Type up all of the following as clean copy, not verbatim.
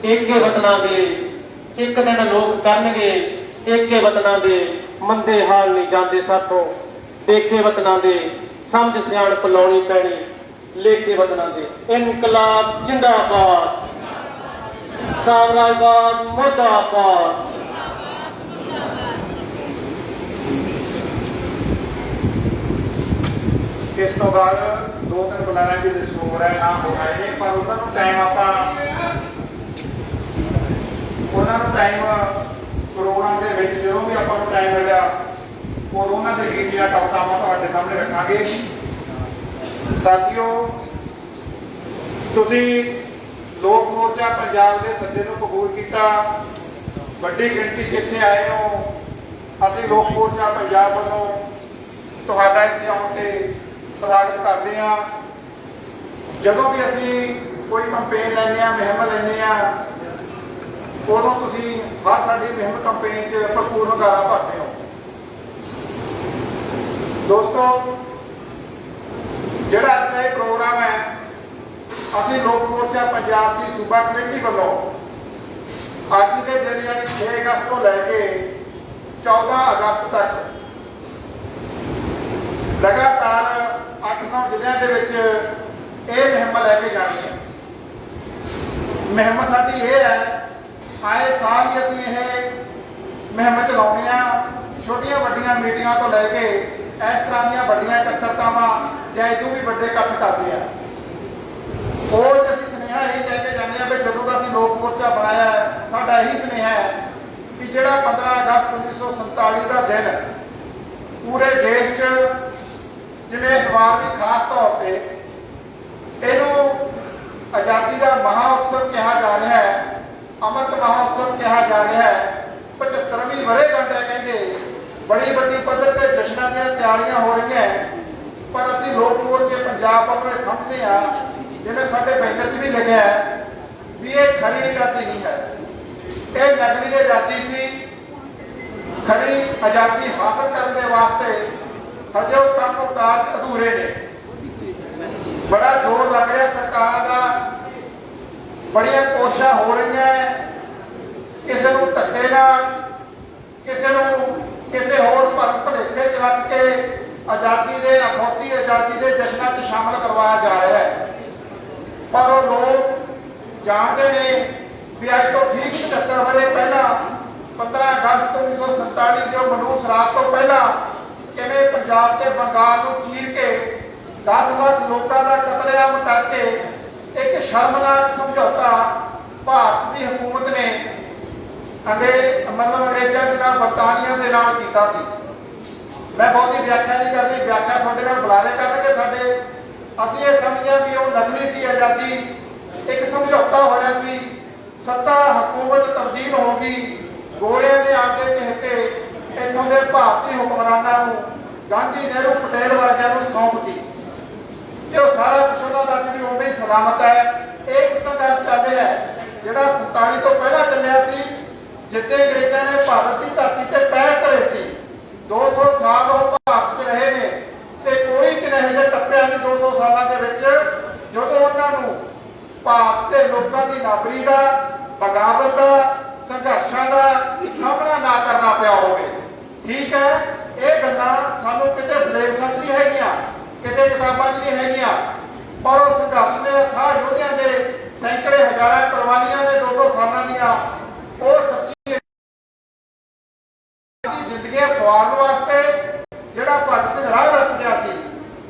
ਏਕੇ ਵਤਨਾਂ ਦੇ ਇੱਕ ਦਿਨ ਲੋਕ ਕਰਨਗੇ ਏਕੇ ਵਤਨਾਂ ਦੇ ਮੰਦੇ ਹਾਲ ਨਹੀਂ ਜਾਂਦੇ ਸਾਥੋਂ ਦੇਖੇ ਵਤਨਾਂ ਦੇ ਸਮਝ ਸਿਆਣਪ ਲਾਉਣੀ ਪੈਣੀ ਲੇਕੇ ਵਤਨਾਂ ਦੇ ਇਨਕਲਾਬ ਜਿੰਦਾਬਾਦ ਸਾਮਰਾਜਵਾਦ ਮੁਰਦਾਬਾਦ। इस तो बाद दो तीन बुलारा की लिस्ट हो रहा है ना हो रहा है पर उन्होंने टाइम आप टाइम प्रोग्राम के जो भी आप टाइम मिला और उन्होंने गीत या कवितावां तुहाडे सामने रखांगे। साथियों तुसी लोक मोर्चा पंजाब के सद्दे नूं कबूल किया, वड्डी गिणती जिथे आए हो असीं लोक मोर्चा पंजाब वालों तुहाडा इत्थे आउण ते स्वागत करते हैं। जदों भी असी कोई कंपेन लैने मुहिम लैने उदों तुसीं हर साडी मुहिम कंपेन च भरपूर हंगारा भरते हो। दोस्तों जिहड़ा अज का प्रोग्राम है असी लोक मोर्चा पंजाब की सूबा कमेटी वालों अज के दिन यानी 6 अगस्त को लैके 14 अगस्त तक लगातार 8-9 जिलों के मुहिम लैके जानी है। मुहिम साडी ये है आए साल ही असीं ये मुहिम चलाउने छोटिया वड्डिया मीटिंगां तो लैके इस तरह दी वड्डियां इकट्ठतावां या इदों भी वड्डे इकट्ठ करते हैं। और असीं सुनेहा यही लैके जाने भी जदों दा असीं लोक मोर्चा बनाया साडा यही सुनेहा है कि जिहड़ा 15 अगस्त 1947 का दिन पूरे देश च जिवें इस बार भी खास तौर पर इनू आज़ादी का महाउत्सव कहा जा रहा है, अमृत महाउत्सव कहा जा रहा है। 75वीं वर्षगांठ है कहते बड़ी वड्डी पद्धर से जश्नां दी तैयारियां हो रही हैं। पर असीं लोक मोर्चे पंजाब वालों समझते हैं जिवें साडे बैनर च भी लिखिआ है भी ये खरी आज़ादी नहीं है, ये नकली आज़ादी सी। खरी आज़ादी हासिल करने के वास्ते हजे वो काम काज अधूरे ने। बड़ा जोर लग रहा सरकार का, बड़िया कोशिशां हो रही हैं किसी को धक्के नाल किसी होर भरम भुलेखे च रख के आज़ादी के अखौती आज़ादी के जश्नां च शामिल करवाया जा रहा है। पर वो लोग जानते हैं भी अज तो ठीक 75 वरे पहला 15 अगस्त 1947 जो मनूस रात तो पहला किवें पंजाब के बंगाल को चीर के 10 लाख लोगों का कतलेआम करके एक शर्मनाक समझौता भारत की हुकूमत ने अंग्रेजों के नाल बरतानिया के नाल कीता सी। मैं बहुती व्याख्या नहीं करनी, व्याख्या तुहाडे नाल बुलारे करनगे साडे। असीं ये समझिया भी वो नकली सी आज़ादी, एक समझौता होया सी, सत्ता हुकूमत तब्दील होगी, गोलियां ने आके कहते इत्थों के भारतीय हुक्मरानां नूं गांधी नेहरू पटेल वर्गियां नूं सौंप दी ते वो सारा कुछ उन्हां दा भी उवें ही सलामत है। एक संघर्ष चल रहा है जिहड़ा 47 तो पहला चलिया सी, जिथे अंग्रेजों ने भारत की धरती से पैर धरे सी। 200 साल वो भारत च रहे ने ते कोई किन्हे जे टप्पिया नहीं 200 सालों के विच जदों उन्हां नूं भारत के लोगों की नाबरी का बगावत का संघर्षां का सामना ना करना पिया होवे। ठीक है, ये गल्लां सानूं किते सिलेबसां च नहीं हैगियां, किते किताबां च नहीं हैगियां, पर उस संघर्ष ने अथाह योद्धियां दे सैकड़े हज़ारां कुर्बानियां ने 200 सालां दीआं वो सच्ची जिंदगी सवारन वास्ते जिहड़ा भगत सिंह राह दस गया सी,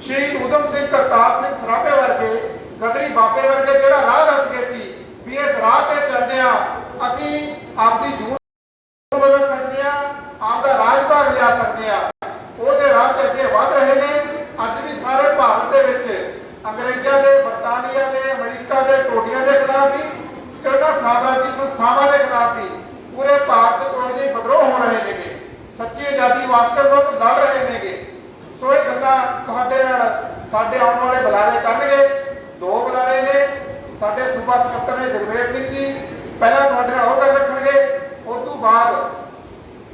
शहीद उधम सिंह करतार सिंह सराभे वर्गे गदरी बाबे वर्गे जिहड़ा राह दस गए सी भी इस राह ते चलदिआं असीं आपदी जून बदल सकते हैं, आपका राज भाग लिया सकते हैं। वो राह से अगे वध रहे हैं। अज भी सारे भारत के विच अंग्रेजों के, बरतानिया के, अमरीका के टोटियां के खिलाफ भी, साम्राज्य संस्थावां के खिलाफ भी पूरे भारत को विद्रोह हो रहे हैं। सच्ची आज़ादी वास्ते लोग लड़ रहे हैं। सो ये गल्लां तुहाडे नाल साडे आउण वाले बुलारे करनगे। 2 बुलारे ने साडे सूबा सकत्तर ने जगमेर सिंह जी पहला तुहाडे नाल ओह गल रखणगे। उस तो बाद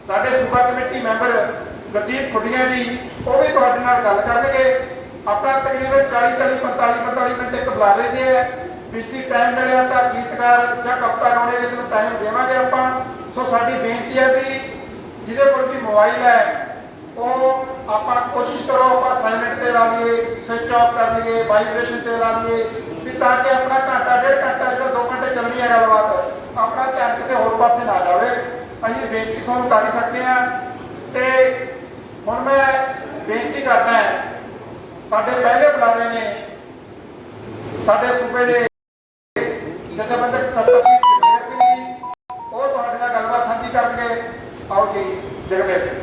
साडे सूबा कमेटी मैंबर गुरदीप खुडिया जी वो भी तुहाडे नाल गल करनगे। अपना तकरीबन 40-45 मिनट एक बुलारे दे है। ਪਿਛਲੀ ਟਾਈਮ ਮਿਲਿਆ ਤਾਂ ਗੀਤਕਾਰ ਜਾਂ ਕਵਿਤਾ ਗਾਉਣੇ ਕਿਸੇ ਨੂੰ ਟਾਈਮ ਦੇਵਾਂਗੇ ਆਪਾਂ। ਸੋ ਸਾਡੀ ਬੇਨਤੀ ਹੈ ਵੀ ਜਿਹਦੇ ਕੋਲ ਵੀ ਮੋਬਾਈਲ ਹੈ ਉਹ ਆਪਾਂ ਕੋਸ਼ਿਸ਼ ਕਰੋ ਆਪਾਂ ਸਾਇਲੈਂਟ ਤੇ ਲਾ ਲਈਏ, ਸਵਿਚ ਆਫ ਕਰ ਲਈਏ, ਵਾਈਬ੍ਰੇਸ਼ਨ ਤੇ ਲਾ ਲਈਏ ਵੀ ਤਾਂ ਕਿ ਆਪਣਾ ਘੰਟਾ ਡੇਢ ਘੰਟਾ ਜਾਂ 2 ਘੰਟੇ ਚੱਲਣੀ ਹੈ ਗੱਲਬਾਤ, ਆਪਣਾ ਧਿਆਨ ਕਿਸੇ ਹੋਰ ਪਾਸੇ ਨਾ ਜਾਵੇ। ਅਸੀਂ ਬੇਨਤੀ ਤੁਹਾਨੂੰ ਕਰ ਸਕਦੇ ਹਾਂ। ਤੇ ਹੁਣ ਮੈਂ ਬੇਨਤੀ ਕਰਦਾ ਸਾਡੇ ਪਹਿਲੇ ਬੁਲਾਰੇ ਨੇ ਸਾਡੇ ਸੂਬੇ ਦੇ ਜਥੇਬੰਦਕ ਸਰਪੰਚ ਜਗਮੇਰ ਸਿੰਘ ਜੀ, ਉਹ ਤੁਹਾਡੇ ਨਾਲ ਗੱਲਬਾਤ ਸਾਂਝੀ ਕਰਨਗੇ। ਆਓ ਜੀ ਜਗਮੇਰ ਸਿੰਘ।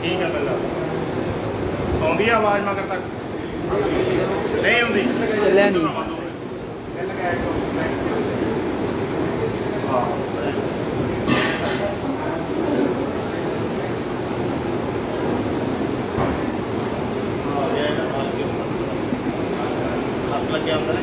ठीक है पहला आँदी आवाज मगर तक नहीं आँदी चलिया नहीं हाथ लग गया अंदर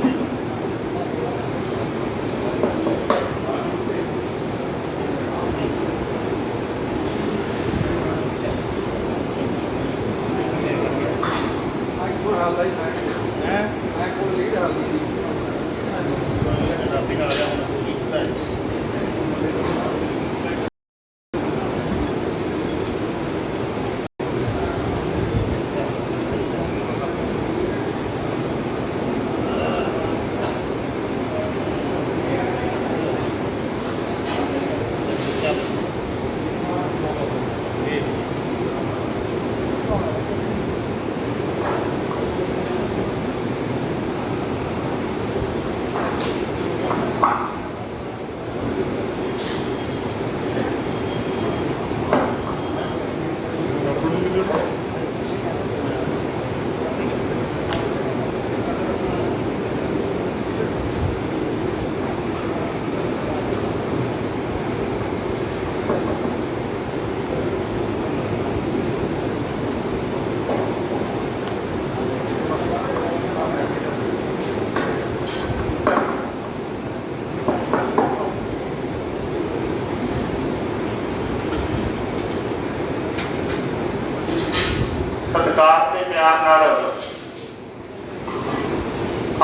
सत्कार के प्यार नाल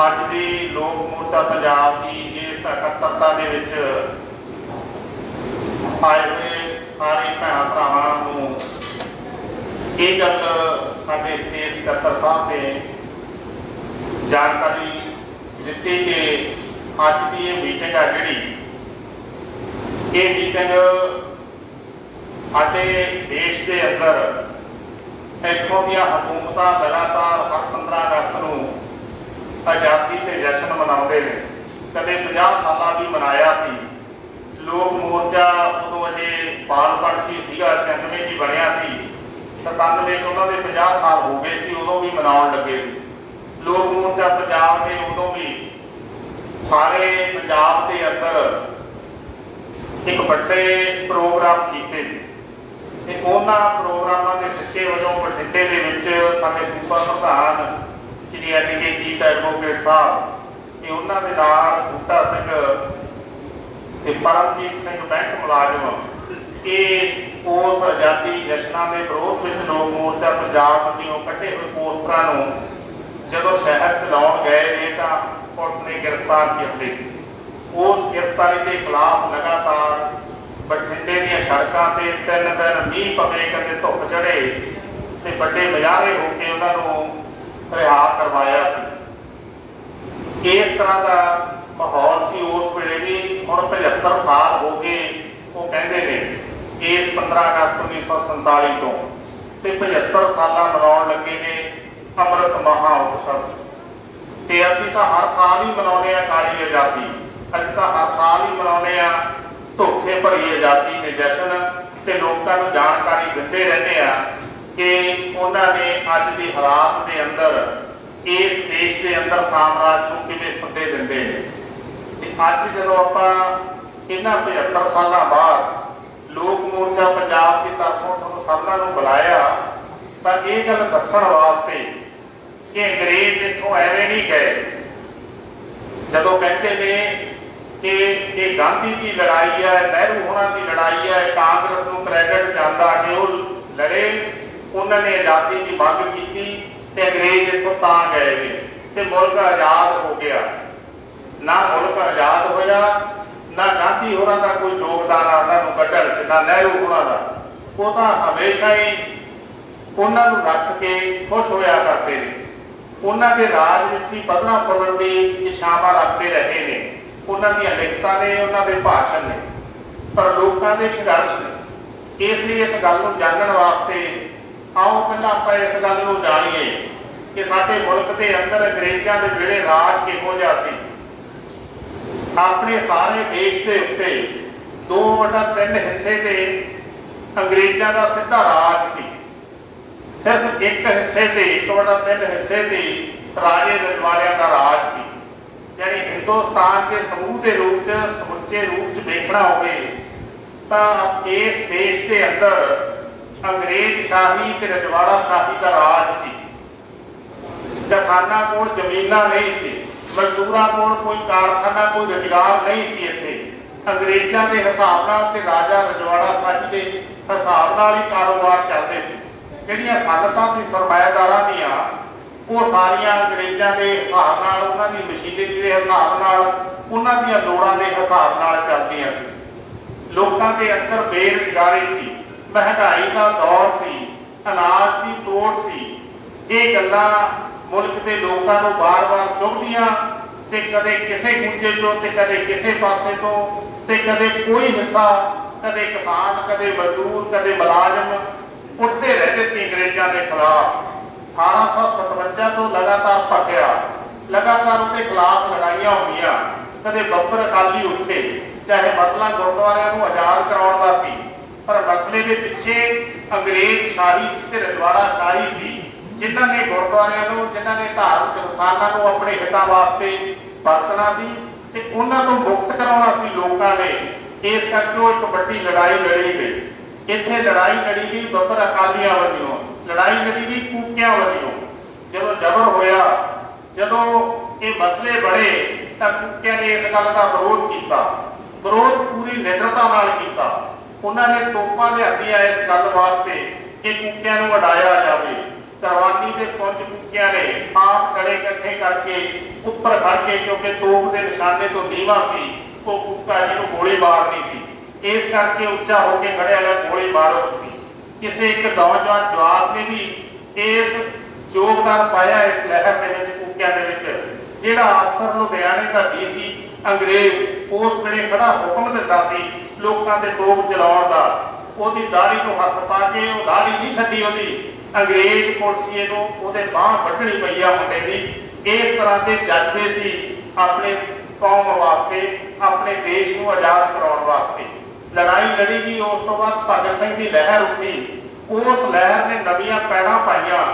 अज की लोक मोर्चा पंजाब की इस इकत्तरता दे विच आए हुए सारे भैन भरावां नूं ये गल साडे स्टेट सकत्तर साहब ने जानकारी दित्ती कि अज की ये मीटिंग है जिहड़ी ये मीटिंग साडे देश के अंदर इतों दी हुकूमत लगातार हर 15 अगस्त को आज़ादी के जश्न मनाते हैं। कदे 50 साल भी मनाया सी। लोक मोर्चा उदों अजे बालपण सी 96 की बनया सी, 97 उन्होंने 50 साल हो गए सी, उदों भी मनाउण लगे सी। लोक मोर्चा पंजाब ने उदों भी सारे पंजाब के अंदर एक बड़े प्रोग्राम किए। उन्होंने प्रोग्रामों के सिक्के वजों बठिंडे के साडे सूबा प्रधान श्री एडवोकेट एडवोकेट साहब उन्होंने नाल बूटा सिंह ते परमजीत सिंह बैंक मुलाजम ये उस आज़ादी जश्नां के विरोध में लोक मोर्चा पंजाब वल्लों कट्टे हुए पोस्टरां नूं जदों शहर च लाउण गए ने तां पुलिस ने गिरफ्तार किए। उस गिरफ्तारी के खिलाफ लगातार बठिंडे दी सड़कों से 3 दिन मीह पवे, कदे धुप चढ़े ते बड़े मुजाहरे होकर उन्होंने रिहा करवाया सी। इस तरह का माहौल सी उस वेले भी। हुण 75 साल हो गए वो कहते हैं इस 15 अगस्त 1947 तो 75 साल मनाउण लगे ने अमृत महा उत्सव। ਤੇ ਅਸੀਂ ਤਾਂ ਹਰ ਸਾਲ ਹੀ ਮਨਾਉਂਦੇ ਆ ਕਾਲੀ ਆਜ਼ਾਦੀ, ਅਸੀਂ ਤਾਂ ਹਰ ਸਾਲ ਹੀ ਮਨਾਉਂਦੇ ਆ ਧੋਖੇ ਭਰੀ ਆਜ਼ਾਦੀ ਦੇ ਜਸ਼ਨ, ਤੇ ਲੋਕਾਂ ਨੂੰ ਜਾਣਕਾਰੀ ਦਿੰਦੇ ਰਹਿੰਦੇ ਆ ਕਿ ਉਹਨਾਂ ਨੇ ਅੱਜ ਦੀ ਹਾਲਾਤ ਦੇ ਅੰਦਰ ਇਸ ਦੇਸ਼ ਦੇ ਅੰਦਰ ਸਾਮਰਾਜ ਨੂੰ ਕਿਵੇਂ ਸੱਦੇ ਦਿੰਦੇ ਨੇ। ਤੇ ਅੱਜ ਜਦੋਂ ਆਪਾਂ ਇਹਨਾਂ 75 ਸਾਲਾਂ ਬਾਅਦ ਲੋਕ ਮੋਰਚਾ ਪੰਜਾਬ ਦੀ ਤਰਫੋਂ ਤੁਹਾਨੂੰ ਸਭਨਾਂ ਨੂੰ ਬੁਲਾਇਆ ਤਾਂ ਇਹ ਗੱਲ ਦੱਸਣ ਵਾਸਤੇ ਕਿ ਅੰਗਰੇਜ਼ ਇੱਥੋਂ ਐਵੇਂ ਨਹੀਂ ਗਏ। ਜਦੋਂ ਕਹਿੰਦੇ ਨੇ ਕਿ ਇਹ ਗਾਂਧੀ ਦੀ ਲੜਾਈ ਹੈ, ਨਹਿਰੂ ਹੋਣਾ ਦੀ ਲੜਾਈ ਹੈ, ਕਾਂਗਰਸ ਨੂੰ ਕ੍ਰੈਡਿਟ ਜਾਂਦਾ ਕਿ ਉਹ ਲੜੇ, ਉਹਨਾਂ ਨੇ ਆਜ਼ਾਦੀ ਦੀ ਮੰਗ ਕੀਤੀ ਤੇ ਅੰਗਰੇਜ਼ ਇੱਥੋਂ ਤਾਂ ਗਏ ਨੇ ਤੇ ਮੁਲਕ ਆਜ਼ਾਦ ਹੋ ਗਿਆ। ਨਾ ਮੁਲਕ ਆਜ਼ਾਦ ਹੋਇਆ, ਨਾ ਗਾਂਧੀ ਹੋਰਾਂ ਦਾ ਕੋਈ ਯੋਗਦਾਨ ਆ ਉਹਨਾਂ ਨੂੰ ਕੱਢਣ ਚ, ਨਾ ਨਹਿਰੂ ਹੋਰਾਂ ਦਾ। ਉਹ ਤਾਂ ਹਮੇਸ਼ਾ ਹੀ ਉਹਨਾਂ ਨੂੰ ਰੱਖ ਕੇ ਖੁਸ਼ ਹੋਇਆ ਕਰਦੇ ਨੇ, ਉਹਨਾਂ ਦੇ ਰਾਜ ਵਿੱਚ ਹੀ ਵਧਣਾ ਫੁੱਲਣ ਦੀ ਇੱਛਾਵਾਂ ਰੱਖਦੇ ਰਹੇ ਨੇ। ਉਹਨਾਂ ਦੀਆਂ ਲਿਖਤਾਂ ਨੇ, ਉਹਨਾਂ ਦੇ ਭਾਸ਼ਣ ਨੇ, ਪਰ ਲੋਕਾਂ ਦੇ ਸੰਘਰਸ਼ ਨੇ। ਇਸ ਲਈ ਇਸ ਗੱਲ ਨੂੰ ਜਾਣਨ ਵਾਸਤੇ ਆਓ ਪਹਿਲਾਂ ਆਪਾਂ ਇਸ ਗੱਲ ਨੂੰ ਜਾਣੀਏ ਕਿ ਸਾਡੇ ਮੁਲਕ ਦੇ ਅੰਦਰ ਅੰਗਰੇਜ਼ਾਂ ਦੇ ਵੇਲੇ ਰਾਜ ਕਿਹੋ ਜਿਹਾ ਸੀ। ਆਪਣੇ ਸਾਰੇ ਦੇਸ਼ ਦੇ ਉੱਤੇ 2/3 ਹਿੱਸੇ ਤੇ ਅੰਗਰੇਜ਼ਾਂ ਦਾ ਸਿੱਧਾ ਰਾਜ ਸੀ। ਸਿਰਫ ਇੱਕ ਹਿੱਸੇ ਤੇ 1/3 ਹਿੱਸੇ ਤੇ ਰਾਜੇ ਰਜਵਾੜਿਆਂ ਦਾ ਰਾਜ ਸੀ। ਯਾਨੀ ਹਿੰਦੁਸਤਾਨ ਦੇ ਸਮੂਹ ਦੇ ਰੂਪ ਚ, ਸਮੁੱਚੇ ਰੂਪ ਚ ਦੇਖਣਾ ਹੋਵੇ ਤਾਂ ਇਸ ਦੇਸ਼ ਦੇ ਅੰਦਰ ਅੰਗਰੇਜ਼ ਸ਼ਾਹੀ ਤੇ ਰਜਵਾੜਾ ਸ਼ਾਹੀ ਦਾ ਰਾਜ ਸੀ। ਕਿਸਾਨਾਂ ਕੋਲ ਜ਼ਮੀਨਾਂ ਨਹੀਂ ਸੀ, ਮਜ਼ਦੂਰਾਂ ਕੋਲ ਕੋਈ ਕਾਰਖਾਨਾ, ਕੋਈ ਰੁਜ਼ਗਾਰ ਨਹੀਂ ਸੀ। ਇੱਥੇ ਅੰਗਰੇਜ਼ਾਂ ਦੇ ਹਿਸਾਬ ਨਾਲ ਤੇ ਰਾਜਾ ਰਜਵਾੜਾ ਸ਼ਾਹੀ ਦੇ ਹਿਸਾਬ ਨਾਲ ਹੀ ਕਾਰੋਬਾਰ ਚੱਲਦੇ ਸੀ। ਜਿਹੜੀਆਂ ਸਨਅਤਾਂ ਸੀ ਸਰਮਾਇਆਦਾਰਾਂ ਦੀਆਂ, ਉਹ ਸਾਰੀਆਂ ਅੰਗਰੇਜ਼ਾਂ ਦੇ ਹਿਸਾਬ ਨਾਲ, ਉਹਨਾਂ ਦੀ ਮਸ਼ੀਨਰੀ ਦੇ ਹਿਸਾਬ ਨਾਲ, ਉਹਨਾਂ ਦੀਆਂ ਲੋੜਾਂ ਦੇ ਹਿਸਾਬ ਨਾਲ ਚੱਲਦੀਆਂ ਸੀ। ਲੋਕਾਂ ਦੇ ਅੰਦਰ ਬੇਰੁਜ਼ਗਾਰੀ ਸੀ, ਮਹਿੰਗਾਈ ਦਾ ਦੌਰ ਸੀ, ਅਨਾਜ ਦੀ ਤੋੜ ਸੀ। ਇਹ ਗੱਲਾਂ ਮੁਲਕ ਦੇ ਲੋਕਾਂ ਨੂੰ ਬਾਰ-ਬਾਰ ਚੁਭਦੀਆਂ ਤੇ ਕਦੇ ਕਿਸੇ ਗੁੱਜੇ ਤੋਂ ਤੇ ਕਦੇ ਕਿਸੇ ਪਾਸੇ ਤੋਂ ਤੇ ਕਦੇ ਕੋਈ ਹਿੱਸਾ, ਕਦੇ ਕਿਸਾਨ, ਕਦੇ ਮਜ਼ਦੂਰ, ਕਦੇ ਮੁਲਾਜ਼ਮ ਉੱਠਦੇ ਰਹਿੰਦੇ ਸੀ ਅੰਗਰੇਜ਼ਾਂ ਦੇ ਖਿਲਾਫ। 1857 ਤੋਂ ਲਗਾਤਾਰ ਭਖਿਆ, ਲਗਾਤਾਰ ਉਹਦੇ ਖਿਲਾਫ ਲੜਾਈਆਂ ਹੋਈਆਂ। ਕਦੇ ਬੱਬਰ ਅਕਾਲੀ ਉੱਠੇ, ਚਾਹੇ ਮਸਲਾ ਗੁਰਦੁਆਰਿਆਂ ਨੂੰ ਆਜ਼ਾਦ ਕਰਾਉਣ ਦਾ ਸੀ, ਪਰ ਮਸਲੇ ਦੇ ਪਿੱਛੇ ਅੰਗਰੇਜ਼ ਸ਼ਾਹੀ ਤੇ ਰਜਵਾੜਾ ਸ਼ਾਹੀ ਸੀ, ਜਿਨ੍ਹਾਂ ਨੇ ਗੁਰਦੁਆਰਿਆਂ ਨੂੰ, ਜਿਨ੍ਹਾਂ ਨੇ ਧਾਰਮਿਕ ਸਥਾਨਾਂ ਨੂੰ ਆਪਣੇ ਹਿੱਤਾਂ ਵਾਸਤੇ ਵਰਤਣਾ ਸੀ ਤੇ ਉਹਨਾਂ ਤੋਂ ਮੁਕਤ ਕਰਾਉਣਾ ਸੀ ਲੋਕਾਂ ਨੇ। ਇਸ ਕਰਕੇ ਉਹ ਇੱਕ ਵੱਡੀ ਲੜਾਈ ਲੜੀ ਗਈ। ਇੱਥੇ ਲੜਾਈ ਲੜੀ ਗਈ ਬੱਬਰ ਅਕਾਲੀਆਂ ਵੱਲੋਂ, ਲੜਾਈ ਲੜੀ ਗਈ ਕੂਕਿਆਂ ਵੱਲੋਂ। ਜਦੋਂ ਜ਼ਬਰ ਹੋਇਆ, ਜਦੋਂ ਇਹ ਮਸਲੇ ਬੜੇ ਤਾਂ ਕੂਕਿਆਂ ਨੇ ਇਸ ਗੱਲ ਦਾ ਵਿਰੋਧ ਕੀਤਾ, ਵਿਰੋਧ ਪੂਰੀ ਨਿਡਰਤਾ ਨਾਲ ਕੀਤਾ। ਉਹਨਾਂ ਨੇ ਤੋਪਾਂ ਲਿਆਂਦੀਆਂ ਇਸ ਗੱਲ ਵਾਸਤੇ ਕਿ ਕੂਕਿਆਂ ਨੂੰ ਉਡਾਇਆ ਜਾਵੇ। ਕਰਵਾਨੀ ਦੇ ਪੁੰਜ ਕੂਕਿਆਂ ਨੇ ਆਪ ਗੜੇ ਇਕੱਠੇ ਕਰਕੇ ਉੱਪਰ ਖੜ ਕੇ, ਕਿਉਂਕਿ ਤੋਪ ਦੇ ਨਿਸ਼ਾਨੇ ਤੋਂ ਨੀਵਾਂ ਸੀ, ਉਹ ਕੂਕਾ ਜਿਹਨੂੰ ਗੋਲੀ ਮਾਰਨੀ ਸੀ, ਇਸ ਕਰਕੇ ਉੱਚਾ ਹੋ ਕੇ ਖੜਿਆ ਗਿਆ, ਗੋਲੀ ਮਾਰੋ ਸੀ। ਕਿਸੇ ਇੱਕ ਨੌਜਵਾਨ ਜਵਾਨ ਨੇ ਵੀ ਇਸ ਯੋਗਦਾਨ ਪਾਇਆ ਇਸ ਲਹਿਰ ਦੇ ਵਿੱਚ, ਕੂਕਿਆਂ ਦੇ ਵਿੱਚ। ਜਿਹੜਾ ਅਫਸਰ ਲੁਧਿਆਣੇ ਦਾ ਡੀਸੀ ਅੰਗਰੇਜ਼ ਉਸ ਵੇਲੇ ਖੜਾ ਹੁਕਮ ਦਿੰਦਾ ਸੀ ਲੋਕਾਂ ਦੇ ਤੋਪ ਚਲਾਉਣ ਦਾ, ਉਹਦੀ ਦਾੜੀ ਤੋਂ ਹੱਥ ਪਾ ਕੇ, ਉਹ ਦਾੜੀ ਨਹੀਂ ਛੱਡੀ ਉਹਦੀ, ਅੰਗਰੇਜ਼ ਪੁਲਸੀਏ ਨੂੰ ਉਹਦੇ ਬਾਂਹ ਵੱਢਣੀ ਪਈ ਆ ਮੁੰਡੇ ਦੀ। ਇਸ ਤਰ੍ਹਾਂ ਦੇ ਜਜ਼ਬੇ ਸੀ ਆਪਣੇ ਕੌਮ ਵਾਸਤੇ, ਆਪਣੇ ਦੇਸ਼ ਨੂੰ ਆਜ਼ਾਦ ਕਰਾਉਣ ਵਾਸਤੇ। ਲੜਾਈ ਲੜੀ ਗਈ। ਉਸ ਤੋਂ ਬਾਅਦ ਭਗਤ ਸਿੰਘ ਦੀ ਲਹਿਰ ਉੱਠੀ। ਉਸ ਲਹਿਰ ਨੇ ਨਵੀਆਂ ਪੈੜਾਂ ਪਾਈਆਂ।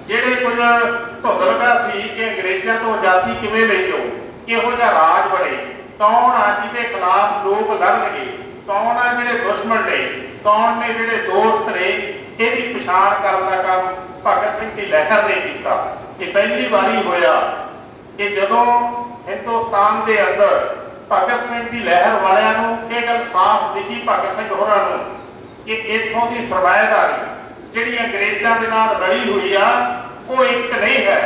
ਜਿਹੜੇ ਕੁਝ ਧੁੰਦਲਗਾ ਸੀ ਕਿ ਅੰਗਰੇਜ਼ਾਂ ਤੋਂ ਆਜ਼ਾਦੀ ਕਿਵੇਂ ਲਈ ਜਾਓ, ਕਿਹੋ ਜਿਹਾ ਰਾਜ ਬਣੇ, ਕੌਣ ਆ ਜਿਹਦੇ ਖਿਲਾਫ ਲੋਕ ਲੜਨਗੇ, ਕੌਣ ਆ ਜਿਹੜੇ ਦੁਸ਼ਮਣ ਨੇ, ਕੌਣ ਨੇ ਜਿਹੜੇ ਦੋਸਤ ਨੇ, ਇਹਦੀ ਪਛਾਣ ਕਰਨ ਦਾ ਕੰਮ ਭਗਤ ਸਿੰਘ ਦੀ ਲਹਿਰ ਨੇ ਕੀਤਾ। ਇਹ ਪਹਿਲੀ ਵਾਰੀ ਹੋਇਆ ਕਿ ਜਦੋਂ ਹਿੰਦੁਸਤਾਨ ਦੇ ਅੰਦਰ ਭਗਤ ਸਿੰਘ ਦੀ ਲਹਿਰ ਵਾਲਿਆਂ ਨੂੰ ਇਹ ਗੱਲ ਸਾਫ਼ ਦਿਖੀ, ਭਗਤ ਸਿੰਘ ਹੋਰਾਂ ਨੂੰ, ਕਿ ਇੱਥੋਂ ਦੀ ਸਰਮਾਇਆਦਾਰੀ ਜਿਹੜੀ ਅੰਗਰੇਜ਼ਾਂ ਦੇ ਨਾਲ ਰਲੀ ਹੋਈ ਆ, ਉਹ ਇੱਕ ਨਹੀਂ ਹੈ,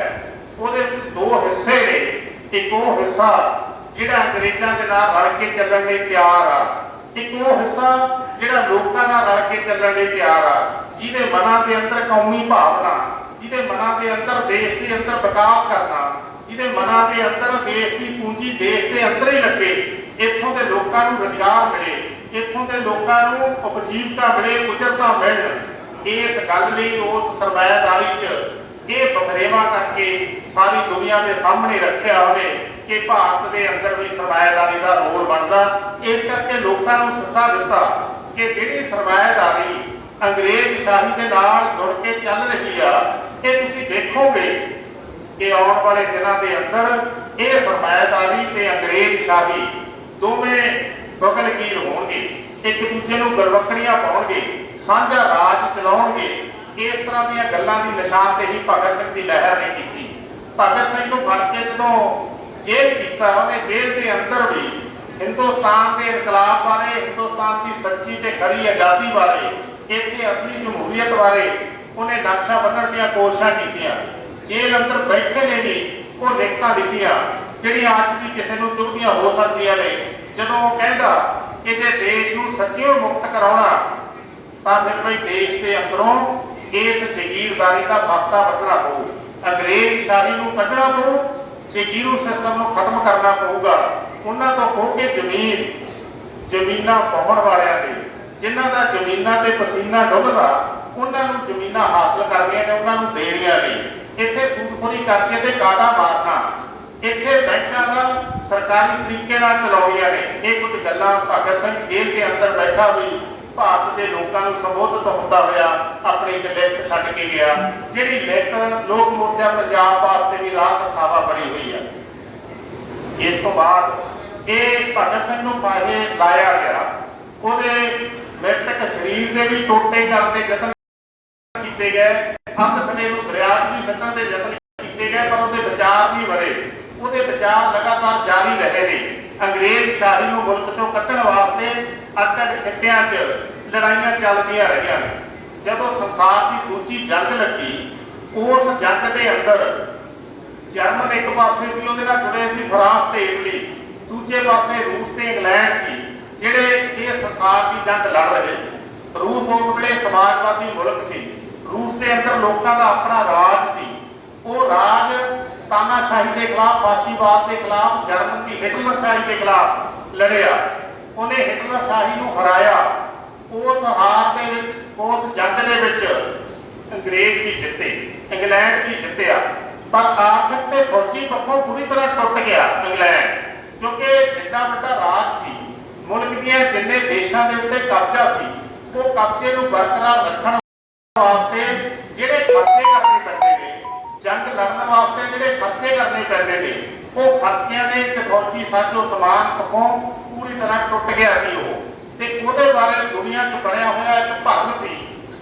ਉਹਦੇ ਦੋ ਹਿੱਸੇ ਨੇ। ਇੱਕ ਉਹ ਹਿੱਸਾ ਜਿਹੜਾ ਅੰਗਰੇਜ਼ਾਂ ਦੇ ਨਾਲ ਰਲ ਕੇ ਚੱਲਣ ਲਈ ਤਿਆਰ ਆ, ਇੱਕ ਉਹ ਹਿੱਸਾ ਜਿਹੜਾ ਲੋਕਾਂ ਨਾਲ ਰਲ ਕੇ ਚੱਲਣ ਲਈ ਤਿਆਰ ਆ, ਜਿਹਦੇ ਮਨਾਂ ਦੇ ਅੰਦਰ ਕੌਮੀ ਭਾਵਨਾ, ਜਿਹਦੇ ਮਨਾਂ ਦੇ ਅੰਦਰ ਦੇਸ਼ ਦੇ ਅੰਦਰ ਵਿਕਾਸ ਕਰਨਾ, ਜਿਹਦੇ ਮਨਾਂ ਦੇ ਅੰਦਰ ਦੇਸ਼ ਦੀ ਪੂੰਜੀ ਦੇਸ਼ ਦੇ ਅੰਦਰ ਹੀ ਲੱਗੇ, ਇੱਥੋਂ ਦੇ ਲੋਕਾਂ ਨੂੰ ਰੁਜ਼ਗਾਰ ਮਿਲੇ, ਇੱਥੋਂ ਦੇ ਲੋਕਾਂ ਨੂੰ ਉਪਜੀਵਕਾ ਮਿਲੇ, ਉਜਰਤਾ ਮਿਲਣ। ਇਸ ਗੱਲ ਲਈ ਉਸ ਸਰਮਾਇਆਦਾਰੀ 'ਚ ਇਹ ਬਖਰੇਵਾ ਕਰਕੇ ਸਾਰੀ ਦੁਨੀਆ ਦੇ ਸਾਹਮਣੇ ਰੱਖਿਆ ਹੋਵੇ ਕਿ ਭਾਰਤ ਦੇ ਅੰਦਰ ਵੀ ਸਰਮਾਇਆਦਾਰੀ ਦਾ ਰੋਲ ਬਣਦਾ। ਇਸ ਕਰਕੇ ਲੋਕਾਂ ਨੂੰ ਸੱਦਾ ਦਿੱਤਾ ਕਿ ਜਿਹੜੀ ਸਰਮਾਇਆਦਾਰੀ ਅੰਗਰੇਜ਼ ਸ਼ਾਹੀ ਦੇ ਨਾਲ ਜੁੜ ਕੇ ਚੱਲ ਰਹੀ ਆ, ਇਹ ਤੁਸੀਂ ਦੇਖੋਗੇ ਕਿ ਆਉਣ ਵਾਲੇ ਦਿਨਾਂ ਦੇ ਅੰਦਰ ਇਹ ਸਰਮਾਇਆਦਾਰੀ ਤੇ ਅੰਗਰੇਜ਼ ਸ਼ਾਹੀ ਦੋਵੇਂ ਬਗਲਗੀਰ ਹੋਣਗੇ, ਇੱਕ ਦੂਜੇ ਨੂੰ ਗਲਵੱਕੜੀਆਂ ਪਾਉਣਗੇ, ਸਾਂਝਾ ਰਾਜ ਚਲਾਉਣਗੇ। ਇਸ ਤਰ੍ਹਾਂ ਦੀਆਂ ਗੱਲਾਂ ਦੀ ਨਿਸ਼ਾਨਦੇਹੀ ਭਗਤ ਸਿੰਘ ਦੀ ਲਹਿਰ ਨੇ ਕੀਤੀ। ਭਗਤ ਸਿੰਘ ਨੂੰ ਫੜ ਕੇ ਜਦੋਂ ਜੇਲ੍ਹ ਕੀਤਾ, ਉਹਨੇ ਜੇਲ੍ਹ ਦੇ ਅੰਦਰ ਵੀ ਹਿੰਦੁਸਤਾਨ ਦੇ ਇਨਕਲਾਬ ਬਾਰੇ, ਹਿੰਦੁਸਤਾਨ ਦੀ ਸੱਚੀ ਤੇ ਖਰੀ ਆਜ਼ਾਦੀ ਬਾਰੇ, ਇੱਥੇ ਅਸਲੀ ਜਮਹੂਰੀਅਤ ਬਾਰੇ ਉਹਨੇ ਨਕਸ਼ਾ ਬੰਨ੍ਹਣ ਦੀਆਂ ਕੋਸ਼ਿਸ਼ਾਂ ਕੀਤੀਆਂ। ਜੇਲ੍ਹ ਅੰਦਰ ਬੈਠੇ ਨੇ ਵੀ ਉਹ ਲਿਖਤਾਂ ਲਿਖੀਆਂ ਜਿਹੜੀਆਂ ਅੱਜ ਵੀ ਕਿਸੇ ਨੂੰ ਚੁਭਦੀਆਂ ਹੋ ਸਕਦੀਆਂ ਨੇ। ਜਦੋਂ ਉਹ ਕਹਿੰਦਾ ਕਿ ਜੇ ਦੇਸ਼ ਨੂੰ ਸੱਚਿਓ ਮੁਕਤ ਕਰਾਉਣਾ ਤਾਂ ਫਿਰ ਬਈ ਦੇਸ਼ ਦੇ ਅੰਦਰੋਂ ਇਸ ਜ਼ਗੀਰਦਾਰੀ ਦਾ ਬਸਤਾ ਵੱਢਣਾ ਪਊ, ਅੰਗਰੇਜ਼ ਸ਼ਾਹੀ ਨੂੰ ਕੱਢਣਾ ਪਊ, ਜ਼ਗੀਰੂ ਸਿਸਟਮ ਨੂੰ ਖਤਮ ਕਰਨਾ ਪਊਗਾ। ਉਹਨਾਂ ਤੋਂ ਖੋਹ ਕੇ ਜ਼ਮੀਨਾਂ ਪਾਉਣ ਵਾਲਿਆਂ ਦੇ, ਜਿਨ੍ਹਾਂ ਦਾ ਜ਼ਮੀਨਾਂ ਤੇ ਪਸੀਨਾ ਡੁੱਬਦਾ, ਉਹਨਾਂ ਨੂੰ ਜ਼ਮੀਨਾਂ ਹਾਸਲ ਕਰਨੀਆਂ ਨੇ, ਉਹਨਾਂ ਨੂੰ ਦੇਣੀਆਂ ਨੇ। ਇੱਥੇ ਸੂਦਖੋਰੀ ਕਰਕੇ ਤੇ ਕਾਟਾ ਮਾਰਨਾ, ਇੱਥੇ ਬੈਂਕਾਂ ਦਾ ਸਰਕਾਰੀ ਤਰੀਕੇ ਨਾਲ ਚਲਾਉਣੀਆਂ ਨੇ। ਇਹ ਕੁਝ ਗੱਲਾਂ ਭਗਤ ਸਿੰਘ ਜੇਲ੍ਹ ਦੇ ਅੰਦਰ ਬੈਠਾ ਹੋਈ ਭਾਰਤ ਦੇ ਲੋਕਾਂ ਨੂੰ ਸੰਬੋਧਿਤ ਹੁੰਦਾ ਹੋਇਆ ਆਪਣੀ ਇੱਕ ਲਿਖਤ ਛੱਡ ਕੇ ਗਿਆ, ਜਿਹੜੀ ਲਿਖਤ ਲੋਕ ਮੋਰਚਾ ਪੰਜਾਬ ਵਾਸਤੇ ਵੀ ਰਾਹ ਦਿਖਾਵਾ ਬਣੀ ਹੋਈ ਹੈ। ਇਸ ਤੋਂ ਬਾਅਦ ਇਹ ਭਗਤ ਸਿੰਘ ਨੂੰ ਫਾਹੇ ਲਾਇਆ ਗਿਆ, ਉਹਦੇ ਮ੍ਰਿਤਕ ਸਰੀਰ ਦੇ ਵੀ ਟੋਟੇ ਕਰਨ ਦੇ ਯਤਨ ਕੀਤੇ ਗਏ, ਅੰਤ ਸਮੇਂ ਨੂੰ ਦਰਿਆ 'ਚ ਵੀ ਸੁੱਟਣ ਦੇ ਯਤਨ ਕੀਤੇ ਗਏ, ਪਰ ਉਹਦੇ ਵਿਚਾਰ ਨਹੀਂ ਮਰੇ। ਉਹਦੇ ਵਿਚਾਰ ਲਗਾਤਾਰ ਜਾਰੀ ਰਹੇ ਨੇ। ਅੰਗਰੇਜ਼ ਸ਼ਾਹੀ ਨੂੰ ਮੁਲਕ ਤੋਂ ਕੱਢਣ ਵਾਸਤੇ ਅੱਡ-ਅੱਡ ਖਿੱਤਿਆਂ 'ਚ ਲੜਾਈਆਂ ਚੱਲਦੀਆਂ ਰਹੀਆਂ ਨੇ। ਜਦੋਂ ਸੰਸਾਰ ਦੀ ਦੂਜੀ ਜੰਗ ਲੱਗੀ, ਉਸ ਜੰਗ ਦੇ ਅੰਦਰ ਜਰਮਨ ਇੱਕ ਪਾਸੇ ਸੀ, ਉਹਦੇ ਨਾਲ ਜੁੜੇ ਸੀ ਫਰਾਂਸ ਤੇ ਇਟਲੀ, ਦੂਜੇ ਪਾਸੇ ਰੂਸ ਤੇ ਇੰਗਲੈਂਡ ਸੀ, ਜਿਹੜੇ ਇਹ ਸੰਸਾਰ ਦੀ ਜੰਗ ਲੜ ਰਹੇ ਸੀ। ਰੂਸ ਉਸ ਵੇਲੇ ਸਮਾਜਵਾਦੀ ਮੁਲਕ ਸੀ, ਰੂਸ ਦੇ ਅੰਦਰ ਲੋਕਾਂ ਦਾ ਆਪਣਾ ਰਾਜ ਸੀ। ਉਹ ਰਾਜ ਤਾਨਾਸ਼ਾਹੀ ਦੇ ਖਿਲਾਫ, ਫਾਸ਼ੀਵਾਦ ਦੇ ਖਿਲਾਫ, ਜਰਮਨ ਦੀ ਹਿਟਲਰ ਸ਼ਾਹੀ ਦੇ ਖਿਲਾਫ ਲੜਿਆ। ਉਹਨੇ ਹਿਟਲਰ ਸ਼ਾਹੀ ਨੂੰ ਹਰਾਇਆ। ਉਸ ਹਾਰ ਦੇ ਵਿੱਚ, ਉਸ ਜੰਗ ਦੇ ਵਿੱਚ ਅੰਗਰੇਜ਼ ਵੀ ਜਿੱਤੇ, ਇੰਗਲੈਂਡ ਵੀ ਜਿੱਤਿਆ, ਪਰ ਆਰਥਿਕ ਤੇ ਫੌਜੀ ਪੱਖੋਂ ਪੂਰੀ ਤਰ੍ਹਾਂ ਟੁੱਟ ਗਿਆ ਇੰਗਲੈਂਡ, ਕਿਉਂਕਿ ਜਿੱਡਾ ਵੱਡਾ ਰਾਜ ਸੀ, ਮੁਲਕ ਦੀਆਂ ਜਿੰਨੇ ਦੇਸ਼ਾਂ ਦੇ ਉੱਤੇ ਕਬਜ਼ਾ ਸੀ, ਉਹ ਕਬਜ਼ੇ ਨੂੰ ਬਰਕਰਾਰ ਰੱਖਣ ਵਾਸਤੇ ਜਿਹੜੇ ਖਰਚੇ ਕਰਨੇ ਪੈਂਦੇ ਨੇ, ਜੰਗ ਲੜਨ ਵਾਸਤੇ ਜਿਹੜੇ ਖਰਚੇ ਕਰਨੇ ਪੈਂਦੇ ਨੇ, ਉਹ ਖਰਚਿਆਂ ਦੇ ਤੇ ਫੌਜੀ ਸਾਜੋ ਸਮਾਨ ਪੱਖੋਂ ਪੂਰੀ ਤਰ੍ਹਾਂ ਟੁੱਟ ਗਿਆ ਸੀ ਉਹ। ਤੇ ਉਹਦੇ ਬਾਰੇ ਦੁਨੀਆ 'ਚ ਬਣਿਆ ਹੋਇਆ ਇੱਕ ਭਰਮ ਸੀ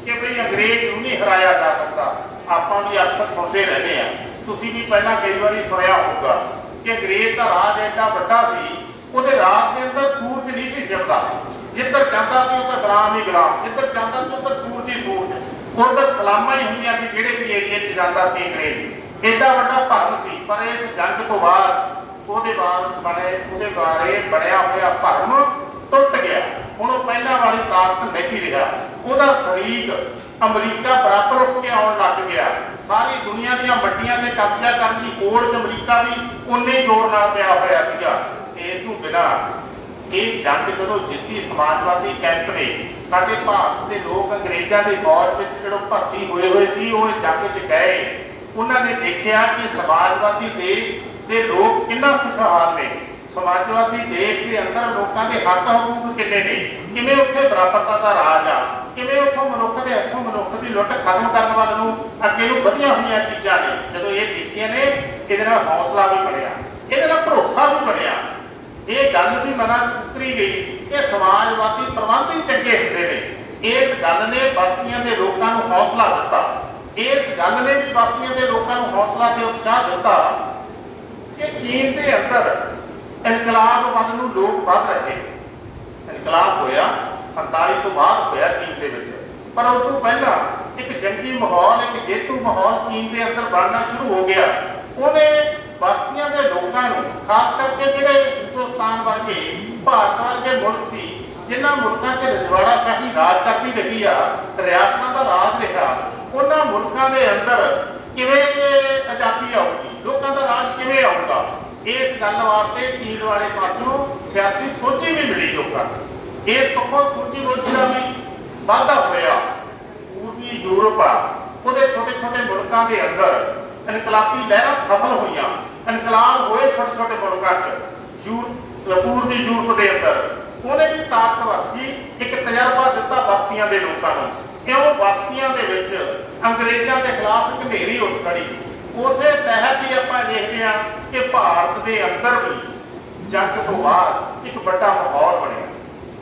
ਕਿ ਬਈ ਅੰਗਰੇਜ਼ ਨੂੰ ਨਹੀਂ ਹਰਾਇਆ ਜਾ ਸਕਦਾ। ਆਪਾਂ ਵੀ ਅਕਸਰ ਸੁਣਦੇ ਰਹਿੰਦੇ ਆ, ਤੁਸੀਂ ਵੀ ਪਹਿਲਾਂ ਕਈ ਵਾਰੀ ਸੁਣਿਆ ਹੋਊਗਾ ਕਿ ਅੰਗਰੇਜ਼ ਦਾ ਰਾਜ ਐਡਾ ਵੱਡਾ ਸੀ, ਉਹਦੇ ਰਾਜ ਦੇ ਅੰਦਰ ਸੂਰਜ ਨਹੀਂ ਸੀ ਛਿਪਦਾ, ਜਿੱਧਰ ਜਾਂਦਾ ਸੀ ਉੱਧਰ ਗੁਲਾਮ ਹੀ ਗੁਲਾਮ, ਜਿੱਧਰ ਜਾਂਦਾ ਸੀ ਉੱਧਰ ਸੂਰਜ ਹੀ ਸੂਰਜ, ਉੱਧਰ ਸਲਾਮਾਂ ਹੀ ਹੁੰਦੀਆਂ ਸੀ ਜਿਹੜੇ ਵੀ ਏਰੀਏ 'ਚ ਜਾਂਦਾ ਸੀ ਅੰਗਰੇਜ਼। ਐਡਾ ਵੱਡਾ ਭਰਮ ਸੀ। ਪਰ ਇਸ ਜੰਗ ਤੋਂ ਬਾਅਦ ਉਹਦੇ ਬਾਰੇ ਬਣਿਆ ਹੋਇਆ ਭਰਮ ਟੁੱਟ ਗਿਆ। ਹੁਣ ਉਹ ਪਹਿਲਾਂ ਵਾਲੀ ਤਾਕਤ ਨਹੀਂ ਰਿਹਾ। ਉਹਦਾ ਸ਼ਰੀਕ ਅਮਰੀਕਾ ਬਰਾਬਰ ਉੱਠ ਕੇ ਆਉਣ ਲੱਗ ਗਿਆ। ਸਾਰੀ ਦੁਨੀਆ ਦੀਆਂ ਵੱਡੀਆਂ ਤੇ ਕਬਜ਼ਾ ਕਰਨ ਦੀ ਹੋੜ 'ਚ ਅਮਰੀਕਾ ਵੀ ਉਨੇ ਜ਼ੋਰ ਨਾਲ ਪਿਆ ਹੋਇਆ ਸੀਗਾ। ਇਸ ਤੋਂ ਬਿਨਾਂ ਇਹ ਜੰਗ ਜਦੋਂ ਜਿੱਤੀ ਸਮਾਜਵਾਦੀ ਕੈਂਪ ਨੇ, ਸਾਡੇ ਭਾਰਤ ਦੇ ਲੋਕ ਅੰਗਰੇਜ਼ਾਂ ਦੇ ਫੌਜ ਵਿੱਚ ਜਦੋਂ ਭਰਤੀ ਹੋਏ ਸੀ, ਉਹ ਇਸ ਜੰਗ 'ਚ ਗਏ। ਉਹਨਾਂ ਨੇ ਦੇਖਿਆ ਕਿ ਸਮਾਜਵਾਦੀ ਦੇਸ਼ ਦੇ ਲੋਕ ਕਿੰਨਾ ਖੁਸ਼ਹਾਲ ਨੇ, ਸਮਾਜਵਾਦੀ ਦੇਸ਼ ਦੇ ਅੰਦਰ ਲੋਕਾਂ ਦੇ ਹੱਕ ਹਕੂਕ ਕਿੰਨੇ ਨੇ, ਕਿਵੇਂ ਉੱਥੇ ਬਰਾਬਰਤਾ ਦਾ ਰਾਜ ਆ, ਕਿਵੇਂ ਉੱਥੋਂ ਮਨੁੱਖ ਦੇ ਹੱਥੋਂ ਮਨੁੱਖ ਦੀ ਲੁੱਟ ਖਤਮ ਕਰਨ ਵੱਲ ਨੂੰ ਅੱਗੇ ਨੂੰ ਵਧੀਆਂ ਹੋਈਆਂ ਚੀਜ਼ਾਂ ਨੇ। ਜਦੋਂ ਇਹ ਦੇਖੀਆਂ ਨੇ, ਇਹਦੇ ਨਾਲ ਹੌਸਲਾ ਵੀ ਬਣਿਆ, ਇਹਦੇ ਨਾਲ ਭਰੋਸਾ ਵੀ ਬਣਿਆ। ਇਹ ਗੱਲ ਵੀ ਮਨਾਂ ਉਤਰੀ ਗਈ ਕਿ ਸਮਾਜਵਾਦੀ ਪ੍ਰਬੰਧ ਹੀ ਚੰਗੇ ਹੁੰਦੇ ਨੇ। ਇਸ ਗੱਲ ਨੇ ਬਸਤੀਆਂ ਦੇ ਲੋਕਾਂ ਨੂੰ ਹੌਸਲਾ ਦਿੱਤਾ। ਇਸ ਗੱਲ ਨੇ ਵੀ ਬਸਤੀਆਂ ਦੇ ਲੋਕਾਂ ਨੂੰ ਹੌਸਲਾ ਤੇ ਉਤਸ਼ਾਹ ਦਿੱਤਾ ਕਿ ਚੀਨ ਦੇ ਅੰਦਰ ਇਨਕਲਾਬ ਵੱਲ ਨੂੰ ਲੋਕ ਵੱਧ ਰਹੇ। ਇਨਕਲਾਬ ਹੋਇਆ 47 ਤੋਂ ਬਾਅਦ ਹੋਇਆ ਚੀਨ ਦੇ ਵਿੱਚ, ਪਰ ਉਸ ਤੋਂ ਪਹਿਲਾਂ ਇੱਕ ਜੰਗੀ ਮਾਹੌਲ, ਇੱਕ ਜੇਤੂ ਮਾਹੌਲ ਚੀਨ ਦੇ ਅੰਦਰ ਬਣਨਾ ਸ਼ੁਰੂ ਹੋ ਗਿਆ। ਉਹਨੇ ਬਸਤੀਆਂ ਦੇ ਲੋਕਾਂ ਨੂੰ, ਖਾਸ ਕਰਕੇ ਜਿਹੜੇ ਹਿੰਦੁਸਤਾਨ ਵਰਗੇ, ਭਾਰਤ ਵਰਗੇ ਮੁਲਕ ਸੀ, ਜਿਨ੍ਹਾਂ ਮੁਲਕਾਂ 'ਚ ਰਜਵਾੜਾ ਸ਼ਾਹੀ ਰਾਜ ਕਰਦੀ ਰਹੀ ਆ, ਰਿਆਸਤਾਂ ਦਾ ਰਾਜ ਰਿਹਾ, ਉਹਨਾਂ ਮੁਲਕਾਂ ਦੇ ਅੰਦਰ ਕਿਵੇਂ ਆਜ਼ਾਦੀ ਆਊਗੀ, ਲੋਕਾਂ ਦਾ ਰਾਜ ਕਿਵੇਂ ਆਊਗਾ, ਇਸ ਗੱਲ ਵਾਸਤੇ ਚੀਨ ਵਾਲੇ ਪਾਸੋਂ ਸਿਆਸੀ ਸੋਝੀ ਵੀ ਮਿਲੀ ਲੋਕਾਂ ਨੂੰ। ਇਸ ਪੱਖੋਂ ਸੋਝੀ ਰੋਝੀ ਦਾ ਵੀ ਵਾਧਾ ਹੋਇਆ। ਪੂਰਬੀ ਯੂਰਪ ਆ, ਉਹਦੇ ਛੋਟੇ ਛੋਟੇ ਮੁਲਕਾਂ ਦੇ ਅੰਦਰ ਇਨਕਲਾਬੀ ਲਹਿਰਾਂ ਸਫਲ ਹੋਈਆਂ। ਇਨਕਲਾਬ ਹੋਏ ਛੋਟੇ ਛੋਟੇ ਮੁਲਕਾਂ 'ਚ, ਪੂਰਬੀ ਯੂਰਪ ਦੇ ਅੰਦਰ। ਉਹਨੇ ਵੀ ਤਾਕਤਵਰ ਸੀ, ਇੱਕ ਤਜਰਬਾ ਦਿੱਤਾ ਬਸਤੀਆਂ ਦੇ ਲੋਕਾਂ ਨੂੰ। ਕਿਉਂ ਬਸਤੀਆਂ ਦੇ ਵਿੱਚ ਅੰਗਰੇਜ਼ਾਂ ਦੇ ਖਿਲਾਫ ਇੱਕ ਹਨੇਰੀ ਉੱਠ ਖੜੀ। ਉਸੇ ਤਹਿਤ ਹੀ ਆਪਾਂ ਦੇਖਦੇ ਹਾਂ ਕਿ ਭਾਰਤ ਦੇ ਅੰਦਰ ਵੀ ਜੰਗ ਤੋਂ ਬਾਅਦ ਇੱਕ ਵੱਡਾ ਮਾਹੌਲ ਬਣਿਆ।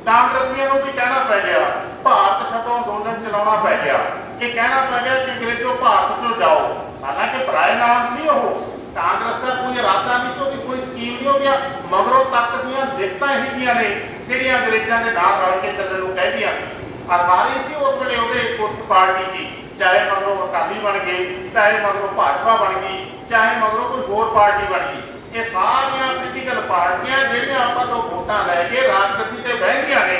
ਕਾਂਗਰਸੀਆਂ ਨੂੰ ਵੀ ਕਹਿਣਾ ਪੈ ਗਿਆ, ਭਾਰਤ ਛੱਡੋ ਅੰਦੋਲਨ ਚਲਾਉਣਾ ਪੈ ਗਿਆ। ਇਹ ਕਹਿਣਾ ਪੈ ਗਿਆ ਕਿ ਅੰਗਰੇਜ਼ੋ ਭਾਰਤ ਤੋਂ ਜਾਓ। ਹਾਲਾਂਕਿ ਪਰਾਏ ਨਾਮ ਸੀ ਉਹ, ਕਾਂਗਰਸ ਦਾ ਕੋਈ ਇਰਾਦਾ ਨਹੀਂ ਸੀ, ਕੋਈ ਸਕੀਮ ਨਹੀਂ ਹੋ ਗਿਆ। ਮਗਰੋਂ ਤੱਕ ਦੀਆਂ ਦਿੱਕਤਾਂ ਇਹੋ ਜਿਹੀਆਂ ਨੇ ਜਿਹੜੀਆਂ ਅੰਗਰੇਜ਼ਾਂ ਦੇ ਨਾਲ ਰਲ ਕੇ ਚੱਲਣ ਨੂੰ ਕਹਿੰਦੀਆਂ ਸੀ। ਅਸਾਰੀ ਸੀ ਉਸ ਵੇਲੇ ਉਹਦੇ ਉਸ ਪਾਰਟੀ ਦੀ, ਚਾਹੇ ਮਗਰੋਂ ਅਕਾਲੀ ਬਣ ਗਏ, ਚਾਹੇ ਮਗਰੋਂ ਭਾਜਪਾ ਬਣ ਗਈ, ਚਾਹੇ ਮਗਰੋਂ ਕੋਈ ਹੋਰ ਪਾਰਟੀ ਬਣ ਗਈ। ਇਹ ਸਾਰੀਆਂ ਪੋਲੀਟੀਕਲ ਪਾਰਟੀਆਂ ਜਿਹੜੀਆਂ ਆਪਾਂ ਤੋਂ ਵੋਟਾਂ ਲੈ ਕੇ ਰਾਜਗੱਦੀ ਤੇ ਬਹਿੰਦੀਆਂ ਨੇ,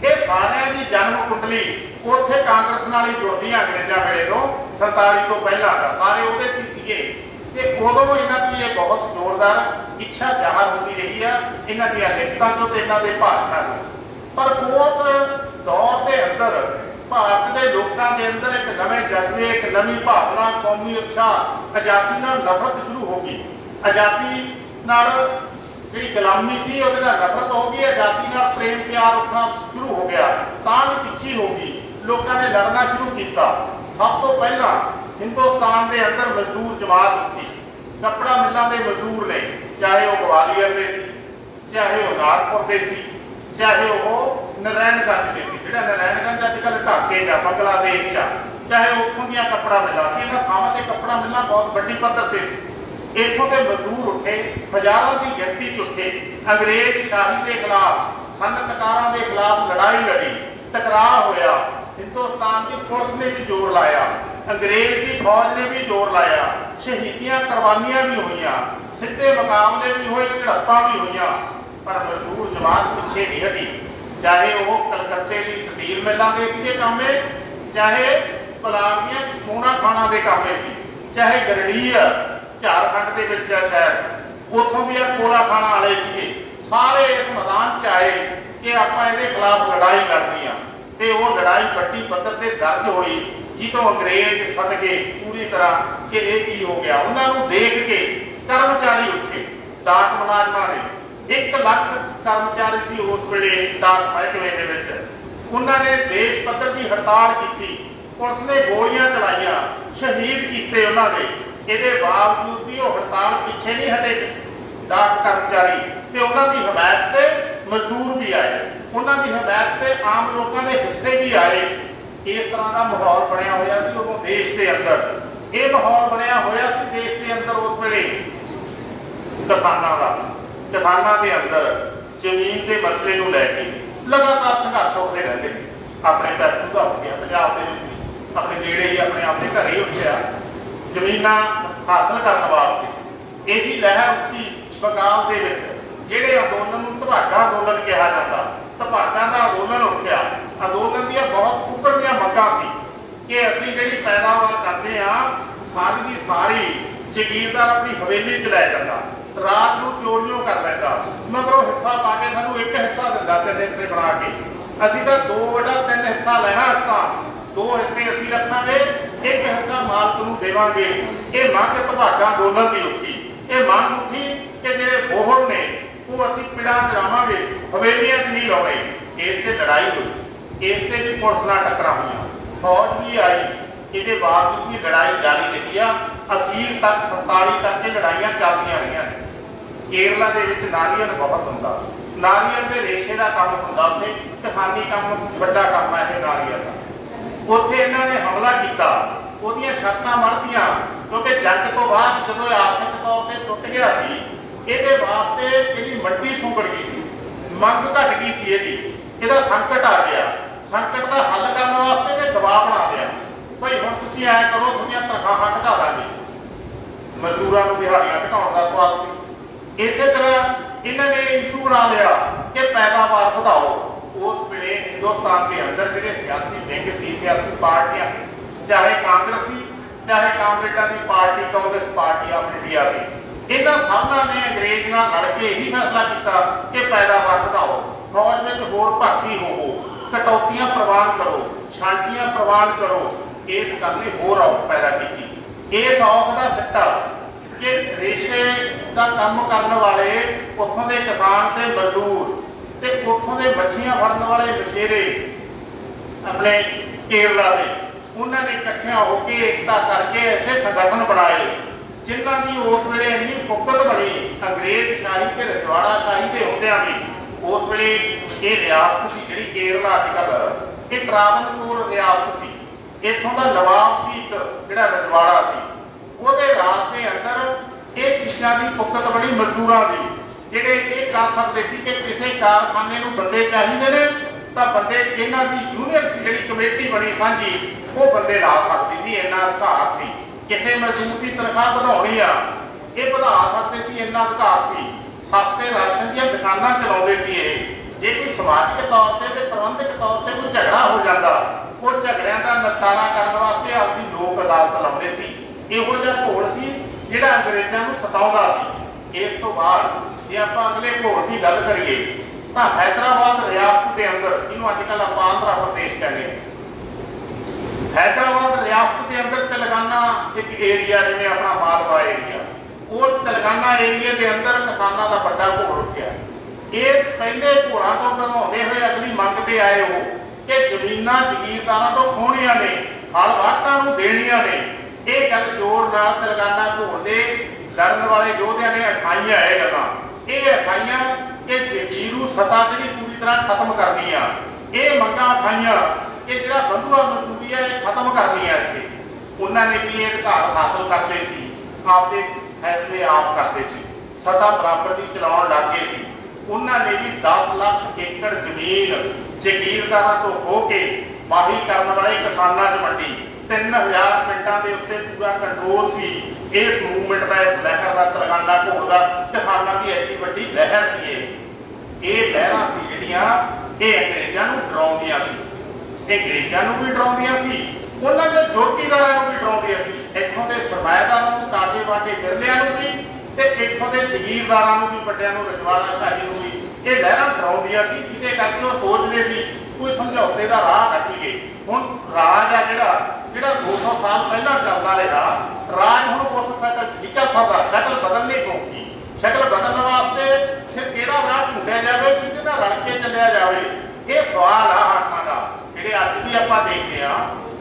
ਇਹ ਸਾਰਿਆਂ ਦੀ ਜਨਮ ਕੁੰਡਲੀ ਉੱਥੇ ਕਾਂਗਰਸ ਨਾਲ ਹੀ ਜੁੜਦੀ ਆ। ਅੰਗਰੇਜ਼ਾਂ ਵੇਲੇ ਤੋਂ 47 ਤੋਂ ਪਹਿਲਾਂ ਦਾ ਸਾਰੇ ਉਹਦੇ ਚ ਸੀਗੇ ਤੇ ਉਦੋਂ ਇਹਨਾਂ ਦੀ ਇਹ ਬਹੁਤ ਜ਼ੋਰਦਾਰ ਇੱਛਾ ਜ਼ਾਹਰ ਹੁੰਦੀ ਰਹੀ ਆ ਇਹਨਾਂ ਦੀਆਂ ਲਿਖਤਾਂ ਤੋਂ ਤੇ ਇਹਨਾਂ ਦੇ ਭਾਸ਼ਣਾਂ ਤੋਂ। ਪਰ ਉਸ ਦੌਰ ਦੇ ਅੰਦਰ ਭਾਰਤ ਦੇ ਲੋਕਾਂ ਦੇ ਅੰਦਰ ਇੱਕ ਨਵੇਂ ਜਜ਼ਬੇ, ਇੱਕ ਨਵੀਂ ਭਾਵਨਾ, ਕੌਮੀ ਉਤਸ਼ਾਹ, ਆਜ਼ਾਦੀ ਨਾਲ ਨਫ਼ਰਤ ਸ਼ੁਰੂ ਹੋ ਗਈ। ਆਜ਼ਾਦੀ ਨਾਲ ਜਿਹੜੀ ਗੁਲਾਮੀ ਸੀ ਉਹਦੇ ਨਾਲ ਨਫ਼ਰਤ ਹੋ ਗਈ। ਆਜ਼ਾਦੀ ਨਾਲ ਪ੍ਰੇਮ ਪਿਆਰ ਉੱਠਣਾ ਸ਼ੁਰੂ ਹੋ ਗਿਆ, ਤਾਂ ਵੀ ਪਿੱਛੀ ਹੋ ਗਈ। ਲੋਕਾਂ ਨੇ ਲੜਨਾ ਸ਼ੁਰੂ ਕੀਤਾ। ਸਭ ਤੋਂ ਪਹਿਲਾਂ ਹਿੰਦੁਸਤਾਨ ਦੇ ਅੰਦਰ ਮਜ਼ਦੂਰ ਜਮਾਤ ਉੱਠੀ। ਕੱਪੜਾ ਮਿੱਲਾਂ ਦੇ ਮਜ਼ਦੂਰ ਨੇ, ਚਾਹੇ ਉਹ ਗਵਾਲੀਅਰ ਦੇ ਸੀ, ਚਾਹੇ ਉਹ ਨਾਗਪੁਰ ਦੇ ਸੀ, ਚਾਹੇ ਉਹ ਨਾਰਾਇਣਗੰਜ ਦੇ ਸੀ। ਜਿਹੜਾ ਨਾਰਾਇਣਗੰਜ ਅੱਜ ਕੱਲ੍ਹ ਢਾਕੇ ਜਾਂ ਬੰਗਲਾਦੇਸ਼ ਜਾਂ ਚਾਹੇ ਉੱਥੋਂ ਦੀਆਂ ਕੱਪੜਾ ਮਿੱਲਾਂ ਸੀ। ਇਹਨਾਂ ਥਾਵਾਂ ਤੇ ਕੱਪੜਾ ਮਿੱਲਾਂ ਬਹੁਤ ਵੱਡੀ ਪੱਧਰ ਤੇ ਸੀ। ਇੱਥੋਂ ਦੇ ਮਜ਼ਦੂਰ ਉੱਠੇ, ਹਜ਼ਾਰਾਂ ਦੀ ਗਿਣਤੀ 'ਚ ਉੱਠੇ। ਅੰਗਰੇਜ਼ ਸ਼ਾਹੀ ਦੇ ਖਿਲਾਫ, ਸਨਅਤਕਾਰਾਂ ਦੇ ਖਿਲਾਫ ਲੜਾਈ ਲੜੀ, ਟਕਰਾਅ ਹੋਇਆ। ਹਿੰਦੁਸਤਾਨ ਦੀ ਪੁਲਿਸ ਨੇ ਵੀ ਜ਼ੋਰ ਲਾਇਆ, ਅੰਗਰੇਜ਼ ਦੀ ਫੌਜ ਨੇ ਵੀ ਜ਼ੋਰ ਲਾਇਆ। ਸ਼ਹੀਦੀਆਂ ਕੁਰਬਾਨੀਆਂ ਵੀ ਹੋਈਆਂ, ਸਿੱਧੇ ਮੁਕਾਬਲੇ ਵੀ ਹੋਏ, ਝੜਪਾਂ ਵੀ ਹੋਈਆਂ। ਪਰ ਮਜ਼ਦੂਰ ਜਮਾਤ ਪਿੱਛੇ ਨਹੀਂ ਹਟੀ। ਚਾਹੇ ਉਹ ਕਲਕੱਤੇ ਦੀ ਸਟੀਲ ਮਿੱਲਾਂ ਦੇ ਸੀਗੇ ਕਾਮੇ, ਚਾਹੇ ਪੰਜਾਬ ਦੀਆਂ ਸੋਨਾ ਖਾਣਾ ਦੇ ਕਾਮੇ ਸੀ, ਚਾਹੇ ਗਰੜੀਆ ਝਾਰਖੰਡ ਦੇ ਵਿੱਚ ਸ਼ਹਿਰ ਉੱਥੋਂ ਵੀ ਕੋਲਾ ਖਾਣਾ ਵਾਲੇ ਸੀਗੇ। ਸਾਰੇ ਇਸ ਮੈਦਾਨ 'ਚ ਆਏ ਕਿ ਆਪਾਂ ਇਹਦੇ ਖਿਲਾਫ ਲੜਾਈ ਲੜਨੀ ਆ। ਤੇ ਉਹ ਲੜਾਈ ਵੱਡੀ ਪੱਧਰ ਤੇ ਦਰਜ ਹੋਈ, ਜਿੱਥੋਂ ਅੰਗਰੇਜ਼ ਫਟ ਗਏ ਪੂਰੀ ਤਰ੍ਹਾਂ ਕਿ ਇਹ ਕੀ ਹੋ ਗਿਆ। ਉਹਨਾਂ ਨੂੰ ਦੇਖ ਕੇ ਕਰਮਚਾਰੀ ਉੱਠੇ, ਡਾਕ ਮੁਲਾਜ਼ਮਾਂ ਨੇ 1 ਲੱਖ ਕਰਮਚਾਰੀ ਸੀ ਉਸ ਵੇਲੇ ਡਾਕ ਮਹਿਕਮੇ ਦੇ ਵਿੱਚ। ਉਹਨਾਂ ਨੇ ਦੇਸ਼ ਪੱਧਰ ਦੀ ਹੜਤਾਲ ਕੀਤੀ, ਪੁਲਿਸ ਨੇ ਗੋਲੀਆਂ ਚਲਾਈਆਂ, ਸ਼ਹੀਦ ਕੀਤੇ ਉਹਨਾਂ ਦੇ। ਇਹਦੇ ਬਾਵਜੂਦ ਵੀ ਉਹ ਹੜਤਾਲ ਪਿੱਛੇ ਨਹੀਂ ਹਟੇ ਡਾਕ ਕਰਮਚਾਰੀ, ਤੇ ਉਹਨਾਂ ਦੀ ਹਮਾਇਤ ਤੇ ਮਜ਼ਦੂਰ ਵੀ ਆਏ, ਉਹਨਾਂ ਦੀ ਹਮਾਇਤ ਤੇ ਆਮ ਲੋਕਾਂ ਦੇ ਹਿੱਸੇ ਵੀ ਆਏ। ਇਸ ਤਰ੍ਹਾਂ ਦਾ ਮਾਹੌਲ ਬਣਿਆ ਹੋਇਆ ਸੀ ਉਦੋਂ ਦੇਸ਼ ਦੇ ਅੰਦਰ। ਇਹ ਮਾਹੌਲ ਬਣਿਆ ਹੋਇਆ ਸੀ ਦੇਸ਼ ਦੇ ਅੰਦਰ ਉਸ ਵੇਲੇ ਕਿਸਾਨਾਂ ਦਾ। ਕਿਸਾਨਾਂ ਦੇ ਅੰਦਰ ਜ਼ਮੀਨ ਦੇ ਮਸਲੇ ਨੂੰ ਲੈ ਕੇ ਲਗਾਤਾਰ ਸੰਘਰਸ਼ ਹੁੰਦੇ ਰਹਿੰਦੇ ਨੇ। ਆਪਣੇ ਪੈਸੇ ਦਾ ਹੋ ਗਿਆ ਪੰਜਾਬ ਦੇ ਵਿੱਚ, ਆਪਣੇ ਨੇੜੇ ਹੀ ਆਪਣੇ ਆਪਣੇ ਘਰੇ ਹੀ ਉੱਠਿਆ ਜ਼ਮੀਨਾਂ ਹਾਸਲ ਕਰਨ ਵਾਸਤੇ। ਇਹੀ ਲਹਿਰ ਉੱਠੀ ਬੰਗਾਲ ਦੇ ਵਿੱਚ, ਜਿਹੜੇ ਅੰਦੋਲਨ ਨੂੰ ਤਬਾਗਾ ਅੰਦੋਲਨ ਕਿਹਾ ਜਾਂਦਾ। ਤਬਾਗਾ ਦਾ ਅੰਦੋਲਨ ਉੱਠਿਆ। ਅੰਦੋਲਨ ਦੀਆਂ ਬਹੁਤ ਉੱਪਰਲੀਆਂ ਮੰਗਾਂ ਸੀ ਕਿ ਅਸੀਂ ਜਿਹੜੀ ਪੈਦਾਵਾਰ ਕਰਦੇ ਹਾਂ ਸਾਰੀ ਦੀ ਸਾਰੀ ਜ਼ਗੀਰਦਾਰ ਆਪਣੀ ਹਵੇਲੀ 'ਚ ਲੈ ਜਾਂਦਾ, ਰਾਤ ਨੂੰ ਚੋਰੀਆਂ ਕਰ ਲੈਂਦਾ, ਮਗਰੋਂ ਹਿੱਸਾ ਪਾ ਕੇ ਸਾਨੂੰ 1 ਹਿੱਸਾ ਦਿੰਦਾ 3 ਹਿੱਸੇ ਬਣਾ ਕੇ। ਅਸੀਂ ਤਾਂ 2/3 ਹਿੱਸਾ ਲੈਣਾ, ਹਿੱਸਾ 2 ਹਿੱਸੇ ਅਸੀਂ ਰੱਖਾਂਗੇ, 1 ਹਿੱਸਾ ਮਾਲਕ ਨੂੰ ਦੇਵਾਂਗੇ। ਇਹ ਮੰਗ ਤਬਾਗਾ ਅੰਦੋਲਨ ਦੀ ਉੱਠੀ। ਇਹ ਮੰਗ ਉੱਠੀ ਕਿ ਜਿਹੜੇ ਬੋਹੜ ਨੇ ਉਹ ਅਸੀਂ ਪਿੰਡਾਂ 'ਚ ਲਾਵਾਂਗੇ, ਹਵੇਲੀਆਂ 'ਚ ਨਹੀਂ ਲਾਉਣੇ। ਇਸ ਤੇ ਲੜਾਈ ਹੋਈ, ਇਸ ਤੇ ਵੀ ਪੁਲਿਸ ਨਾਲ ਟੱਕਰਾਂ ਹੋਈਆਂ, ਫੌਜ ਵੀ ਆਈ। ਇਹਦੇ ਬਾਵਜੂਦ ਵੀ ਲੜਾਈ ਜਾਰੀ ਰਹੀ ਆ। ਅਖੀਰ ਤੱਕ 47 ਤੱਕ ਇਹ ਲੜਾਈਆਂ ਚੱਲਦੀਆਂ ਰਹੀਆਂ। ਕੇਰਲਾ ਦੇ ਵਿੱਚ ਨਾਰੀਅਲ ਬਹੁਤ ਹੁੰਦਾ, ਨਾਰੀਅਲ ਦੇ ਰੇਸ਼ੇ ਦਾ ਕੰਮ ਹੁੰਦਾ ਉੱਥੇ, ਕਿਸਾਨੀ ਕੰਮ ਵੱਡਾ ਕੰਮ ਹੈ ਇਹ ਨਾਰੀਅਲ ਦਾ। ਉੱਥੇ ਇਹਨਾਂ ਨੇ ਹਮਲਾ ਕੀਤਾ, ਉਹਦੀਆਂ ਸ਼ਰਤਾਂ ਮੜਤੀਆਂ, ਕਿਉਂਕਿ ਜੰਗ ਤੋਂ ਬਾਅਦ ਜਦੋਂ ਆਰਥਿਕ ਤੌਰ ਤੇ ਟੁੱਟ ਗਿਆ ਸੀ, ਇਹਦੇ ਵਾਸਤੇ ਇਹਦੀ ਮੰਡੀ ਸੁੰਗੜ ਗਈ ਸੀ, ਮੰਗ ਘਟ ਗਈ ਸੀ ਇਹਦਾ ਸੰਕਟ ਆ ਗਿਆ। ਸੰਕਟ ਦਾ ਹੱਲ ਕਰਨ ਵਾਸਤੇ ਤੇ ਦਬਾਅ ਬਣਾ ਲਿਆ, ਭਾਈ ਹੁਣ ਤੁਸੀਂ ਐਂ ਕਰੋ, ਤੁਹਾਡੀਆਂ ਤਨਖਾਹਾਂ ਘਟਾ ਦਾਂਗੇ। ਮਜ਼ਦੂਰਾਂ ਨੂੰ ਦਿਹਾੜੀਆਂ ਘਟਾਉਣ ਦਾ ਸਵਾਲ ਸੀ। ਇਸੇ ਤਰ੍ਹਾਂ ਇਹਨਾਂ ਨੇ ਇਸ਼ੂ ਬਣਾ ਲਿਆ ਕਿ ਪੈਦਾਵਾਰ ਵਧਾਓ। ਉਸ ਵੇਲੇ ਹਿੰਦੁਸਤਾਨ ਦੇ ਅੰਦਰ ਜਿਹੜੇ ਸਿਆਸੀ ਵਿੰਗ ਸੀ, ਸਿਆਸੀ ਪਾਰਟੀਆਂ, ਚਾਹੇ ਕਾਂਗਰਸੀ, ਚਾਹੇ ਕਾਮਰੇਡਾਂ ਦੀ party, Congress party of India ਦੀ, ਇਹਨਾਂ ਸਭਨਾਂ ਨੇ ਅੰਗਰੇਜ਼ ਨਾਲ ਲੜ ਕੇ ਇਹੀ ਫੈਸਲਾ ਕੀਤਾ ਕਿ ਪੈਦਾਵਾਰ ਵਧਾਓ, ਫੌਜ ਵਿੱਚ ਹੋਰ ਭਰਤੀ ਹੋਵੋ, ਕਟੌਤੀਆਂ ਪ੍ਰਵਾਨ ਕਰੋ, ਛਾਂਟੀਆਂ ਪ੍ਰਵਾਨ ਕਰੋ, ਇਸ ਗੱਲ ਨੇ ਹੋਰ ਔਖ ਪੈਦਾ ਕੀਤੀ। ਇਸ ਔਖ ਦਾ ਸਿੱਟਾ ਕਿ ਰੇਸ਼ੇ ਦਾ ਕੰਮ ਕਰਨ ਵਾਲੇ ਉੱਥੋਂ ਦੇ ਕਿਸਾਨ ਤੇ ਮਜ਼ਦੂਰ ਤੇ ਉੱਥੋਂ ਦੇ ਮੱਛੀਆਂ ਫੜਨ ਵਾਲੇ ਮਛੇਰੇ ਆਪਣੇ ਕੇਰਲਾ ਦੇ, ਉਹਨਾਂ ਨੇ ਇਕੱਠਿਆਂ ਹੋ ਕੇ ਏਕਤਾ ਕਰਕੇ ਇੱਥੇ ਸੰਗਠਨ ਬਣਾਏ, ਜਿਨ੍ਹਾਂ ਦੀ ਉਸ ਵੇਲੇ ਇੰਨੀ ਫੁਕਤ ਬਣੀ ਅੰਗਰੇਜ਼ ਸ਼ਾਹੀ ਤੇ ਰਜਵਾੜਾ ਸ਼ਾਹੀ ਦੇ ਹੁੰਦਿਆਂ ਵੀ। ਉਸ ਵੇਲੇ ਇਹ ਰਿਆਸਤ ਸੀ ਜਿਹੜੀ ਕੇਰਲਾ ਅੱਜ ਕੱਲ੍ਹ, ਇਹ ਟਰਾਵਨਕੋਰ ਰਿਆਸਤ ਸੀ। ਇੱਥੋਂ ਦਾ ਨਵਾਬ ਸੀ ਇੱਕ ਜਿਹੜਾ ਰਜਵਾੜਾ ਸੀ, ਉਹਦੇ ਰਾਜ ਦੇ ਅੰਦਰ ਇਹ ਚੀਜ਼ਾਂ ਦੀ ਫੁਕਤ ਬਣੀ ਮਜ਼ਦੂਰਾਂ ਦੀ, ਜਿਹੜੇ ਇਹ ਕਰ ਸਕਦੇ ਸੀ ਕਿ ਕਿਸੇ ਕਾਰਖਾਨੇ ਨੂੰ ਬੰਦੇ ਚਾਹੀਦੇ ਨੇ ਤਾਂ ਬੰਦੇ ਇਹਨਾਂ ਦੀ ਯੂਨੀਅਨ ਸੀ ਜਿਹੜੀ ਕਮੇਟੀ ਬਣੀ ਸਾਂਝੀ, ਉਹ ਬੰਦੇ ਲਾ ਸਕਦੀ ਸੀ, ਇੰਨਾ ਅਧਿਕਾਰ ਸੀ। ਕਿਸੇ ਮਜ਼ਦੂਰ ਦੀ ਤਨਖਾਹ ਵਧਾਉਣੀ ਆ, ਇਹ ਵਧਾ ਸਕਦੇ ਸੀ, ਇੰਨਾ ਅਧਿਕਾਰ ਸੀ। ਸਸਤੇ ਰਾਸ਼ਨ ਦੀਆਂ ਦੁਕਾਨਾਂ ਚਲਾਉਂਦੇ ਸੀ ਇਹ। ਜੇ ਕੋਈ ਸਮਾਜਿਕ ਤੌਰ ਤੇ ਪ੍ਰਬੰਧਕ ਤੌਰ ਤੇ ਕੋਈ ਝਗੜਾ ਹੋ ਜਾਂਦਾ, ਉਹ ਝਗੜਿਆਂ ਦਾ ਨਿਪਟਾਰਾ ਕਰਨ ਵਾਸਤੇ ਆਪਦੀ ਲੋਕ ਅਦਾਲਤ ਲਾਉਂਦੇ ਸੀ। ਇਹੋ ਜਿਹਾ ਘੋਲ ਸੀ ਜਿਹੜਾ ਅੰਗਰੇਜ਼ਾਂ ਨੂੰ ਸਤਾਉਂਦਾ ਸੀ। ਇਸ ਤੋਂ ਬਾਅਦ ਜੇ ਆਪਾਂ ਅਗਲੇ ਘੋਲ ਦੀ ਗੱਲ ਕਰੀਏ ਤਾਂ ਹੈਦਰਾਬਾਦ ਰਿਆਸਤ ਦੇ ਅੰਦਰ, ਜਿਹਨੂੰ ਅੱਜ ਕੱਲ੍ਹ ਆਪਾਂ ਆਂਧਰਾ ਪ੍ਰਦੇਸ਼ ਕਹਿੰਦੇ ਹਾਂ, ਹੈਦਰਾਬਾਦ ਰਿਆਸਤ ਦੇ ਅੰਦਰ ਤੇਲੰਗਾਨਾ ਇੱਕ ਏਰੀਆ, ਜਿਵੇਂ ਆਪਣਾ ਮਾਲਵਾ ਏਰੀਆ, ਉਹ ਤੇਲੰਗਾਨਾ ਏਰੀਏ ਦੇ ਅੰਦਰ ਕਿਸਾਨਾਂ ਦਾ ਵੱਡਾ ਘੋਲ ਉੱਠਿਆ। ਇਹ ਪਹਿਲੇ ਘੋਲਾਂ ਤੋਂ ਬਣਾਉਂਦੇ ਹੋਏ ਅਗਲੀ ਮੰਗ ਤੇ ਆਏ ਉਹ ਕਿ ਜ਼ਮੀਨਾਂ ਜ਼ਗੀਰਦਾਰਾਂ ਤੋਂ ਖੋਹਣੀਆਂ ਨੇ, ਹਲ ਵਾਹਕਾਂ ਨੂੰ ਦੇਣੀਆਂ ਨੇ। ਇਹ ਗੱਲ ਜ਼ੋਰ ਨਾਲ ਤੇਲੰਗਾਨਾ ਘੋਲ ਦੇ ਲੜਨ ਵਾਲੇ ਯੋਧਿਆਂ ਨੇ ਅਖਾਈਆਂ ਇਹ ਗੱਲਾਂ। ਇਹ ਅਖਾਈਆਂ ਕਿ ਜਗੀਰੂ ਸਤਾ ਜਿਹੜੀ ਪੂਰੀ ਤਰ੍ਹਾਂ ਖਤਮ ਕਰਨੀ ਆ। ਇਹ ਮੰਗਾਂ ਅਖਾਈਆਂ ਕਿ ਜਿਹੜਾ ਬੰਧੂਆ ਮਜ਼ਦੂਰੀ ਹੈ ਇਹ ਖਤਮ ਕਰਨੀ ਹੈ ਇੱਥੇ। ਉਹਨਾਂ ਨੇ ਵੀ ਇਹ ਅਧਿਕਾਰ ਹਾਸਲ ਕਰਦੇ ਸੀ, ਆਪਦੇ ਫੈਸਲੇ ਆਪ ਕਰਦੇ ਸੀ, ਸਤਾ ਬਰਾਬਰ ਦੀ ਚਲਾਉਣ ਲੱਗ ਗਏ ਸੀ। ਉਹਨਾਂ ਨੇ ਵੀ 10 ਲੱਖ ਏਕੜ ਜ਼ਮੀਨ ਜ਼ਗੀਰਦਾਰਾਂ ਤੋਂ ਹੋ ਕੇ ਵਾਹੀ ਕਰਨ ਵਾਲੇ ਕਿਸਾਨਾਂ 'ਚ ਵੰਡੀ। 3000 ਪਿੰਡਾਂ ਦੇ ਉੱਤੇ ਪੂਰਾ ਕੰਟਰੋਲ ਸੀ ਇਸ ਮੂਵਮੈਂਟ ਦਾ, ਇਸ ਲਹਿਰ ਦਾ, ਤੇਲੰਗਾਨਾ ਘੋਲ ਦਾ। ਕਿਸਾਨਾਂ ਦੀ ਐਡੀ ਵੱਡੀ ਲਹਿਰ ਸੀ ਇਹ ਲਹਿਰਾਂ ਸੀ ਜਿਹੜੀਆਂ ਇਹ ਅੰਗਰੇਜ਼ਾਂ ਨੂੰ ਡਰਾਉਂਦੀਆਂ ਸੀ। ਇਹ ਅੰਗਰੇਜ਼ਾਂ ਨੂੰ ਵੀ ਡਰਾਉਂਦੀਆਂ ਸੀ, ਉਹਨਾਂ ਦੇ ਜੋਗੀਦਾਰਾਂ ਨੂੰ ਵੀ ਡਰਾਉਂਦੀਆਂ ਸੀ, ਇੱਥੋਂ ਦੇ ਸਰਮਾਏਦਾਰਾਂ ਨੂੰ, ਕਾਟੇ ਬਾਟੇ ਬਿਰਲਿਆਂ ਨੂੰ ਵੀ, ਤੇ ਇੱਥੋਂ ਦੇ ਜ਼ਗੀਰਦਾਰਾਂ ਨੂੰ ਵੀ, ਵੱਡਿਆਂ ਨੂੰ, ਰਜਵਾੜਾ ਸ਼ਾਹੀ ਨੂੰ ਵੀ ਇਹ ਲਹਿਰਾਂ ਡਰਾਉਂਦੀਆਂ ਸੀ। ਜਿਹਦੇ ਕਰਕੇ ਉਹ ਸੋਚਦੇ ਸੀ ਕੋਈ ਸਮਝੌਤੇ ਦਾ ਰਾਹ ਕੱਢੀਏ। ਹੁਣ ਰਾਜ ਆ ਜਿਹੜਾ 200 ਸਾਲ ਪਹਿਲਾਂ ਚੱਲਦਾ ਰਿਹਾ, ਰਾਜ ਹੁਣ ਉਸ ਸ਼ਕਲ ਨਹੀਂ ਚੱਲ ਸਕਦਾ। ਸ਼ਕਲ ਬਦਲਣੀ ਪਊਗੀ। ਸ਼ਕਲ ਬਦਲਣ ਵਾਸਤੇ ਫਿਰ ਕਿਹੜਾ ਰਾਹ ਢੂੰਡਿਆ ਜਾਵੇ, ਜਿਹਦੇ ਨਾਲ ਰਲ ਕੇ ਚੱਲਿਆ ਜਾਵੇ, ਇਹ ਸਵਾਲ ਆ ਹਾਕਮਾਂ ਦਾ। ਜਿਹੜੇ ਅੱਜ ਵੀ ਆਪਾਂ ਦੇਖਦੇ ਹਾਂ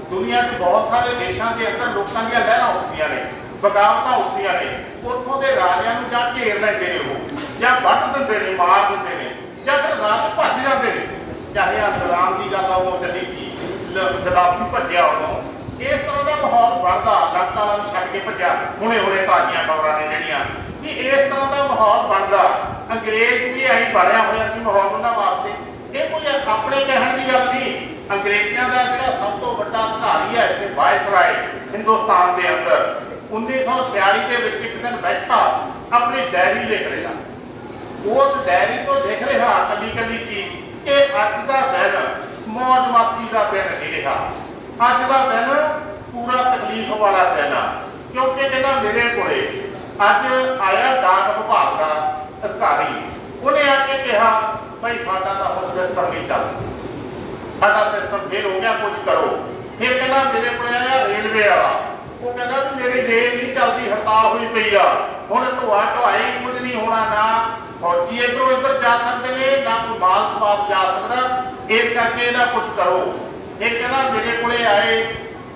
ਦੁਨੀਆ 'ਚ ਬਹੁਤ ਸਾਰੇ ਦੇਸ਼ਾਂ ਦੇ ਅੰਦਰ ਲੋਕਾਂ ਦੀਆਂ ਲਹਿਰਾਂ ਉੱਠਦੀਆਂ ਨੇ, ਬਗਾਵਤਾਂ ਉੱਠਦੀਆਂ ਨੇ। ਉੱਥੋਂ ਦੇ ਰਾਜਿਆਂ ਨੂੰ ਜਾਂ ਘੇਰ ਲੈਂਦੇ ਨੇ ਉਹ, ਜਾਂ ਵੱਢ ਦਿੰਦੇ ਨੇ, ਮਾਰ ਦਿੰਦੇ ਨੇ, ਜਾਂ ਫਿਰ ਰਾਜ ਭੱਜ ਜਾਂਦੇ ਨੇ। ਚਾਹੇ ਆ ਸਲਾਮ ਦੀ ਗੱਲ ਉਹ ਚੱਲੀ ਸੀ, ਗਦਾਫੀ ਭੱਜਿਆ ਉਦੋਂ। ਇਸ ਤਰ੍ਹਾਂ ਦਾ ਮਾਹੌਲ ਬਣਦਾ, ਲੱਕ ਵਾਲਾ ਨੂੰ ਛੱਡ ਕੇ ਭੱਜਿਆ। ਹੁਣੇ ਤਾਜ਼ੀਆਂ ਖਬਰਾਂ ਨੇ ਜਿਹੜੀਆਂ ਕਿ ਇਸ ਤਰ੍ਹਾਂ ਦਾ ਮਾਹੌਲ ਬਣਦਾ। ਅੰਗਰੇਜ਼ ਵੀ ਐਂ ਬਣਿਆ ਹੋਇਆ ਸੀ ਮਾਹੌਲ ਉਹਨਾਂ ਵਾਸਤੇ। ਇਹ ਕੋਈ ਆਪਣੇ ਕਹਿਣ ਦੀ ਗੱਲ ਨਹੀਂ। ਅੰਗਰੇਜ਼ਾਂ ਦਾ ਜਿਹੜਾ ਸਭ ਤੋਂ ਵੱਡਾ ਅਧਿਕਾਰੀ ਹੈ ਇੱਥੇ ਵਾਇਸਰਾਏ ਹਿੰਦੁਸਤਾਨ ਦੇ ਅੰਦਰ, 1946 ਦੇ ਵਿੱਚ ਇੱਕ ਦਿਨ ਬੈਠਾ ਆਪਣੀ ਡਾਇਰੀ ਲਿਖ ਰਿਹਾ। ਉਸ ਡਾਇਰੀ ਤੋਂ ਲਿਖ ਰਿਹਾ ਕੱਲੀ ਚੀਜ਼ ਕਿ ਅੱਜ ਦਾ ਦਿਨ ਮੌਜ ਮਸਤੀ ਦਾ ਦਿਨ ਨਹੀਂ ਰਿਹਾ। ਅੱਜ ਦਾ ਦਿਨ ਪੂਰਾ ਤਕਲੀਫ ਵਾਲਾ ਦਿਨ ਆ, ਕਿਉਂਕਿ ਕਹਿੰਦਾ ਮੇਰੇ ਕੋਲੇ ਅੱਜ ਆਇਆ ਡਾਕ ਵਿਭਾਗ ਦਾ ਅਧਿਕਾਰੀ। ਉਹਨੇ ਆ ਕੇ ਕਿਹਾ ਭਾਈ ਸਾਡਾ ਤਾਂ ਹੁਣ ਸਿਸਟਮ ਨਹੀਂ ਚੱਲਦਾ, ਸਾਡਾ ਸਿਸਟਮ ਫੇਲ ਹੋ ਗਿਆ, ਕੁਝ ਕਰੋ। ਫਿਰ ਕਹਿੰਦਾ ਮੇਰੇ ਕੋਲ ਆਇਆ ਰੇਲਵੇ ਵਾਲਾ। ਉਹ ਕਹਿੰਦਾ ਵੀ ਮੇਰੀ ਰੇਲ ਨਹੀਂ ਚੱਲਦੀ, ਹੜਤਾਲ ਹੋਈ ਪਈ ਆ, ਹੁਣ ਢੋਆਈ ਕੁਝ ਨਹੀਂ ਹੋਣਾ, ਨਾ ਫੌਜੀ ਇੱਧਰੋਂ ਇੱਧਰ ਜਾ ਸਕਦੇ ਨੇ, ਨਾ ਕੋਈ ਮਾਲ ਸਮਾਨ ਜਾ ਸਕਦਾ, ਇਸ ਕਰਕੇ ਇਹਦਾ ਕੁਝ ਕਰੋ। ਇਹ ਕਹਿੰਦਾ ਮੇਰੇ ਕੋਲੇ ਆਏ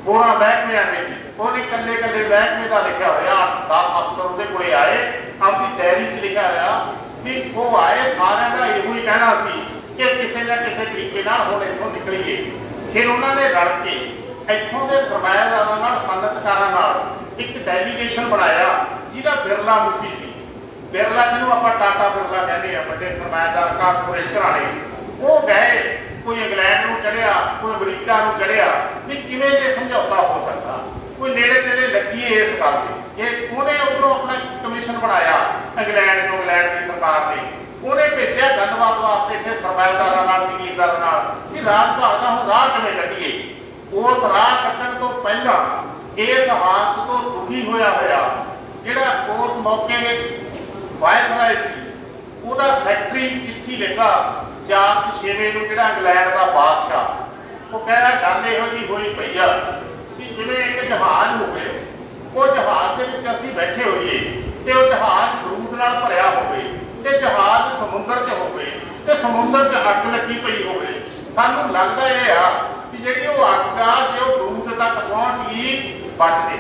ਹੋਰਾਂ ਮਹਿਕਮਿਆਂ ਦੇ ਵੀ, ਉਹਨੇ ਇਕੱਲੇ ਮਹਿਕਮੇ ਦਾ ਲਿਖਿਆ ਹੋਇਆ 10 ਅਫਸਰ ਉਹਦੇ ਕੋਲੇ ਆਏ, ਆਪਣੀ ਡਾਇਰੀ 'ਚ ਲਿਖਿਆ ਹੋਇਆ ਵੀ ਉਹ ਆਏ, ਸਾਰਿਆਂ ਦਾ ਇਹੋ ਹੀ ਕਹਿਣਾ ਸੀ ਕਿ ਕਿਸੇ ਨਾ ਕਿਸੇ ਤਰੀਕੇ ਨਾਲ ਹੁਣ ਇੱਥੋਂ ਨਿਕਲੀਏ। ਫਿਰ ਉਹਨਾਂ ਨੇ ਰਲ ਕੇ ਇੱਥੋਂ ਦੇ ਸਰਮਾਏਦਾਰਾਂ ਨਾਲ, ਸਨਅਤਕਾਰਾਂ ਨਾਲ ਇੱਕ ਡੈਲੀਗੇਸ਼ਨ ਬਣਾਇਆ ਜਿਹਦਾ ਬਿਰਲਾ ਮੁਖੀ ਸੀ। ਬਿਰਲਾ ਜਿਹਨੂੰ ਆਪਾਂ ਟਾਟਾ ਬਿਰਲਾ ਕਹਿੰਦੇ ਆ, ਵੱਡੇ ਸਰਮਾਏਦਾਰ ਕਾਰਪੋਰੇਟ ਘਰਾਣੇ। ਉਹ ਗਏ, ਕੋਈ ਇੰਗਲੈਂਡ ਨੂੰ ਚੜਿਆ, ਕੋਈ ਅਮਰੀਕਾ ਨੂੰ ਚੜਿਆ ਵੀ ਕਿਵੇਂ ਜੇ ਸਮਝੌਤਾ ਹੋ ਸਕਦਾ, ਕੋਈ ਨੇੜੇ ਤੇੜੇ ਲੱਗੀਏ ਇਸ ਗੱਲ ਤੇ। ਇਹ ਉਹਨੇ ਉੱਧਰੋਂ ਆਪਣਾ ਕਮਿਸ਼ਨ ਬਣਾਇਆ ਇੰਗਲੈਂਡ ਦੀ ਸਰਕਾਰ ਨੇ। ਉਹਨੇ ਭੇਜਿਆ ਗੱਲਬਾਤ ਵਾਸਤੇ ਇੱਥੇ ਸਰਮਾਏਦਾਰਾਂ ਨਾਲ, ਜ਼ਮੀਨਦਾਰਾਂ ਨਾਲ ਕਿ ਰਾਜ ਭਾਗ ਦਾ ਹੁਣ ਰਾਹ ਕਿਵੇਂ ਕੱਢੀਏ। ਉਸ ਰਾਹ ਕੱਢਣ ਤੋਂ ਪਹਿਲਾਂ ਇਸ ਹਾਲਤ ਤੋਂ ਦੁਖੀ ਹੋਇਆ ਜਿਹੜਾ ਉਸ ਮੌਕੇ ਵਾਇਸਰਾਏ ਸੀ, ਉਹਦਾ ਸੈਕਟਰੀ ਚਿੱਠੀ ਲਿਖਾ ਜਾਰਜ ਛੇਵੇਂ ਨੂੰ, ਜਿਹੜਾ ਇੰਗਲੈਂਡ ਦਾ ਬਾਦਸ਼ਾਹ। ਉਹ ਕਹਿੰਦਾ ਗੱਲ ਇਹੋ ਜਿਹੀ ਹੋਈ ਪਈ ਆ ਕਿ ਜਿਵੇਂ ਇੱਕ ਜਹਾਜ਼ ਹੋਵੇ, ਉਹ ਜਹਾਜ਼ ਦੇ ਵਿੱਚ ਅਸੀਂ ਬੈਠੇ ਹੋਈਏ ਤੇ ਉਹ ਜਹਾਜ਼ ਬਰੂਦ ਨਾਲ ਭਰਿਆ ਹੋਵੇ ਤੇ ਜਹਾਜ਼ ਸਮੁੰਦਰ 'ਚ ਹੋਵੇ ਤੇ ਸਮੁੰਦਰ 'ਚ ਅੱਗ ਲੱਗੀ ਪਈ ਹੋਵੇ। ਸਾਨੂੰ ਲੱਗਦਾ ਇਹ ਆ ਕਿ ਜਿਹੜੀ ਉਹ ਅੱਗ ਆ, ਜੇ ਉਹ ਬਰੂਦ ਤੱਕ ਪਹੁੰਚ ਗਈ, ਬਚ ਜੇ,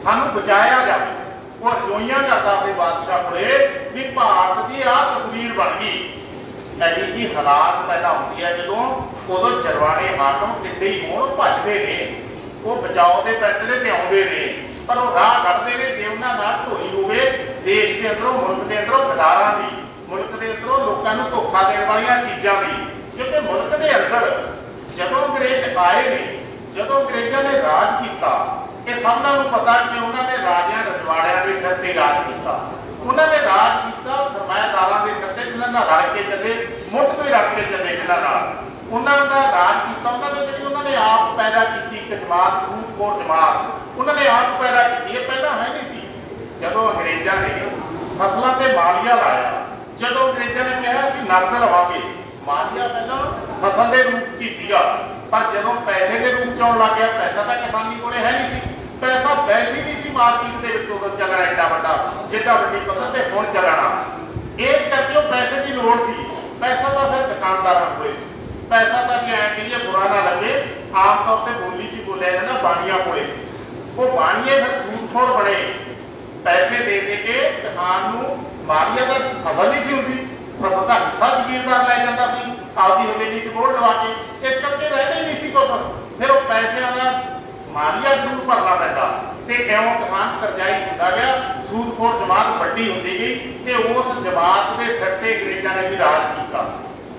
ਸਾਨੂੰ ਬਚਾਇਆ ਜਾਵੇ। ਉਹ ਰਜੋਈਆਂ ਕਰਦਾ ਆਪਣੇ ਬਾਦਸ਼ਾਹ ਕੋਲੇ ਵੀ ਭਾਰਤ ਦੀ ਆਹ ਤਸਵੀਰ ਬਣ ਗਈ। ਇਹੀ ਜੀ ਹਾਲਾਤ ਪੈਦਾ ਹੁੰਦੀ ਹੈ ਜਦੋਂ ਉਦੋਂ ਚਰਵਾਣੇ ਹਾਕਮ ਕਿੱਡੇ ਹੀ ਹੋਣ, ਉਹ ਭੱਜਦੇ ਨੇ, ਉਹ ਬਚਾਓ ਦੇ ਪੈਂਦੇ ਤੇ ਆਉਂਦੇ ਨੇ, ਪਰ ਉਹ ਰਾਹ ਕੱਢਦੇ ਨੇ ਜੇ ਉਹਨਾਂ ਨਾਲ ਢੋਈ ਹੋਵੇ ਦੇਸ਼ ਦੇ ਅੰਦਰੋਂ, ਮੁਲਕ ਦੇ ਅੰਦਰੋਂ ਗਦਾਰਾਂ ਦੀ, ਮੁਲਕ ਦੇ ਅੰਦਰੋਂ ਲੋਕਾਂ ਨੂੰ ਧੋਖਾ ਦੇਣ ਵਾਲੀਆਂ ਚੀਜ਼ਾਂ ਦੀ। ਕਿਉਂਕਿ ਮੁਲਕ ਦੇ ਅੰਦਰ ਜਦੋਂ ਅੰਗਰੇਜ਼ ਆਏ ਨੇ, ਜਦੋਂ ਅੰਗਰੇਜ਼ਾਂ ਨੇ ਰਾਜ ਕੀਤਾ, ਇਹ ਸਭਨਾਂ ਨੂੰ ਪਤਾ ਕਿ ਉਹਨਾਂ ਨੇ ਰਾਜਿਆਂ ਰਜਵਾੜਿਆਂ ਦੇ ਸਿਰ ਤੇ ਰਾਜ ਕੀਤਾ। ਉਹਨਾਂ ਨੇ ਰਾਜ ਕੀਤਾ ਸਰਮਾਏਦਾਰਾਂ ਦੇ ਸਿਰ ਤੇ, ਜਿਨ੍ਹਾਂ ਨਾਲ ਰਲ ਕੇ ਚੱਲੇ, ਮੁੱਢ ਤੋਂ ਹੀ ਰਲ ਕੇ ਚੱਲੇ, ਜਿਨ੍ਹਾਂ ਨਾਲ ਉਹਨਾਂ ਦਾ ਰਾਜ ਕੀਤਾ। ਉਹਨਾਂ ਨੇ ਜਿਹੜੀ ਉਹਨਾਂ ਨੇ ਆਪ ਪੈਦਾ ਕੀਤੀ ਇੱਕ ਜਮਾਤ, ਸੂਦਖੋਰ ਜਮਾਤ, ਉਹਨਾਂ ਨੇ ਆਪ ਪੈਦਾ ਕੀਤੀ। ਇਹ ਪਹਿਲਾਂ ਹੈ ਨਹੀਂ ਸੀ। ਜਦੋਂ ਅੰਗਰੇਜ਼ਾਂ ਨੇ ਫਸਲਾਂ ਤੇ ਮਾਲੀਆ ਲਾਇਆ, ਜਦੋਂ ਅੰਗਰੇਜ਼ਾਂ ਨੇ ਕਿਹਾ ਕਿ ਨਕਦ ਲਵਾਂਗੇ, ਮਾਲੀਆ ਪਹਿਲਾਂ ਫਸਲ ਦੇ ਰੂਪ 'ਚ ਹੀ ਸੀਗਾ, ਪਰ ਜਦੋਂ ਪੈਸੇ ਦੇ ਰੂਪ 'ਚ ਆਉਣ ਲੱਗ ਗਿਆ, ਪੈਸਾ ਤਾਂ ਕਿਸਾਨੀ ਕੋਲੇ ਹੈ ਨਹੀਂ ਸੀ, ਪੈਸਾ ਵੈਸੇ ਹੀ ਨਹੀਂ ਸੀ ਮਾਰਕੀਟ ਦੇ ਵਿੱਚ ਉਦੋਂ ਚੱਲਣਾ ਐਡਾ ਵੱਡਾ, ਜਿੱਡਾ ਵੱਡੀ ਪੱਧਰ ਤੇ ਹੁਣ ਚੱਲਣਾ। ਇਸ ਕਰਕੇ ਉਹ ਪੈਸੇ ਦੀ ਲੋੜ ਸੀ। ਪੈਸਾ ਤਾਂ ਫਿਰ ਦੁਕਾਨਦਾਰਾਂ ਕੋਲੇ, ਪੈਸਾ ਤਾਂ ਜੇ ਐਂ ਕਹੀਏ ਬੁਰਾ ਨਾ ਲੱਗੇ, ਆਮ ਤੌਰ ਤੇ ਬੋਲੀ 'ਚ ਬੋਲਿਆ ਜਾਂਦਾ ਬਾਣੀਆਂ ਕੋਲੇ। ਉਹ ਬਾਣੀਏ ਫਿਰ ਸੂਦਖੋਰ ਬਣੇ, ਪੈਸੇ ਦੇ ਦੇ ਕੇ ਕਿਸਾਨ ਨੂੰ ਮਾਲੀਆ ਦਾ ਖਬਰ ਨਹੀਂ ਸੀ ਹੁੰਦੀ, ਫਸਲ ਦਾ ਹਿੱਸਾ ਜ਼ਮੀਨਦਾਰ ਲੈ ਜਾਂਦਾ ਸੀ ਆਪਦੀ ਹਵੇਲੀ 'ਚ ਬੋਝ ਲਵਾ ਕੇ। ਇਸ ਕਰਕੇ ਰਹਿੰਦੇ ਹੀ ਨਹੀਂ ਸੀ ਕੁਛ, ਫਿਰ ਉਹ ਪੈਸਿਆਂ ਦਾ ਮਾਲੀਆ ਜ਼ਰੂਰ ਭਰਨਾ ਪੈਂਦਾ ਤੇ ਇਉਂ ਕਿਸਾਨ ਕਰਜ਼ਾਈ ਹੁੰਦਾ ਗਿਆ। ਸੂਦਖੋਰ ਜਮਾਤ ਵੱਡੀ ਹੁੰਦੀ ਗਈ ਤੇ ਉਸ ਜਮਾਤ ਦੇ ਸਿਰ ਤੇ ਅੰਗਰੇਜ਼ਾਂ ਨੇ ਵੀ ਰਾਜ ਕੀਤਾ।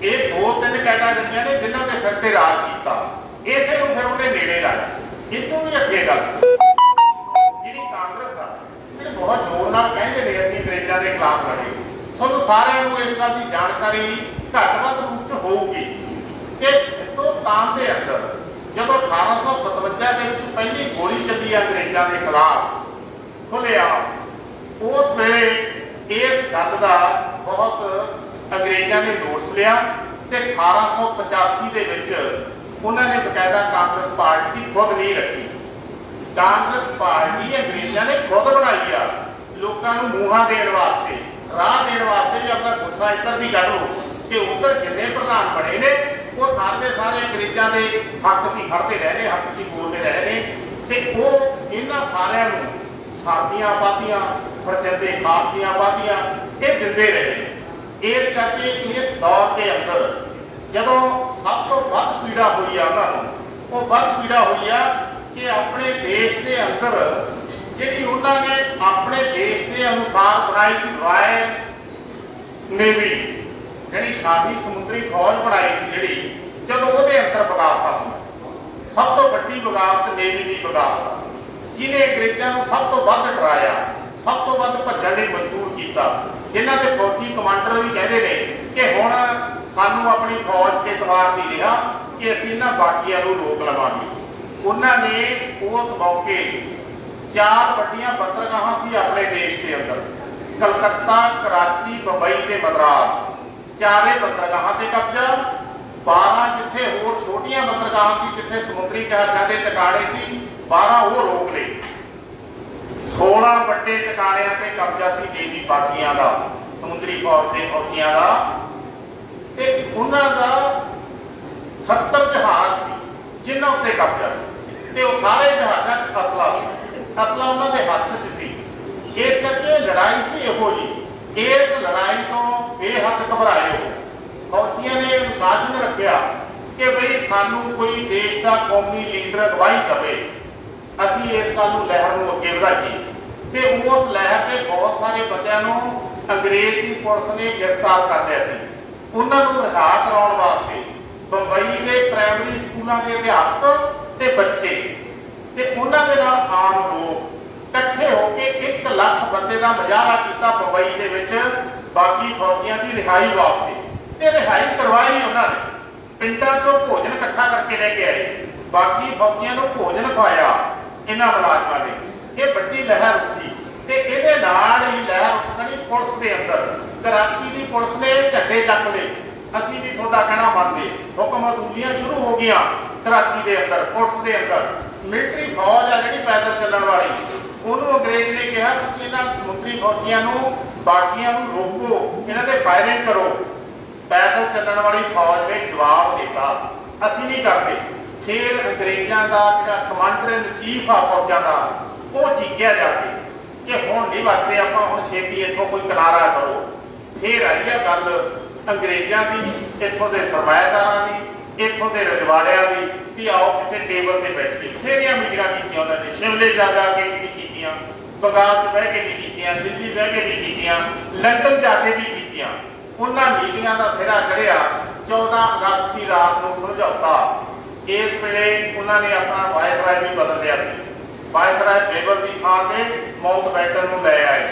ਇਹ ਦੋ ਤਿੰਨ ਕੈਟਾਗਰੀਆਂ ਨੇ ਜਿਨ੍ਹਾਂ ਦੇ ਸਿਰ ਤੇ ਰਾਜ ਕੀਤਾ। ਇਸੇ ਨੂੰ ਫਿਰ ਉਹਨੇ ਨੇੜੇ ਲਾਇਆ। ਇਹ ਤੋਂ ਵੀ ਅੱਗੇ ਗੱਲ ਜਿਹੜੀ ਕਾਂਗਰਸ ਆ, ਜਿਹੜੇ ਬਹੁਤ ਜ਼ੋਰ ਨਾਲ ਕਹਿੰਦੇ ਨੇ ਅਸੀਂ ਅੰਗਰੇਜ਼ਾਂ ਦੇ ਖਿਲਾਫ ਲੜੇ, ਤੁਹਾਨੂੰ ਸਾਰਿਆਂ ਨੂੰ ਇਸ ਗੱਲ ਦੀ ਜਾਣਕਾਰੀ ਘੱਟ ਵੱਧ ਰੂਪ 'ਚ ਹੋਊਗੀ ਕਿ ਹਿੰਦੁਸਤਾਨ ਦੇ ਅੰਦਰ ਜਦੋਂ 1857 ਦੇ ਵਿੱਚ ਪਹਿਲੀ ਗੋਲੀ ਚੱਲੀ ਅੰਗਰੇਜ਼ਾਂ ਦੇ ਖਿਲਾਫ ਖੁੱਲ੍ਹੇਆਮ, ਉਸ ਵੇਲੇ ਇਸ ਗੱਲ ਦਾ ਬਹੁਤ ਅੰਗਰੇਜ਼ਾਂ ਨੇ ਨੋਟਿਸ ਲਿਆ ਤੇ 1885 ਦੇ ਵਿੱਚ ਉਹਨਾਂ ਨੇ ਬਕਾਇਦਾ ਕਾਂਗਰਸ ਪਾਰਟੀ ਖੁਦ ਨਹੀਂ ਰੱਖੀ। ਕਾਂਗਰਸ ਪਾਰਟੀ ਅੰਗਰੇਜ਼ਾਂ ਨੇ ਖੁਦ ਬਣਾਈ ਆ, ਲੋਕਾਂ ਨੂੰ ਮੂੰਹਾਂ ਦੇਣ ਵਾਸਤੇ, ਰਾਹ ਦੇਣ ਵਾਸਤੇ ਵੀ ਆਪਣਾ ਗੁੱਸਾ ਇੱਧਰ ਦੀ ਕੱਢ ਲਓ ਕਿ ਉੱਧਰ ਜਿੰਨੇ ਪ੍ਰਧਾਨ ਬਣੇ ਨੇ ਉਹ ਸਾਰੇ ਸਾਰੇ ਅੰਗਰੇਜ਼ਾਂ ਦੇ ਹੱਕ 'ਚ ਖੜਦੇ ਰਹੇ ਨੇ, ਹੱਕ 'ਚ ਬੋਲਦੇ ਰਹੇ ਨੇ ਤੇ ਉਹ ਇਹਨਾਂ ਸਾਰਿਆਂ ਨੂੰ ਸਾਡੀਆਂ ਆਬਾਦੀਆਂ, ਫਰਜ਼ੰਦੇ ਖਾਸੀਆਂ ਆਬਾਦੀਆਂ ਇਹ ਦਿੰਦੇ ਰਹੇ। ਇਸ ਕਰਕੇ ਇਸ ਦੌਰ ਦੇ ਅੰਦਰ ਜਦੋਂ ਸਭ ਤੋਂ ਵੱਧ ਪੀੜਾ ਹੋਈ ਆ ਉਹਨਾਂ ਨੂੰ, ਉਹ ਵੱਧ ਪੀੜਾ ਹੋਈ ਆ ਕਿ ਆਪਣੇ ਦੇਸ਼ ਦੇ ਅੰਦਰ ਜਿਹੜੀ ਉਹਨਾਂ ਨੇ ਆਪਣੇ ਦੇਸ਼ ਦੇ ਅਨੁਸਾਰ ਬਣਾਈ ਰਾਇਲ ਨੇਵੀ, ਜਿਹੜੀ ਸਾਡੀ ਸਮੁੰਦਰੀ ਫੌਜ ਬਣਾਈ ਸੀ, ਜਿਹੜੀ ਜਦੋਂ ਉਹਦੇ ਅੰਦਰ ਬਗਾਵਤਾਂ ਹੋਈਆਂ, ਸਭ ਤੋਂ ਵੱਡੀ ਬਗਾਵਤ ਨੇਵੀ ਦੀ ਬਗਾਵਤ, ਜਿਹਨੇ ਅੰਗਰੇਜ਼ਾਂ ਨੂੰ ਸਭ ਤੋਂ ਵੱਧ ਡਰਾਇਆ, ਸਭ ਤੋਂ ਵੱਧ ਭੱਜਣ ਲਈ ਮਜਬੂਰ ਕੀਤਾ, ਜਿਨ੍ਹਾਂ ਦੇ ਫੌਜੀ ਕਮਾਂਡਰ ਵੀ ਕਹਿੰਦੇ ਨੇ ਕਿ ਹੁਣ ਸਾਨੂੰ ਆਪਣੀ ਫੌਜ ਤੇ ਇਤਬਾਰ ਨਹੀਂ ਰਿਹਾ ਕਿ ਅਸੀਂ ਇਹਨਾਂ ਬਾਕੀਆਂ ਨੂੰ ਰੋਕ ਲਵਾਂਗੇ। ਉਹਨਾਂ ਨੇ ਉਸ ਮੌਕੇ 4 ਵੱਡੀਆਂ ਬੰਦਰਗਾਹਾਂ ਸੀ ਆਪਣੇ ਦੇਸ਼ ਦੇ ਅੰਦਰ, ਕਲਕੱਤਾ, ਕਰਾਚੀ, ਬੰਬਈ ਤੇ ਮਦਰਾਸ, 4 ਬੰਦਰਗਾਹਾਂ ਤੇ ਕਬਜ਼ਾ, 12 ਜਿੱਥੇ ਹੋਰ ਛੋਟੀਆਂ ਬੰਦਰਗਾਹਾਂ ਸੀ ਜਿੱਥੇ ਸਮੁੰਦਰੀ ਜਹਾਜ਼ਾਂ ਦੇ ਟਿਕਾਣੇ ਸੀ, 12 ਉਹ ਰੋਕ ਲਏ। 16 ਵੱਡੇ ਟਿਕਾਣਿਆਂ ਤੇ ਕਬਜ਼ਾ ਸੀ ਨੇਵੀ ਬਾਗੀਆਂ ਦਾ, ਸਮੁੰਦਰੀ ਫੌਜ ਦੇ ਫੌਜੀਆਂ ਦਾ, ਤੇ ਉਹਨਾਂ ਦਾ 70 ਜਹਾਜ਼ ਸੀ ਜਿਨ੍ਹਾਂ ਉੱਤੇ ਕਬਜ਼ਾ ਸੀ ਤੇ ਉਹ ਸਾਰੇ ਜਹਾਜ਼ਾਂ 'ਚ ਅਸਲਾ ਉਹਨਾਂ ਦੇ ਹੱਥ 'ਚ ਸੀ। ਇਸ ਕਰਕੇ ਲੜਾਈ ਸੀ ਇਹੋ ਜਿਹੀ। ਇਸ ਲੜਾਈ ਤੋਂ ਬੇਹੱਦ ਘਬਰਾਏ ਹੋ ਫੌਜੀਆਂ ਨੇ ਅਨੁਸ਼ਾਸਨ ਰੱਖਿਆ ਕਿ ਬਈ ਸਾਨੂੰ ਕੋਈ ਦੇਸ਼ ਦਾ ਕੌਮੀ ਲੀਡਰ ਅਗਵਾਈ ਦੇਵੇ, ਅਸੀਂ ਇਸ ਗੱਲ ਨੂੰ ਲਹਿਰ ਨੂੰ ਅੱਗੇ ਵਧਾਈਏ। ਤੇ ਉਸ ਲਹਿਰ ਦੇ ਬਹੁਤ ਸਾਰੇ ਬੰਦਿਆਂ ਨੂੰ ਅੰਗਰੇਜ਼ ਦੀ ਪੁਲਿਸ ਨੇ ਗ੍ਰਿਫਤਾਰ ਕਰ ਲਿਆ ਸੀ। ਉਹਨਾਂ ਨੂੰ ਰਿਹਾ ਕਰਾਉਣ ਵਾਸਤੇ ਬੰਬਈ ਦੇ ਪ੍ਰਾਇਮਰੀ ਸਕੂਲਾਂ ਦੇ ਅਧਿਆਪਕ ਤੇ ਬੱਚੇ ਤੇ ਉਹਨਾਂ ਦੇ ਨਾਲ ਆਮ ਲੋਕ ਇਕੱਠੇ ਹੋ ਕੇ 1 ਲੱਖ ਬੰਦੇ ਦਾ ਮੁਜ਼ਾਹਰਾ ਕੀਤਾ ਬੰਬਈ ਦੇ ਵਿੱਚ ਬਾਗੀ ਫੌਜੀਆਂ ਦੀ ਰਿਹਾਈ ਵਾਸਤੇ, ਤੇ ਰਿਹਾਈ ਕਰਵਾਈ ਉਹਨਾਂ ਨੇ। ਪਿੰਡਾਂ 'ਚੋਂ ਭੋਜਨ ਇਕੱਠਾ ਕਰਕੇ ਲੈ ਕੇ ਆਏ, ਬਾਗੀ ਫੌਜੀਆਂ ਨੂੰ ਭੋਜਨ ਖਵਾਇਆ ਇਹਨਾਂ ਮੁਲਾਜ਼ਮਾਂ ਨੇ। ਇਹ ਵੱਡੀ ਲਹਿਰ ਉੱਠੀ ਤੇ ਇਹਦੇ ਨਾਲ ਹੀ ਲਹਿਰ ਉੱਠਣੀ ਪੁਲਿਸ ਦੇ ਅੰਦਰ। ਕਰਾਚੀ ਦੀ ਪੁਲਿਸ ਨੇ ਝੰਡੇ ਚੱਕ ਲਏ, ਅਸੀਂ ਵੀ ਤੁਹਾਡਾ ਕਹਿਣਾ ਮੰਨਦੇ, ਹੁਕਮ ਅਦੂਲੀਆਂ ਸ਼ੁਰੂ ਹੋ ਗਈਆਂ ਕਰਾਚੀ ਦੇ ਅੰਦਰ, ਪੁਲਿਸ ਦੇ ਅੰਦਰ। ਮਿਲਟਰੀ ਫੌਜ ਆ ਜਿਹੜੀ ਪੈਦਲ ਚੱਲਣ ਵਾਲੀ, ਉਹਨੂੰ ਅੰਗਰੇਜ਼ ਨੇ ਕਿਹਾ ਤੁਸੀਂ ਇਹਨਾਂ ਸਮੁੰਦਰੀ ਫੌਜੀਆਂ ਨੂੰ, ਬਾਕੀਆਂ ਨੂੰ ਰੋਕੋ, ਇਹਨਾਂ ਤੇ ਫਾਇਰਿੰਗ ਕਰੋ। ਪੈਦਲ ਚੱਲਣ ਵਾਲੀ ਫੌਜ ਨੇ ਜਵਾਬ ਦਿੱਤਾ ਅਸੀਂ ਨਹੀਂ ਕਰਦੇ। ਫਿਰ ਅੰਗਰੇਜ਼ਾਂ ਦਾ ਜਿਹੜਾ ਕਮਾਂਡਰ ਇਨ ਚੀਫ ਆ ਫੌਜਾਂ ਦਾ, ਉਹ ਚੀਕਿਆ ਜਾ ਕੇ ਕਿ ਹੁਣ ਨਹੀਂ ਵਸਦੇ ਆਪਾਂ, ਹੁਣ ਛੇਤੀ ਇੱਥੋਂ ਕੋਈ ਕਿਨਾਰਾ ਕਰੋ। ਫਿਰ ਆਈ ਆ ਗੱਲ ਅੰਗਰੇਜ਼ਾਂ ਦੀ, ਇੱਥੋਂ ਦੇ ਸਰਮਾਏਦਾਰਾਂ ਦੀ, ਇੱਥੋਂ ਦੇ ਰਜਵਾੜਿਆਂ ਦੀ, ਵੀ ਆਓ ਕਿਸੇ ਟੇਬਲ ਤੇ ਬੈਠ ਕੇ। ਬਥੇਰੀਆਂ ਮੀਟਿੰਗਾਂ ਕੀਤੀਆਂ ਉਹਨਾਂ ਨੇ, ਸ਼ਿਮਲੇ ਜਾ ਕੇ ਵੀ ਕੀਤੀਆਂ, ਬੰਗਾਲ 'ਚ ਬਹਿ ਕੇ ਵੀ ਕੀਤੀਆਂ, ਦਿੱਲੀ ਬਹਿ ਕੇ ਵੀ ਕੀਤੀਆਂ, ਲੰਡਨ ਜਾ ਕੇ ਵੀ ਕੀਤੀਆਂ। ਉਹਨਾਂ ਮੀਟਿੰਗਾਂ ਦਾ ਸਿਰਾ ਚੜਿਆ 14 ਅਗਸਤ ਦੀ ਰਾਤ ਨੂੰ ਸਮਝੌਤਾ। ਇਸ ਵੇਲੇ ਉਹਨਾਂ ਨੇ ਆਪਣਾ ਵਾਇਸਰਾਏ ਵੀ ਬਦਲ ਲਿਆ ਸੀ। ਵਾਇਸਰਾਏ ਬੇਬਲ ਦੀ ਥਾਂ ਤੇ ਮਾਊਂਟਬੈਟਨ ਨੂੰ ਲੈ ਆਏ।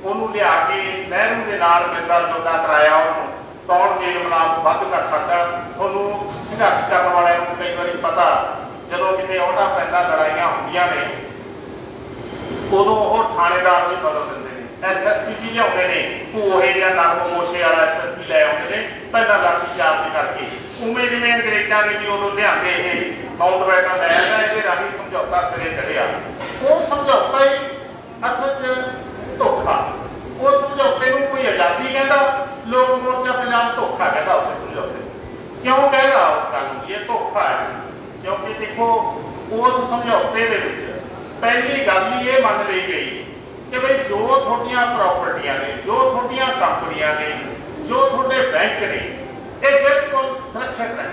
ਉਹਨੂੰ ਲਿਆ ਕੇ ਨਹਿਰੂ ਦੇ ਨਾਲ ਮਿਲਦਾ ਜੁਲਦਾ ਕਰਾਇਆ। ਉਹਨੂੰ ਕੌਣ ਜੇਲ ਮੁਲਾਜ਼ਮ ਵੱਧ ਕਰ ਸਕਦਾ। ਤੁਹਾਨੂੰ ਸੰਘਰਸ਼ ਕਰਨ ਵਾਲਿਆਂ ਨੂੰ ਕਈ ਵਾਰੀ ਪਤਾ, ਜਦੋਂ ਕਿਤੇ ਉਹਦਾ ਪੈਂਦਾ, ਲੜਾਈਆਂ ਹੁੰਦੀਆਂ ਨੇ, ਉਦੋਂ ਉਹ ਥਾਣੇਦਾਰ ਵੀ ਬਦਲ ਦਿੰਦੇ ਨੇ, SSP ਵੀ ਲਿਆਉਂਦੇ ਨੇ, ਭੂਹੇ ਜਾਂ ਨਰਮ ਮੋਸ਼ੇ ਵਾਲਾ SSP ਲੈ ਆਉਂਦੇ ਨੇ ਪਹਿਲਾਂ ਲਾਠੀ ਚਾਰਜ ਕਰਕੇ। ਉਵੇਂ ਜਿਵੇਂ ਅੰਗਰੇਜ਼ਾਂ ਨੇ ਵੀ ਉਦੋਂ ਲਿਆਂਦੇ ਇਹ ਮਾਊਂਟਬੈਟਨ ਲੈ ਆਇਆ, ਇਹਦੇ ਰਾਹੀਂ ਸਮਝੌਤਾ ਸਿਰੇ ਚੜਿਆ। ਉਹ ਸਮਝੌਤਾ ਹੀ ਅਸਲ 'ਚ ਧੋਖਾ। ਉਸ ਸਮਝੌਤੇ ਨੂੰ ਕੋਈ ਆਜ਼ਾਦੀ ਕਹਿੰਦਾ, ਲੋਕ ਮੋਰਚਾ ਪੰਜਾਬ ਧੋਖਾ ਕਹਿੰਦਾ। ਉਸ ਸਮਝੌਤੇ ਕਿਉਂ ਕਹਿੰਦਾ ਉਸ ਗੱਲ ਨੂੰ ਇਹ ਧੋਖਾ ਹੈ? ਕਿਉਂਕਿ ਦੇਖੋ ਉਸ ਸਮਝੌਤੇ ਦੇ ਵਿੱਚ ਪਹਿਲੀ ਗੱਲ ਹੀ ਇਹ ਮੰਨ ਲਈ ਗਈ ਕਿ ਬਈ ਜੋ ਤੁਹਾਡੀਆਂ ਪ੍ਰਾਪਰਟੀਆਂ ਨੇ, ਜੋ ਤੁਹਾਡੀਆਂ ਕੰਪਨੀਆਂ ਨੇ, ਜੋ ਤੁਹਾਡੇ ਬੈਂਕ ਨੇ, ਇਹ ਬਿਲਕੁਲ ਸੁਰੱਖਿਅਤ ਨੇ।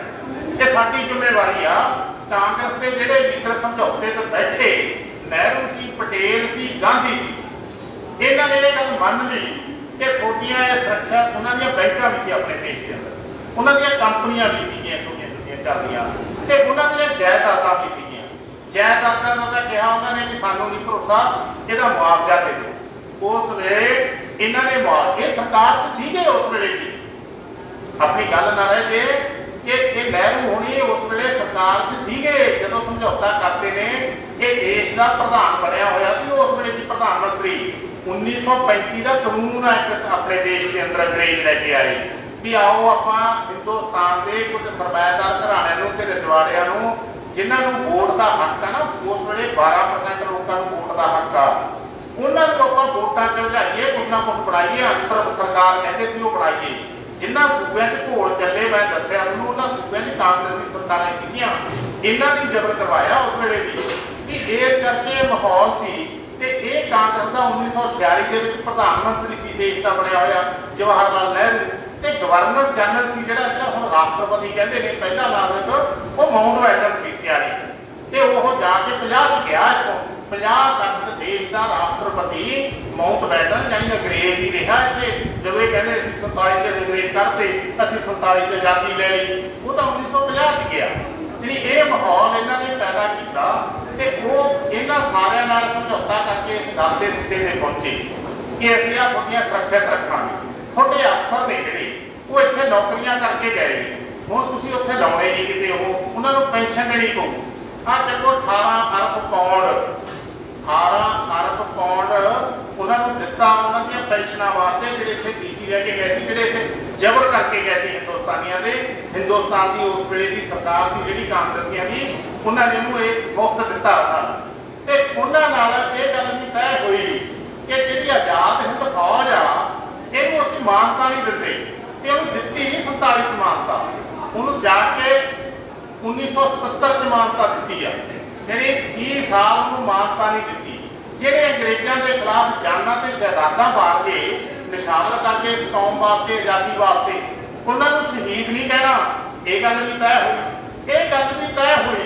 ਇਹ ਸਾਡੀ ਜ਼ਿੰਮੇਵਾਰੀ ਆ। ਕਾਂਗਰਸ ਦੇ ਜਿਹੜੇ ਲੀਡਰ ਸਮਝੌਤੇ ਤੇ ਬੈਠੇ, ਨਹਿਰੂ ਸੀ, ਪਟੇਲ ਸੀ, ਗਾਂਧੀ ਸੀ, ਇਹਨਾਂ ਨੇ ਇਹ ਗੱਲ ਮੰਨ ਲਈ ਕਿ ਤੁਹਾਡੀਆਂ ਇਹ ਸੁਰੱਖਿਆ, ਉਹਨਾਂ ਦੀਆਂ ਬੈਂਕਾਂ ਵੀ ਸੀ ਆਪਣੇ ਦੇਸ਼ ਦੇ ਅੰਦਰ, ਉਹਨਾਂ ਦੀਆਂ ਕੰਪਨੀਆਂ ਵੀ ਸੀਗੀਆਂ ਛੋਟੀਆਂ ਛੋਟੀਆਂ ਚੱਲਦੀਆਂ, ਤੇ ਉਹਨਾਂ ਦੀਆਂ ਜਾਇਦਾਦਾਂ ਵੀ ਸੀਗੀਆਂ। ਜਾਇਦਾਦਾਂ ਦਾ ਤਾਂ ਕਿਹਾ ਉਹਨਾਂ ਨੇ ਵੀ ਸਾਨੂੰ ਨਹੀਂ ਭਰੋਸਾ, ਇਹਦਾ ਮੁਆਵਜ਼ਾ ਦੇ ਦਿਓ। ਉਸ ਵੇਲੇ ਇਹਨਾਂ ਨੇ ਮੁਆਵਜ਼ੇ ਸਰਕਾਰ 'ਚ ਸੀਗੇ ਉਸ ਵੇਲੇ ਵੀ, ਆਪਣੀ ਗੱਲ ਨਾ ਰਹਿ ਜੇ ਕਿ ਨਹਿਰੂ ਹੋਣੀ ਉਸ ਵੇਲੇ ਸਰਕਾਰ 'ਚ ਸੀਗੇ ਜਦੋਂ ਸਮਝੌਤਾ ਕਰਦੇ ਨੇ। ਇਹ ਦੇਸ਼ ਦਾ ਪ੍ਰਧਾਨ ਬਣਿਆ ਹੋਇਆ ਸੀ ਉਸ ਵੇਲੇ ਦੀ ਪ੍ਰਧਾਨ ਮੰਤਰੀ। 1935 ਦਾ ਕਾਨੂੰਨ ਆ ਇੱਕ ਆਪਣੇ ਦੇਸ਼ ਦੇ ਅੰਦਰ ਅੰਗਰੇਜ਼ ਲੈ ਕੇ ਆਏ ਵੀ ਆਓ ਆਪਾਂ ਹਿੰਦੁਸਤਾਨ ਦੇ ਕੁਝ ਸਰਮਾਏਦਾਰ ਘਰਾਣਿਆਂ ਨੂੰ ਤੇ ਰਜਵਾੜਿਆਂ ਨੂੰ, ਜਿਨ੍ਹਾਂ ਨੂੰ ਵੋਟ ਦਾ ਹੱਕ ਆ ਨਾ, ਉਸ ਵੇਲੇ 12% ਲੋਕਾਂ ਨੂੰ ਵੋਟ ਦਾ ਹੱਕ ਆ, ਉਹਨਾਂ ਨੂੰ ਆਪਾਂ ਵੋਟਾਂ ਚੜਾਈਏ, ਕੁਝ ਨਾ ਕੁਝ ਬਣਾਈਏ। ਅੰਤਰ ਸਰਕਾਰ ਕਹਿੰਦੇ ਸੀ ਉਹ ਬਣਾਈਏ। ਜਿਨ੍ਹਾਂ ਸੂਬਿਆਂ 'ਚ ਘੋਲ ਚੱਲੇ, ਮੈਂ ਦੱਸਿਆ ਤੁਹਾਨੂੰ, ਉਹਨਾਂ ਸੂਬਿਆਂ 'ਚ ਕਾਂਗਰਸ ਦੀ ਸਰਕਾਰਾਂ ਸੀਗੀਆਂ, ਇਹਨਾਂ ਨੇ ਜ਼ਬਰ ਕਰਵਾਇਆ ਉਸ ਵੇਲੇ ਵੀ ਇਸ ਕਰਕੇ ਇਹ ਮਾਹੌਲ ਸੀ। ਤੇ ਇਹ ਕਾਂਗਰਸ ਦਾ 1946 ਦੇ ਵਿੱਚ ਪ੍ਰਧਾਨ ਮੰਤਰੀ ਸੀ ਦੇਸ਼ ਦਾ ਬਣਿਆ ਹੋਇਆ ਜਵਾਹਰ ਲਾਲ ਨਹਿਰੂ, ਤੇ ਗਵਰਨਰ ਜਨਰਲ ਸੀ ਜਿਹੜਾ ਹੁਣ ਰਾਸ਼ਟਰਪਤੀ ਕਹਿੰਦੇ ਨੇ, ਪਹਿਲਾ ਨਾਗਰਿਕ ਉਹ ਮਾਊਂਟਬੈਟਨ ਸੀ 46, ਤੇ ਉਹ ਜਾ ਕੇ 50 'ਚ ਗਿਆ। ਇੱਥੋਂ 50 ਤੱਕ ਦੇਸ਼ ਦਾ ਰਾਸ਼ਟਰਪਤੀ ਮਾਊਂਟਬੈਟਨ ਯਾਨੀ ਅੰਗਰੇਜ਼ ਹੀ ਰਿਹਾ ਇੱਥੇ। ਜਦੋਂ ਇਹ ਕਹਿੰਦੇ ਅਸੀਂ 47 'ਚ ਅੰਗਰੇਜ਼ ਕੱਢਦੇ, ਅਸੀਂ 47 'ਚ ਆਜ਼ਾਦੀ ਲੈ ਲਈ, ਉਹ ਤਾਂ 1950 'ਚ ਗਿਆ। ਜਿਹੜੀ ਇਹ ਮਾਹੌਲ ਇਹਨਾਂ ਨੇ ਪੈਦਾ ਕੀਤਾ, ਤੇ ਉਹ ਇਹਨਾਂ ਸਾਰਿਆਂ ਨਾਲ ਸਮਝੌਤਾ ਕਰਕੇ ਇਸ ਗੱਲ ਦੇ ਸਿੱਟੇ ਤੇ ਪਹੁੰਚੇ ਕਿ ਅਸੀਂ ਆ ਤੁਹਾਡੀਆਂ ਸੁਰੱਖਿਅਤ ਰੱਖਾਂਗੇ। ਤੁਹਾਡੇ ਅਫਸਰ ਨੇ ਜਿਹੜੇ ਉਹ ਇੱਥੇ ਨੌਕਰੀਆਂ ਕਰਕੇ ਗਏ ਨੇ, ਹੁਣ ਤੁਸੀਂ ਉੱਥੇ ਲਾਉਣੇ ਨਹੀਂ ਕਿਤੇ, ਉਹਨਾਂ ਨੂੰ ਪੈਨਸ਼ਨ ਦੇਣੀ ਪਊ। ਆਹ ਦੇਖੋ 18 ਅਰਬ ਪਾਉਂਡ ਉਹਨਾਂ ਨੂੰ ਦਿੱਤਾ ਉਹਨਾਂ ਦੀਆਂ ਪੈਨਸ਼ਨਾਂ ਵਾਸਤੇ, ਜਿਹੜੇ ਇੱਥੇ ਡੀਸੀ ਰਹਿ ਕੇ ਗਏ ਸੀ, ਜਿਹੜੇ ਇੱਥੇ ਜ਼ਬਰ ਕਰਕੇ ਗਏ ਸੀ ਹਿੰਦੁਸਤਾਨੀਆਂ ਦੇ। ਹਿੰਦੁਸਤਾਨ ਦੀ ਉਸ ਵੇਲੇ ਦੀ ਸਰਕਾਰ ਸੀ ਜਿਹੜੀ ਕਾਂਗਰਸੀਆਂ ਦੀ, ਉਹਨਾਂ ਨੇ ਇਹਨੂੰ ਇਹ ਮੁਫਤ ਦਿੱਤਾ ਸਾਨੂੰ। ਤੇ ਉਹਨਾਂ ਨਾਲ ਇਹ ਗੱਲ ਵੀ ਤੈਅ ਹੋਈ ਕਿ ਜਿਹੜੀ ਆਜ਼ਾਦ ਹਿੰਦ ਫੌਜ ਆ, ਇਹਨੂੰ ਅਸੀਂ ਮਾਨਤਾ ਨਹੀਂ ਦਿੰਦੇ, ਤੇ ਉਹਨੂੰ ਦਿੱਤੀ 47 'ਚ ਮਾਨਤਾ, ਉਹਨੂੰ ਜਾ ਕੇ 1977 'ਚ ਮਾਨਤਾ ਦਿੱਤੀ ਆ। ਜਿਹੜੀ 30 ਸਾਲ ਉਹਨੂੰ ਮਾਨਤਾ ਨਹੀਂ ਦਿੱਤੀ। ਜਿਹੜੇ ਅੰਗਰੇਜ਼ਾਂ ਦੇ ਖਿਲਾਫ ਜਾਨਾਂ ਤੇ ਜਾਇਦਾਦਾਂ ਵਾਰ ਕੇ, ਨਿਸ਼ਾਵਰ ਕਰਕੇ, ਕੌਮ ਵਾਸਤੇ, ਆਜ਼ਾਦੀ ਵਾਸਤੇ, ਉਹਨਾਂ ਨੂੰ ਸ਼ਹੀਦ ਨਹੀਂ ਕਹਿਣਾ। ਇਹ ਗੱਲ ਵੀ ਤੈਅ ਹੋਈ। ਇਹ ਗੱਲ ਵੀ ਤੈਅ ਹੋਈ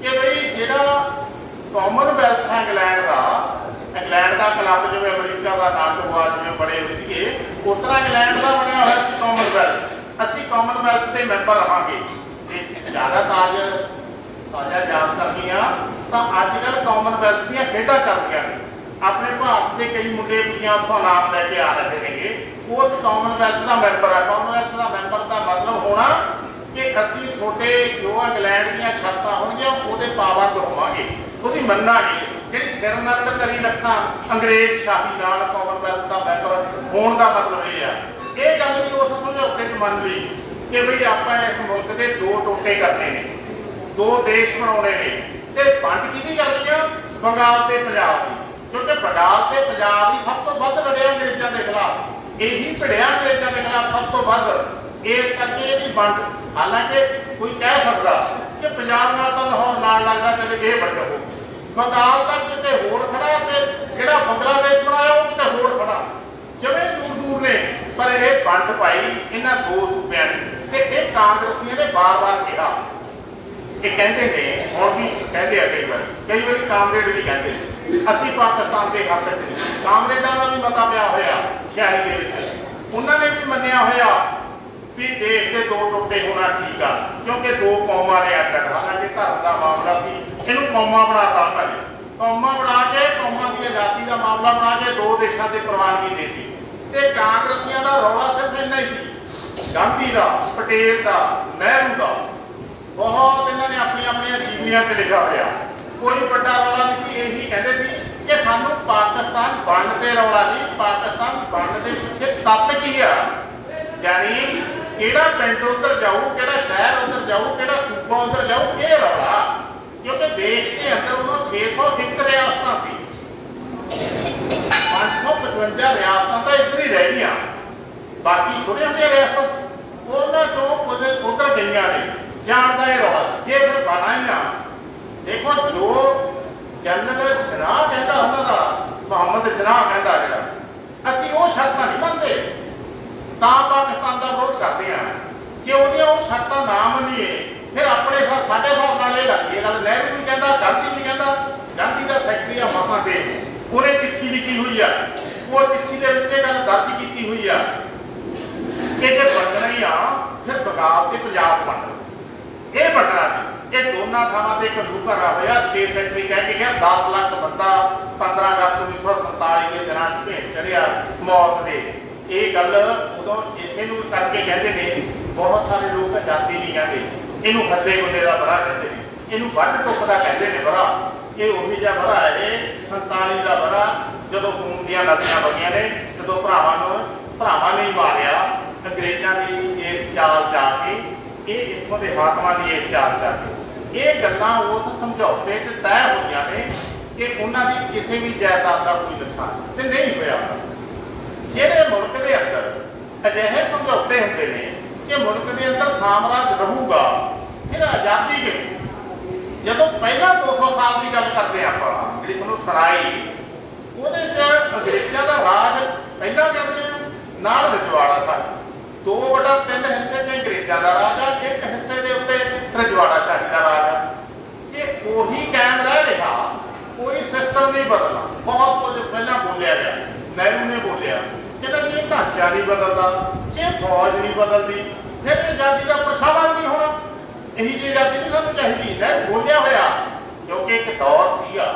ਕਿ ਬਈ ਜਿਹੜਾ ਕਾਮਨਵੈਲਥ ਹੈ ਇੰਗਲੈਂਡ ਦਾ ਕਲੱਬ, ਜਿਵੇਂ ਅਮਰੀਕਾ ਦਾ ਨਾਟੋ ਆ, ਜਿਵੇਂ ਬੜੇ ਸੀਗੇ, ਉਸ ਤਰ੍ਹਾਂ ਇੰਗਲੈਂਡ ਦਾ ਬਣਿਆ ਹੋਇਆ ਸੀ ਕਾਮਨਵੈਲਥ। ਅਸੀਂ ਕਾਮਨਵੈਲਥ ਦੇ ਮੈਂਬਰ ਰਹਾਂਗੇ। ਤੇ ਜ਼ਿਆਦਾ ਤਾਜ਼ਾ ਯਾਦ ਕਰਨੀਆਂ ਤਾਂ ਅੱਜ ਕੱਲ੍ਹ ਕਾਮਨਵੈਲਥ ਦੀਆਂ ਖੇਡਾਂ ਚੱਲਦੀਆਂ ਨੇ। ਆਪਣੇ ਭਾਰਤ ਦੇ ਕਈ ਮੁੰਡੇ ਕੁੜੀਆਂ ਉੱਥੋਂ ਨਾਮ ਲੈ ਕੇ ਆ ਰਹੇ ਨੇਗੇ, ਉਹ ਕਾਮਨਵੈਲਥ ਦਾ ਮੈਂਬਰ ਆ। ਕਾਮਨਵੈਲਥ ਦਾ ਮੈਂਬਰ ਦਾ ਮਤਲਬ ਹੋਣਾ ਕਿ ਅਸੀਂ ਤੁਹਾਡੇ ਜੋ ਇੰਗਲੈਂਡ ਦੀਆਂ ਸ਼ਰਤਾਂ ਹੋਣਗੀਆਂ ਉਹਦੇ ਪਾਬੰਦ ਹੋਵਾਂਗੇ, ਉਹਦੀ ਮੰਨਾਂਗੇ। ਜਿਹੜੀ ਸਿਰ ਨਾਲ ਕਰੀ ਰੱਖਣਾ ਅੰਗਰੇਜ਼ ਸ਼ਾਹੀ ਨਾਲ ਕਾਮਨਵੈਲਥ ਦਾ ਮੈਂਬਰ ਹੋਣ ਦਾ ਮਤਲਬ ਇਹ ਆ। ਇਹ ਗੱਲ ਵੀ ਉਸ ਸਮਝੌਤੇ 'ਚ ਮੰਨ ਲਈ ਕਿ ਬਈ ਆਪਾਂ ਇਸ ਮੁਲਕ ਦੇ 2 ਟੋਟੇ ਕਰਨੇ ਨੇ, 2 ਦੇਸ਼ ਬਣਾਉਣੇ ਨੇ। ਤੇ ਵੰਡ ਕਿਹਦੀ ਕਰਨੀ ਆ? ਬੰਗਾਲ ਤੇ ਪੰਜਾਬ ਦੀ, ਕਿਉਂਕਿ ਬੰਗਾਲ ਤੇ ਪੰਜਾਬ ਹੀ ਸਭ ਤੋਂ ਵੱਧ ਲੜਿਆ ਅੰਗਰੇਜ਼ਾਂ ਦੇ ਖਿਲਾਫ, ਇਹੀ ਭਿੜਿਆ ਅੰਗਰੇਜ਼ਾਂ ਦੇ ਖਿਲਾਫ ਸਭ ਤੋਂ ਵੱਧ। ਇਸ ਕਰਕੇ ਇਹਦੀ ਵੰਡ, ਹਾਲਾਂਕਿ ਕੋਈ ਕਹਿ ਸਕਦਾ ਕਿ ਪੰਜਾਬ ਨਾਲ ਤਾਂ ਲਾਹੌਰ ਨਾਲ ਲੱਗਦਾ, ਚਲੇ ਇਹ ਵੰਡ ਹੋ, ਬੰਗਾਲ ਤਾਂ ਕਿਤੇ ਹੋਰ ਖੜਾ ਤੇ ਜਿਹੜਾ ਬੰਗਲਾਦੇਸ਼ ਬਣਾਇਆ ਉਹ ਕਿਤੇ ਹੋਰ ਖੜਾ, ਜਿਵੇਂ ਦੂਰ ਦੂਰ ਨੇ। ਪਰ ਇਹ ਵੰਡ ਪਾਈ ਇਹਨਾਂ ਦੋ ਸੂਬਿਆਂ ਨੇ, ਤੇ ਇਹ ਕਾਂਗਰਸੀਆਂ ਨੇ ਬਾਰ-ਬਾਰ ਕਿਹਾ, ਇਹ ਕਹਿੰਦੇ ਨੇ ਹੁਣ ਵੀ ਕਹਿੰਦੇ ਆ, ਕਈ ਵਾਰੀ ਕਾਮਰੇਡ ਵੀ ਕਹਿੰਦੇ ਅਸੀਂ ਪਾਕਿਸਤਾਨ ਦੇ ਹੱਕ 'ਚ ਨਹੀਂ। ਕਾਮਰੇਡਾਂ ਦਾ ਵੀ ਮਤਾ ਪਿਆ ਹੋਇਆ 86 ਦੇ ਵਿੱਚ, ਉਹਨਾਂ ਨੇ ਵੀ ਮੰਨਿਆ ਹੋਇਆ ਵੀ ਦੇਸ਼ ਦੇ ਦੋ ਟੁੱਟੇ ਹੋਣਾ ਠੀਕ ਆ, ਕਿਉਂਕਿ ਦੋ ਕੌਮਾਂ ਨੇ ਅੱਡ, ਹਾਲਾਂਕਿ ਧਰਮ ਦਾ ਮਾਮਲਾ ਸੀ, ਇਹਨੂੰ ਕੌਮਾਂ ਬਣਾਤਾ ਉਹਨਾਂ ਨੇ, ਕੌਮਾਂ ਬਣਾ ਕੇ ਕੌਮਾਂ ਦੀ ਆਜ਼ਾਦੀ ਦਾ ਮਾਮਲਾ ਬਣਾ ਕੇ ਦੋ ਦੇਸ਼ਾਂ ਤੇ ਪ੍ਰਵਾਨਗੀ ਦੇ ਦਿੱਤੀ। ਤੇ ਕਾਂਗਰਸੀਆਂ ਦਾ ਰੌਲਾ ਸਿਰਫ ਇੰਨਾ ਹੀ ਸੀ, ਗਾਂਧੀ ਦਾ, ਪਟੇਲ ਦਾ, ਨਹਿਰੂ ਦਾ, ਬਹੁਤ ਇਹਨਾਂ ਨੇ ਆਪਣੀਆਂ ਜੀਵਨੀਆਂ 'ਚ ਲਿਖਿਆ ਹੋਇਆ, ਕੋਈ ਵੱਡਾ ਰੌਲਾ ਨਹੀਂ ਸੀ। ਇਹੀ ਕਹਿੰਦੇ ਸੀ ਕਿ ਸਾਨੂੰ ਪਾਕਿਸਤਾਨ ਵੰਡ ਤੇ ਰੌਲਾ ਨਹੀਂ, ਪਾਕਿਸਤਾਨ ਵੰਡ ਦੇ ਪਿੱਛੇ ਤੱਤ ਕੀ ਆ, ਯਾਨੀ ਕਿਹੜਾ ਪਿੰਡ ਉੱਧਰ ਜਾਊ, ਕਿਹੜਾ ਸ਼ਹਿਰ ਉੱਧਰ ਜਾਊ, ਕਿਹੜਾ ਸੂਬਾ ਉੱਧਰ ਜਾਊ, ਇਹ ਰੌਲਾ। ਕਿਉਂਕਿ ਦੇਸ਼ ਦੇ ਅੰਦਰ ਉਹਨਾਂ 601 ਰਿਆਸਤਾਂ ਸੀ, 555 ਰਿਆਸਤਾਂ ਤਾਂ ਇੱਧਰ ਹੀ ਰਹਿ ਗਈਆਂ, ਬਾਕੀ ਛੋਟੀਆਂ ਛੋਟੀਆਂ ਰਿਆਸਤਾਂ ਉਹਨਾਂ ਚੋਂ ਕੁਝ ਉੱਧਰ ਗਈਆਂ ਨੇ, ਜਾਣਦਾ ਇਹ ਰੌਲਾ। ਜੇ ਫਿਰ ਬਣਾ ਹੀ ਨਾ, ਦੇਖੋ ਜੋ ਜਨਰਲ ਜਨਾਹ ਕਹਿੰਦਾ ਉਹਨਾਂ ਦਾ, ਮੁਹੰਮਦ ਜਨਾਹ ਕਹਿੰਦਾ ਜਿਹੜਾ, ਅਸੀਂ ਉਹ ਸ਼ਰਤਾਂ ਨਹੀਂ ਮੰਨਦੇ ਤਾਂ ਪਾਕਿਸਤਾਨ ਦਾ ਵਿਰੋਧ ਕਰਦੇ ਹਾਂ। ਜੇ ਉਹਦੀਆਂ ਉਹ ਸ਼ਰਤਾਂ ਨਾ ਮੰਨੀਏ ਫਿਰ ਆਪਣੇ ਸਾਡੇ ਹਿਸਾਬ ਨਾਲ ਇਹ ਲੱਗਦੀ ਹੈ ਗੱਲ। ਨਹਿਰੂ ਵੀ ਕਹਿੰਦਾ, ਗਾਂਧੀ ਵੀ ਕਹਿੰਦਾ, ਗਾਂਧੀ ਦਾ ਸੈਕਟਰੀ ਆ ਮਹਾਂ ਦੇ, ਉਹਨੇ ਚਿੱਠੀ ਲਿਖੀ ਹੋਈ ਆ, ਉਹ ਚਿੱਠੀ ਦੇ ਵਿੱਚ ਇਹ ਗੱਲ ਦਰਜ ਕੀਤੀ ਹੋਈ ਆ ਕਿ ਜੇ ਵੰਡਣਾ ਹੀ ਆ ਫਿਰ ਬੰਗਾਲ ਤੇ ਪੰਜਾਬ ਵੰਡ, ਇਹ ਵੰਡਣਾ ਸੀ। ਇਹ ਦੋਨਾਂ ਥਾਵਾਂ ਤੇ ਇੱਕ ਲੂਕਰਾ ਹੋਇਆ, 6 ਸੈਕਟਰੀ ਕਹਿ ਕੇ ਗਿਆ 10 ਲੱਖ ਬੰਦਾ 15 ਅਗਸਤ 1947 ਦੇ ਦਿਨਾਂ 'ਚ ਭੇਟ ਚੜਿਆ ਮੌਤ ਦੇ। ਇਹ ਗੱਲ ਉਦੋਂ ਇਸੇ ਨੂੰ ਕਰਕੇ ਕਹਿੰਦੇ ਨੇ, ਬਹੁਤ ਸਾਰੇ ਲੋਕ ਆਜ਼ਾਦੀ ਨਹੀਂ ਕਹਿੰਦੇ, ਇਹਨੂੰ ਹੱਦੇ ਗੁੱਡੇ ਦਾ ਵਰਾ ਕਹਿੰਦੇ ਨੇ, ਇਹਨੂੰ ਵੱਢ ਟੁੱਕ ਦਾ ਕਹਿੰਦੇ ਨੇ ਵਰਾ। ਇਹ ਉਹੀ ਜਿਹਾ ਵਰਾ ਹੈ 47 ਦਾ ਵਰਾ, ਜਦੋਂ ਖੂਨ ਦੀਆਂ ਨਦੀਆਂ ਵਗੀਆਂ ਨੇ, ਜਦੋਂ ਭਰਾਵਾਂ ਨੇ ਮਾਰਿਆ ਅੰਗਰੇਜ਼ਾਂ ਦੀ ਇਸ ਚਾਲ ਜਾ ਕੇ, ਇਹ ਇੱਥੋਂ ਦੇ ਹਾਕਮਾਂ ਦੀ ਇਸ ਚਾਲ ਜਾ ਕੇ। ਇਹ ਗੱਲਾਂ ਉਸ ਸਮਝੌਤੇ 'ਚ ਤੈਅ ਹੋਈਆਂ ਨੇ ਕਿ ਉਹਨਾਂ ਦੀ ਕਿਸੇ ਵੀ ਜਾਇਦਾਦ ਦਾ ਕੋਈ ਨੁਕਸਾਨ ਤੇ ਨਹੀਂ ਹੋਇਆ। ਜਿਹੜੇ ਮੁਲਕ ਦੇ ਅੰਦਰ ਅਜਿਹੇ ਸਮਝੌਤੇ ਹੁੰਦੇ ਨੇ ਕਿ ਮੁਲਕ ਦੇ ਅੰਦਰ ਸਾਮਰਾਜ ਰਹੂਗਾ, ਫਿਰ ਆਜ਼ਾਦੀ ਕਿਵੇਂ? ਜਦੋਂ ਪਹਿਲਾਂ 200 ਸਾਲ ਦੀ ਗੱਲ ਕਰਦੇ ਆਪਾਂ, ਜਿਹੜੀ ਤੁਹਾਨੂੰ ਸੁਣਾਈ, ਉਹਦੇ 'ਚ ਅੰਗਰੇਜ਼ਾਂ ਦਾ ਰਾਜ ਪਹਿਲਾਂ ਕਹਿੰਦੇ ਨਾਲ ਰਜਵਾੜਾ ਸਾਹਿਬ, 2/3 ਹਿੱਸੇ 'ਚ ਅੰਗਰੇਜ਼ਾਂ ਦਾ ਰਾਜ ਆ, ਇੱਕ ਹਿੱਸੇ ਦੇ ਉੱਤੇ ਰਜਵਾੜਾ ਸ਼ਾਹੀ ਦਾ ਰਾਜ ਆ। ਜੇ ਉਹੀ ਕਾਇਮ ਰਹਿ ਰਿਹਾ, ਕੋਈ ਸਿਸਟਮ ਨਹੀਂ ਬਦਲਣਾ। ਬਹੁਤ ਕੁਝ ਪਹਿਲਾਂ ਬੋਲਿਆ ਗਿਆ, ਨਹਿਰੂ ਨੇ ਬੋਲਿਆ, ਕਹਿੰਦਾ ਕਿ ਇਹ ਢਾਂਚਾ ਨਹੀਂ ਬਦਲਦਾ, ਜੇ ਫੌਜ ਨਹੀਂ ਬਦਲਦੀ ਫਿਰ ਆਜ਼ਾਦੀ ਦਾ ਪਰਛਾਵਾਂ ਨਹੀਂ ਹੋਣਾ, ਇਹੀ ਜਿਹੀ ਆਜ਼ਾਦੀ ਨਹੀਂ ਸਾਨੂੰ ਚਾਹੀਦੀ। ਨਹਿਰੂ ਬੋਲਿਆ ਹੋਇਆ, ਕਿਉਂਕਿ ਇੱਕ ਦੌਰ ਸੀਗਾ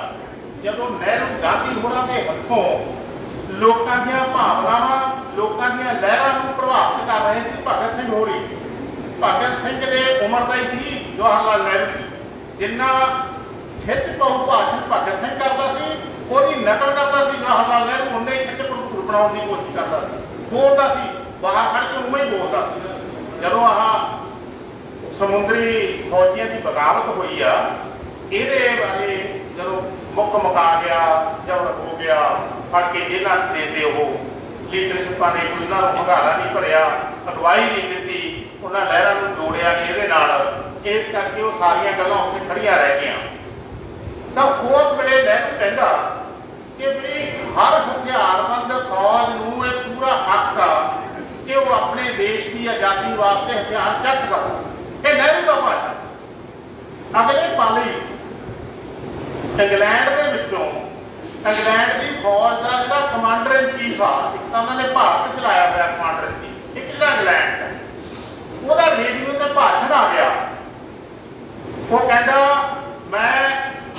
ਜਦੋਂ ਨਹਿਰੂ ਗਾਂਧੀ ਹੋਰਾਂ ਦੇ ਹੱਥੋਂ ਲੋਕਾਂ ਦੀਆਂ ਭਾਵਨਾਵਾਂ, ਲੋਕਾਂ ਦੀਆਂ ਲਹਿਰਾਂ ਨੂੰ ਪ੍ਰਭਾਵਿਤ ਕਰ ਰਹੇ ਸੀ। ਭਗਤ ਸਿੰਘ ਹੋਰੀ, ਭਗਤ ਸਿੰਘ ਦੇ ਉਮਰ ਦਾ ਹੀ ਸੀ ਜਵਾਹਰ ਲਾਲ ਨਹਿਰੂ, ਜਿੰਨਾ ਖਿੱਚ ਪਾਉ ਭਾਸ਼ਣ ਭਗਤ ਸਿੰਘ ਕਰਦਾ ਸੀ, ਉਹਦੀ ਨਕਲ ਕਰਦਾ ਸੀ ਜਵਾਹਰ ਲਾਲ ਨਹਿਰੂ, ਉਹਨੇ ਖਿੱਚ ਭਰਪੂਰ ਬਣਾਉਣ ਦੀ ਕੋਸ਼ਿਸ਼ ਕਰਦਾ ਸੀ, ਬੋਲਦਾ ਸੀ, ਬਾਹਰ ਖੜ ਕੇ ਉਵੇਂ ਹੀ ਬੋਲਦਾ ਸੀ। ਜਦੋਂ ਆਹ ਸਮੁੰਦਰੀ ਫੌਜੀਆਂ ਦੀ ਬਗਾਵਤ ਹੋਈ ਆ, ਇਹਦੇ ਬਾਰੇ ਜਦੋਂ ਮੁਕਾ ਗਿਆ, ਜਬਰ ਹੋ ਗਿਆ, ਫੜ ਕੇ ਜੇਲ੍ਹਾਂ 'ਚ ਦੇ ਉਹ ਲੀਡਰਸ਼ਿਪਾਂ ਨੇ ਕੋਈ ਉਹਨਾਂ ਨੂੰ ਹੁੰਗਾਰਾ ਨਹੀਂ ਭਰਿਆ, ਅਗਵਾਈ ਨਹੀਂ ਦਿੱਤੀ, ਉਹਨਾਂ ਲਹਿਰਾਂ ਨੂੰ ਜੋੜਿਆ ਨਹੀਂ ਇਹਦੇ ਨਾਲ, ਇਸ ਕਰਕੇ ਉਹ ਸਾਰੀਆਂ ਗੱਲਾਂ ਉੱਥੇ ਖੜੀਆਂ ਰਹਿ ਗਈਆਂ। ਤਾਂ ਉਸ ਵੇਲੇ ਨਹਿਰੂ ਕਹਿੰਦਾ ਕਿ ਵੀ ਹਰ ਹਥਿਆਰਬੰਦ ਫੌਜ ਨੂੰ ਇਹ ਪੂਰਾ ਹੱਕ ਆ ਕਿ ਉਹ ਆਪਣੇ ਦੇਸ਼ ਦੀ ਆਜ਼ਾਦੀ ਵਾਸਤੇ ਹਥਿਆਰ ਚੱਕ ਸਕਦਾ। ਇਹ ਨਹਿਰੂ ਦਾ ਭਾਸ਼ਣ। ਅਗਲੇ ਪਲ ਹੀ ਇੰਗਲੈਂਡ ਦੇ ਵਿੱਚੋਂ, ਇੰਗਲੈਂਡ ਦੀ ਫੌਜ ਦਾ ਜਿਹੜਾ ਕਮਾਂਡਰ ਇਨ ਚੀਫ ਆ, ਇੱਕ ਤਾਂ ਉਹਨਾਂ ਨੇ ਭਾਰਤ ਚਲਾਇਆ ਹੋਇਆ ਕਮਾਂਡਰ ਇਨ ਚੀਫ, ਇੱਕ ਜਿਹੜਾ ਇੰਗਲੈਂਡ ਦਾ, ਉਹਦਾ ਰੇਡੀਓ ਤੇ ਭਾਸ਼ਣ ਆ ਗਿਆ। ਉਹ ਕਹਿੰਦਾ ਮੈਂ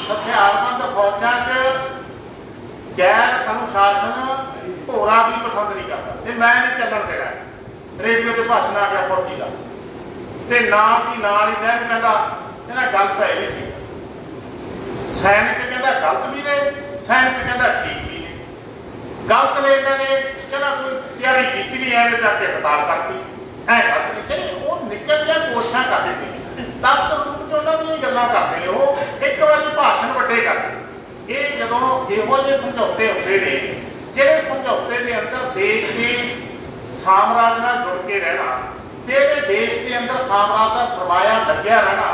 ਹਥਿਆਰਬੰਦ ਫੌਜਾਂ 'ਚ ਗੈਰ ਅਨੁਸ਼ਾਸਨ ਭੋਰਾ ਵੀ ਪਸੰਦ ਨਹੀਂ ਕਰਦਾ ਤੇ ਮੈਂ ਨਹੀਂ ਚੱਲਣ ਦੇਣਾ। ਰੇਡੀਓ ਤੇ ਭਾਸ਼ਣ ਆ ਗਿਆ ਫੌਜੀ ਦਾ, ਤੇ ਨਾਲ ਦੀ ਨਾਲ ਹੀ ਨਹਿਰੂ ਕਹਿੰਦਾ ਗਲਤ ਹੈ ਇਹ ਚੀਜ਼। ਸੈਨਿਕ ਕਹਿੰਦਾ ਗਲਤ ਵੀ ਨੇ, ਸੈਨਿਕ ਕਹਿੰਦਾ ਠੀਕ ਵੀ ਨੇ। ਗਲਤ ਨੇ ਇਹਨਾਂ ਨੇ ਕਹਿੰਦਾ ਕੋਈ ਤਿਆਰੀ ਕੀਤੀ ਨਹੀਂ, ਐਵੇਂ ਜਾ ਕੇ ਹੜਤਾਲ ਕਰਤੀ, ਐ ਗਲਤ ਨਹੀਂ। ਉਹ ਨਿਕਲ ਗਿਆ ਕੋਸ਼ਿਸ਼ਾਂ ਕਰਦੇ ਸੀ, ਤਦ ਰੂਪ 'ਚ ਉਹਨਾਂ ਦੀਆਂ ਗੱਲਾਂ ਕਰਦੇ ਨੇ ਉਹ ਇੱਕ ਵਾਰੀ ਭਾਸ਼ਣ ਵੱਡੇ ਕਰਦੇ। ਇਹ ਜਦੋਂ ਇਹੋ ਜਿਹੇ ਸਮਝੌਤੇ ਹੁੰਦੇ ਨੇ, ਜਿਹੜੇ ਸਮਝੌਤੇ ਦੇ ਅੰਦਰ ਦੇਸ਼ ਦੇ ਸਾਮਰਾਜ ਨਾਲ ਜੁੜ ਕੇ ਰਹਿਣਾ, ਜਿਹੜੇ ਦੇਸ਼ ਦੇ ਅੰਦਰ ਸਾਮਰਾਜ ਦਾ ਸਰਮਾਇਆ ਲੱਗਿਆ ਰਹਿਣਾ,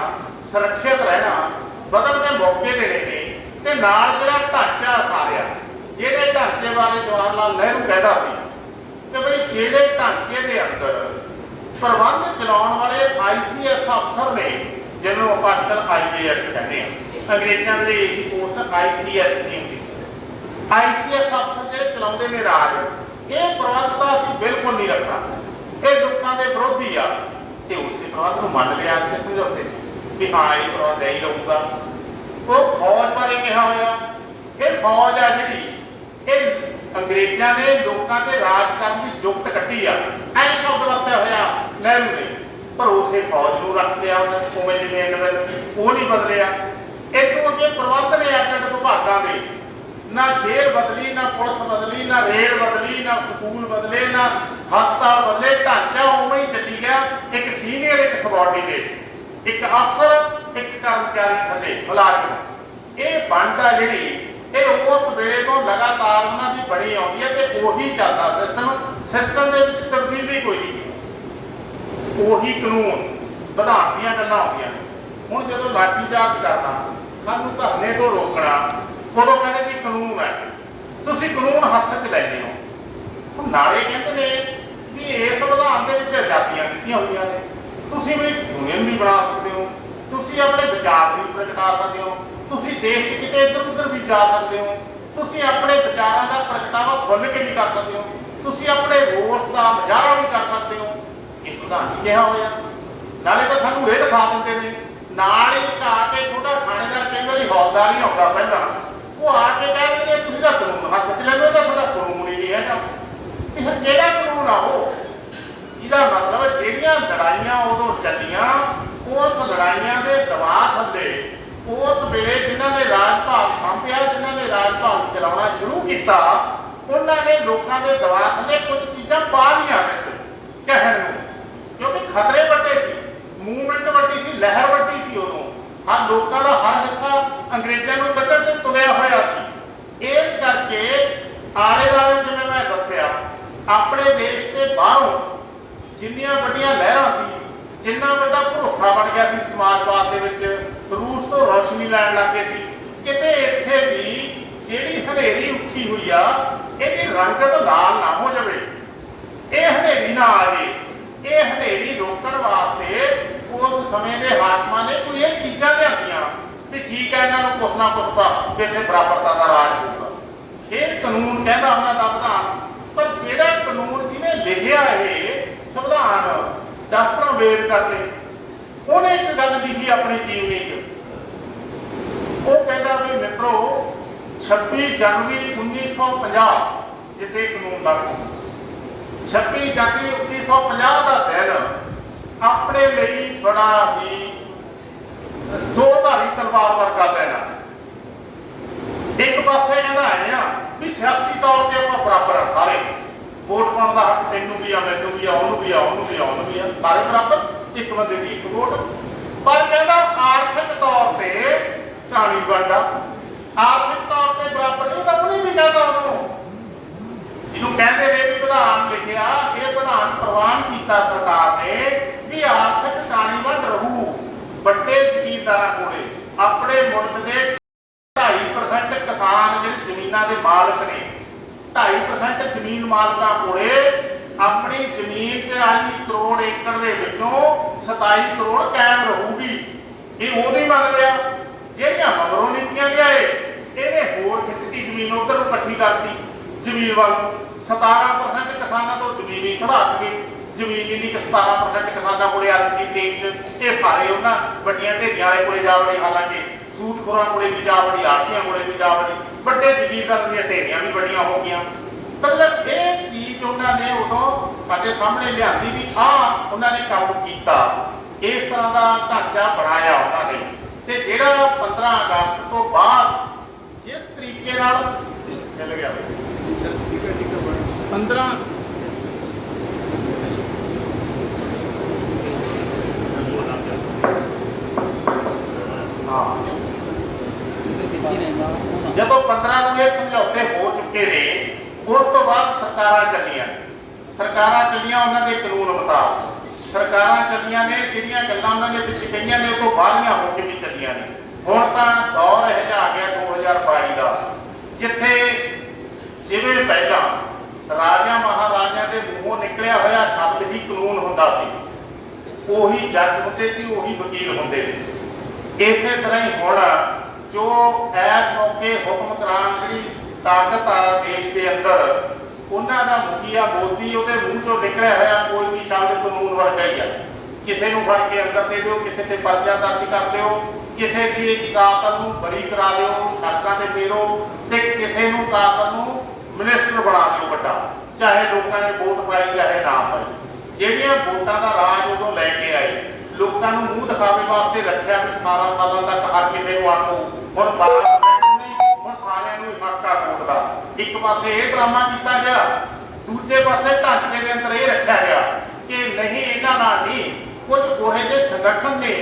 ਸੁਰੱਖਿਅਤ ਰਹਿਣਾ, ਬਦਲਦੇ ਮੌਕੇ ਦੇਣੇ ਨੇ, ਤੇ ਨਾਲ ਜਿਹੜਾ ਢਾਂਚਾ ਸਾਰਿਆ, ਜਿਹੜੇ ਢਾਂਚੇ ਬਾਰੇ ਜਵਾਹਰ ਲਾਲ ਨਹਿਰੂ ਕਹਿੰਦਾ ਸੀ ਕਿ ਬਈ ਜਿਹੜੇ ਢਾਂਚੇ ਦੇ ਅੰਦਰ ਪ੍ਰਬੰਧ ਚਲਾਉਣ ਵਾਲੇ ICS ਅਫਸਰ ਨੇ, ਜਿਹਨੂੰ ਆਪਾਂ ਅੱਜਕੱਲ IAS ਕਹਿੰਦੇ ਆ, ਅੰਗਰੇਜ਼ਾਂ ਦੇ ਪੋਸਟ ICS ਦੀ ਹੁੰਦੀ। ICS ਅਫਸਰ ਜਿਹੜੇ ਚਲਾਉਂਦੇ ਨੇ ਰਾਜ, ਇਹ ਪ੍ਰਬੰਧ ਤਾਂ ਅਸੀਂ ਬਿਲਕੁਲ ਨਹੀਂ ਰੱਖਣਾ, ਇਹ ਲੋਕਾਂ ਦੇ ਵਿਰੋਧੀ ਆ, ਤੇ ਉਸੇ ਪ੍ਰਬੰਧ ਨੂੰ ਮੰਨ ਲਿਆ ਕਿ ਸਮਝੌਤੇ ਵੀ ਹਾਂ ਇਹ ਪ੍ਰਬੰਧ ਹੀ ਰਹੂਗਾ। ਉਹ ਫੌਜ ਬਾਰੇ ਕਿਹਾ ਹੋਇਆ, ਇਹ ਫੌਜ ਆ ਜਿਹੜੀ ਇਹ ਅੰਗਰੇਜ਼ਾਂ ਨੇ ਲੋਕਾਂ ਤੇ ਰਾਜ ਕਰਨ ਦੀ ਜੁਗਤ ਕੱਢੀ ਆ, ਐਂ ਸ਼ਬਦ ਵਰਤਿਆ ਹੋਇਆ ਨਹਿਰੂ ਨੇ, ਪਰ ਉਸੇ ਫੌਜ ਨੂੰ ਰੱਖ ਲਿਆ ਉਹਨੇ ਉਵੇਂ ਜਿਵੇਂ ਅੰਗਰੇਜ਼, ਉਹ ਨਹੀਂ ਬਦਲਿਆ। ਇੱਕ ਅੱਗੇ ਪ੍ਰਬੰਧ ਨੇ ਅੱਡ-ਅੱਡ ਵਿਭਾਗਾਂ ਦੇ, ਨਾ ਜੇਲ੍ਹ ਬਦਲੀ, ਨਾ ਪੁਲਿਸ ਬਦਲੀ, ਨਾ ਰੇਲ ਬਦਲੀ, ਨਾ ਸਕੂਲ ਬਦਲੇ, ਨਾ ਹਸਪਤਾਲ ਬਦਲੇ, ਢਾਂਚਾ ਉਵੇਂ ਹੀ ਚੱਲੀ ਗਿਆ। ਇੱਕ ਸੀਨੀਅਰ, ਇੱਕ ਸਬਆਰਡੀਨੇਟ, ਇੱਕ ਅਫਸਰ, ਇੱਕ ਕਰਮਚਾਰੀ ਥੱਲੇ ਮੁਲਾਜ਼ਮ। ਇਹ ਵੰਡ ਆ ਜਿਹੜੀ, ਇਹ ਉਸ ਵੇਲੇ ਤੋਂ ਲਗਾਤਾਰ ਉਹਨਾਂ ਦੀ ਬਣੀ ਆਉਂਦੀ ਹੈ ਤੇ ਉਹੀ ਚੱਲਦਾ ਸਿਸਟਮ ਦੇ ਵਿੱਚ ਤਬਦੀਲੀ ਕੋਈ ਨਹੀਂ। ਉਹੀ ਕਾਨੂੰਨ ਵਿਧਾਨ ਦੀਆਂ ਗੱਲਾਂ ਆਉਂਦੀਆਂ ਨੇ। ਹੁਣ ਜਦੋਂ ਲਾਠੀਚਾਰਜ ਕਰਨਾ, ਸਾਨੂੰ ਧਰਨੇ ਤੋਂ ਰੋਕਣਾ, ਉਦੋਂ ਕਹਿੰਦੇ ਵੀ ਕਾਨੂੰਨ ਹੈ, ਤੁਸੀਂ ਕਾਨੂੰਨ ਹੱਥ 'ਚ ਲੈਂਦੇ ਹੋ। ਹੁਣ ਨਾਲੇ ਕਹਿੰਦੇ ਨੇ ਵੀ ਇਸ ਵਿਧਾਨ ਦੇ ਵਿੱਚ ਆਜ਼ਾਦੀਆਂ ਦਿੱਤੀਆਂ ਹੋਈਆਂ ਨੇ, ਤੁਸੀਂ ਵੀ ਯੂਨੀਅਨ ਵੀ ਬਣਾ ਸਕਦੇ ਹੋ, ਤੁਸੀਂ ਆਪਣੇ ਵਿਚਾਰ ਵੀ ਪ੍ਰਗਟਾ ਸਕਦੇ ਹੋ, ਤੁਸੀਂ ਦੇਸ਼ 'ਚ ਕਿਤੇ ਇੱਧਰ ਉੱਧਰ ਵੀ ਜਾ ਸਕਦੇ ਹੋ, ਤੁਸੀਂ ਆਪਣੇ ਵਿਚਾਰਾਂ ਦਾ ਪ੍ਰਗਟਾਵਾ ਖੁੱਲ੍ਹ ਕੇ ਵੀ ਕਰ ਸਕਦੇ ਹੋ, ਤੁਸੀਂ ਆਪਣੇ ਰੋਸ ਦਾ ਮੁਜ਼ਾਹਰਾ ਵੀ ਕਰ ਸਕਦੇ ਹੋ। ਇਹ ਵਿਧਾਨ ਹੀ ਕਿਹਾ ਹੋਇਆ। ਨਾਲੇ ਤਾਂ ਸਾਨੂੰ ਇਹ ਦਿਖਾ ਦਿੰਦੇ ਨੇ, ਨਾਲ ਹੀ ਆ ਕੇ ਛੋਟਾ ਥਾਣੇਦਾਰ ਕਈ ਵਾਰੀ ਹੌਲਦਾਰ ਹੀ ਆਉਂਦਾ ਪਹਿਲਾਂ, ਉਹ ਆ ਕੇ ਕਹਿੰਦੇ ਨੇ ਤੁਸੀਂ ਤਾਂ ਕਾਨੂੰਨ ਹੱਥ 'ਚ ਲੈ ਲਓ, ਤਾਂ ਤੁਹਾਡਾ ਕਾਨੂੰਨ ਹੀ ਨਹੀਂ ਹੈਗਾ। ਇਹ ਕਿਹੜਾ ਕਾਨੂੰਨ ਆ ਉਹ? ਇਹਦਾ ਮਤਲਬ ਜਿਹੜੀਆਂ ਲੜਾਈਆਂ ਉਦੋਂ ਚੱਲੀਆਂ, ਉਸ ਲੜਾਈਆਂ ਦੇ ਦਬਾਅ ਥੱਲੇ ਉਸ ਵੇਲੇ ਜਿਨ੍ਹਾਂ ਨੇ ਰਾਜ ਭਾਗ ਸਾਂਭਿਆ, ਜਿਨ੍ਹਾਂ ਨੇ ਰਾਜ ਭਾਗ ਚਲਾਉਣਾ ਸ਼ੁਰੂ ਕੀਤਾ, ਉਹਨਾਂ ਨੇ ਲੋਕਾਂ ਦੇ ਦਬਾਅ ਥੱਲੇ ਕੁਝ ਚੀਜ਼ਾਂ ਪਾ ਲਈਆਂ ਵਿੱਚ ਕਹਿਣ ਨੂੰ, ਕਿਉਂਕਿ ਖਤਰੇ ਵੱਡੇ ਸੀ, ਮੂਵਮੈਂਟ ਵੱਡੀ ਸੀ, ਲਹਿਰ ਵੱਡੀ ਸੀ। ਉਦੋਂ ਹਰ ਲੋਕਾਂ ਦਾ ਹਰ ਹਿੱਸਾ ਅੰਗਰੇਜ਼ਾਂ ਨੂੰ ਕੱਢਣ ਤੇ ਤੁਰਿਆ ਹੋਇਆ ਸੀ। ਇਸ ਕਰਕੇ ਆਲੇ ਦੁਆਲੇ, ਜਿਵੇਂ ਮੈਂ ਦੱਸਿਆ, ਆਪਣੇ ਦੇਸ਼ ਦੇ ਬਾਹਰੋਂ ਜਿੰਨੀਆਂ ਵੱਡੀਆਂ ਲਹਿਰਾਂ ਸੀ, ਜਿੰਨਾ ਵੱਡਾ ਭਰੋਸਾ ਬਣ ਗਿਆ ਸੀ ਸਮਾਜਵਾਦ ਦੇ ਵਿੱਚ, ਰੂਸ ਤੋਂ ਰੌਸ਼ਨੀ ਲੈਣ ਲੱਗ ਗਏ ਸੀ, ਕਿਤੇ ਇੱਥੇ ਵੀ ਜਿਹੜੀ ਹਨੇਰੀ ਉੱਠੀ ਹੋਈ ਆ, ਇਹਦੀ ਰੰਗਤ ਲਾਲ ਨਾ ਹੋ ਜਾਵੇ, ਇਹ ਹਨੇਰੀ ਨਾ ਆ ਜੇ। ਇਹ ਹਨੇਰੀ ਰੋਕਣ ਵਾਸਤੇ ਉਸ ਸਮੇਂ ਦੇ ਹਾਕਮਾਂ ਨੇ ਕੋਈ ਇਹ ਚੀਜ਼ਾਂ ਲਿਆਂਦੀਆਂ ਵੀ ਠੀਕ ਹੈ, ਇਹਨਾਂ ਨੂੰ ਕੁਛ ਨਾ ਕੁਛ ਕਿਸੇ ਬਰਾਬਰਤਾ ਦਾ ਰਾਜ ਹੋਊਗਾ। ਇਹ ਕਾਨੂੰਨ ਕਹਿੰਦਾ ਉਹਨਾਂ ਦਾ ਵਿਧਾਨ। ਪਰ ਜਿਹੜਾ ਕਾਨੂੰਨ ਜਿਹਨੇ ਲਿਖਿਆ ਇਹ ਸੰਵਿਧਾਨ ਡਾਕਟਰ ਅੰਬੇਦਕਰ ਨੇ, ਉਹਨੇ ਇੱਕ ਗੱਲ ਲਿਖੀ ਆਪਣੀ ਜੀਵਨੀ 'ਚ। ਉਹ ਕਹਿੰਦਾ ਵੀ ਮਿੱਤਰੋ, 26 ਜਨਵਰੀ 1950 ਜਿੱਥੇ ਕਾਨੂੰਨ ਲਾਗੂ, 26 ਜਨਵਰੀ 1950 ਦਾ ਦਿਨ ਆਪਣੇ ਲਈ ਬੜਾ ਹੀ ਦੋਧਾਰੀ ਤਲਵਾਰ ਵਰਗਾ ਦਿਨ ਆ। ਇੱਕ ਪਾਸੇ ਕਹਿੰਦਾ ਆਏ ਆ ਵੀ ਸਿਆਸੀ ਤੌਰ ਤੇ ਆਪਾਂ ਬਰਾਬਰ ਆ, ਸਾਰੇ ਵੋਟ ਪਾਉਣ ਦਾ ਹੱਕ ਤੈਨੂੰ ਵੀ ਆ, ਮੈਨੂੰ ਵੀ ਆ, ਉਹਨੂੰ ਵੀ ਆ, ਉਹਨੂੰ ਵੀ ਆ, ਉਹਨੂੰ ਵੀ ਆ, ਸਾਰੇ ਬਰਾਬਰ, ਇੱਕ ਬੰਦੇ ਦੀ ਇੱਕ ਵੋਟ। ਪਰ ਕਹਿੰਦਾ ਆਰਥਿਕ ਤੌਰ ਤੇ ਕਹਾਣੀ ਬਣਦਾ, ਆਰਥਿਕ ਤੌਰ ਤੇ ਬਰਾਬਰ ਨਹੀਂ, ਆਪਣੀ ਵੀ ਕਹਿੰਦਾ ਉਹਨੂੰ, ਜਿਹਨੂੰ ਕਹਿੰਦੇ ਨੇ ਵੀ ਵਿਧਾਨ ਲਿਖਿਆ, ਇਹ ਵਿਧਾਨ ਪ੍ਰਵਾਨ ਕੀਤਾ ਸਰਕਾਰ ਨੇ ਵੀ ਆਰਥਿਕ ਕਹਾਣੀ ਵੰਡ ਰਹੂ। ਵੱਡੇ ਜ਼ਮੀਨਦਾਰਾਂ ਕੋਲੇ, ਆਪਣੇ ਮੁਲਕ ਦੇ 2.5% ਕਿਸਾਨ ਜਿਹੜੇ ਜ਼ਮੀਨਾਂ ਦੇ ਮਾਲਕ ਨੇ, 2.5% ਜ਼ਮੀਨ ਮਾਲਕਾਂ ਕੋਲੇ ਆਪਣੀ ਜ਼ਮੀਨ 'ਚ 40 ਕਰੋੜ ਏਕੜ ਦੇ ਵਿੱਚੋਂ 27 ਕਰੋੜ ਕਾਇਮ ਰਹੂਗੀ। ਇਹ ਉਹਦੀ ਮੰਨ ਲਿਆ। ਜਿਹੜੀਆਂ ਮਗਰੋਂ ਨੀਤੀਆਂ ਲਿਆਏ, ਇਹਨੇ ਹੋਰ ਖਿੱਚਤੀ ਜ਼ਮੀਨ ਉਧਰ ਨੂੰ ਇਕੱਠੀ ਕਰਤੀ ਜ਼ਮੀਨ ਵੱਲ ਨੂੰ। 17% ਕਿਸਾਨਾਂ ਤੋਂ ਜ਼ਮੀਨ ਹੀ ਖੜਾ ਕੇ, ਜ਼ਮੀਨ ਇੰਨੀ ਕਿ 17% ਕਿਸਾਨਾਂ ਕੋਲੇ ਅੱਜ ਦੀ ਤੇਜ਼ 'ਚ ਇਹ ਸਾਰੇ ਉਹਨਾਂ ਵੱਡੀਆਂ ਢੇਰੀਆਂ ਵਾਲੇ ਕੋਲੇ ਜਾ ਵੜੇ। ਹਾਲਾਂਕਿ ਸੂਟਖੋਰਾਂ ਕੋਲੇ ਵੀ ਜਾ ਵੜੀ, ਆੜ੍ਹਤੀਆਂ ਕੋਲੇ ਵੀ ਜਾ ਵੜੀ, ਵੱਡੇ ਜ਼ਮੀਨਦਾਰਾਂ ਦੀਆਂ ਢੇਰੀਆਂ ਵੀ ਵੱਡੀਆਂ ਹੋ ਗਈਆਂ। ਮਤਲਬ ਇਹ ਚੀਜ਼ ਉਹਨਾਂ ਨੇ ਉਦੋਂ ਸਾਡੇ ਸਾਹਮਣੇ ਲਿਆਂਦੀ ਵੀ ਆਹ ਉਹਨਾਂ ਨੇ ਕੰਮ ਕੀਤਾ, ਇਸ ਤਰ੍ਹਾਂ ਦਾ ਢਾਂਚਾ ਬਣਾਇਆ ਉਹਨਾਂ ਨੇ। ਤੇ ਜਿਹੜਾ 15 ਅਗਸਤ ਤੋਂ ਬਾਅਦ ਜਿਸ ਤਰੀਕੇ ਨਾਲ ਚੱਲ ਗਿਆ 15 15 1915 ਨੂੰ ਇਹ ਸਮਝੌਤੇ ਹੋ ਚੁੱਕੇ ਨੇ। ਉਸ ਤੋਂ ਬਾਅਦ ਸਰਕਾਰਾਂ ਚੱਲੀਆਂ ਉਹਨਾਂ ਦੇ ਕਾਨੂੰਨ ਮੁਤਾਬਕ ਸਰਕਾਰਾਂ ਚੱਲੀਆਂ ਨੇ। ਜਿਹੜੀਆਂ ਗੱਲਾਂ ਉਹਨਾਂ ਨੇ ਵਿੱਚ ਕਹੀਆਂ ਨੇ ਉਹ ਤੋਂ ਬਾਹਰੀਆਂ ਹੋ ਕੇ ਵੀ ਚੱਲੀਆਂ ਨੇ। ਹੁਣ ਤਾਂ ਦੌਰ ਇਹ ਜਿਹਾ ਆ ਗਿਆ 2022 ਦਾ, ਜਿੱਥੇ ਜਿਵੇਂ ਪਹਿਲਾਂ ਰਾਜਿਆਂ ਮਹਾਰਾਜਿਆਂ ਦੇ ਮੂੰਹੋਂ ਨਿਕਲਿਆ ਹੋਇਆ ਸ਼ਬਦ ਹੀ ਕਾਨੂੰਨ ਹੁੰਦਾ ਸੀ, ਉਹੀ ਜੱਜ ਹੁੰਦੇ ਸੀ, ਉਹੀ ਵਕੀਲ ਹੁੰਦੇ ਸੀ। ਇਸੇ ਤਰ੍ਹਾਂ ਹੀ ਹੁਣ ਜੋ ਇਸ ਮੌਕੇ ਹੁਕਮ ਕਰਾਉਣ ਦੀ ਤਾਕਤ ਆ ਦੇਸ਼ ਦੇ ਅੰਦਰ, ਉਹਨਾਂ ਦਾ ਮੁਖੀਆ ਮੋਦੀ, ਉਹਦੇ ਮੂੰਹ ਚੋਂ ਨਿਕਲਿਆ ਹੋਇਆ ਕੋਈ ਵੀ ਸ਼ਬਦ ਕਾਨੂੰਨ ਵਰਗਾ ਹੀ ਆ। ਕਿਸੇ ਨੂੰ ਫੜ ਕੇ ਅੰਦਰ ਦੇ ਦਿਓ, ਕਿਸੇ ਤੇ ਪਰਚਾ ਦਰਜ ਕਰ ਦਿਓ, ਕਿਸੇ ਦੀ ਇੱਕ ਕਾਤਲ ਨੂੰ ਬਰੀ ਕਰਾ ਦਿਓ, ਸੜਕਾਂ ਤੇ ਫੇਰੋ, ਤੇ ਕਿਸੇ ਨੂੰ ਕਾਤਲ ਨੂੰ ਮਿਨਿਸਟਰ ਬਣਾ ਦਿਓ ਵੱਡਾ, ਚਾਹੇ ਲੋਕਾਂ ਨੇ ਵੋਟ ਪਾਈ ਚਾਹੇ ਨਾ ਪਾਈ। ਜਿਹੜੀਆਂ ਵੋਟਾਂ ਦਾ ਰਾਜ ਉਦੋਂ ਲੈ ਕੇ ਆਏ, ਲੋਕਾਂ ਨੂੰ ਮੂੰਹ ਦਿਖਾਵੇ ਵਾਸਤੇ ਰੱਖਿਆ ਵੀ 18 ਸਾਲਾਂ ਤੱਕ ਹਰ ਕਿਸੇ ਨੂੰ ਆਖੋ, ਹੁਣ 12 ਨਹੀਂ, ਹੁਣ ਸਾਰਿਆਂ ਨੂੰ ਹੱਕ ਆ ਵੋਟ ਦਾ। ਇੱਕ ਪਾਸੇ ਇਹ ਡਰਾਮਾ ਕੀਤਾ ਗਿਆ, ਦੂਜੇ ਪਾਸੇ ਢਾਂਚੇ ਦੇ ਅੰਦਰ ਇਹ ਰੱਖਿਆ ਗਿਆ ਕਿ ਨਹੀਂ, ਇਹਨਾਂ ਨਾਲ ਨਹੀਂ, ਕੁਝ ਉਹੋ ਜਿਹੇ ਸੰਗਠਨ ਨੇ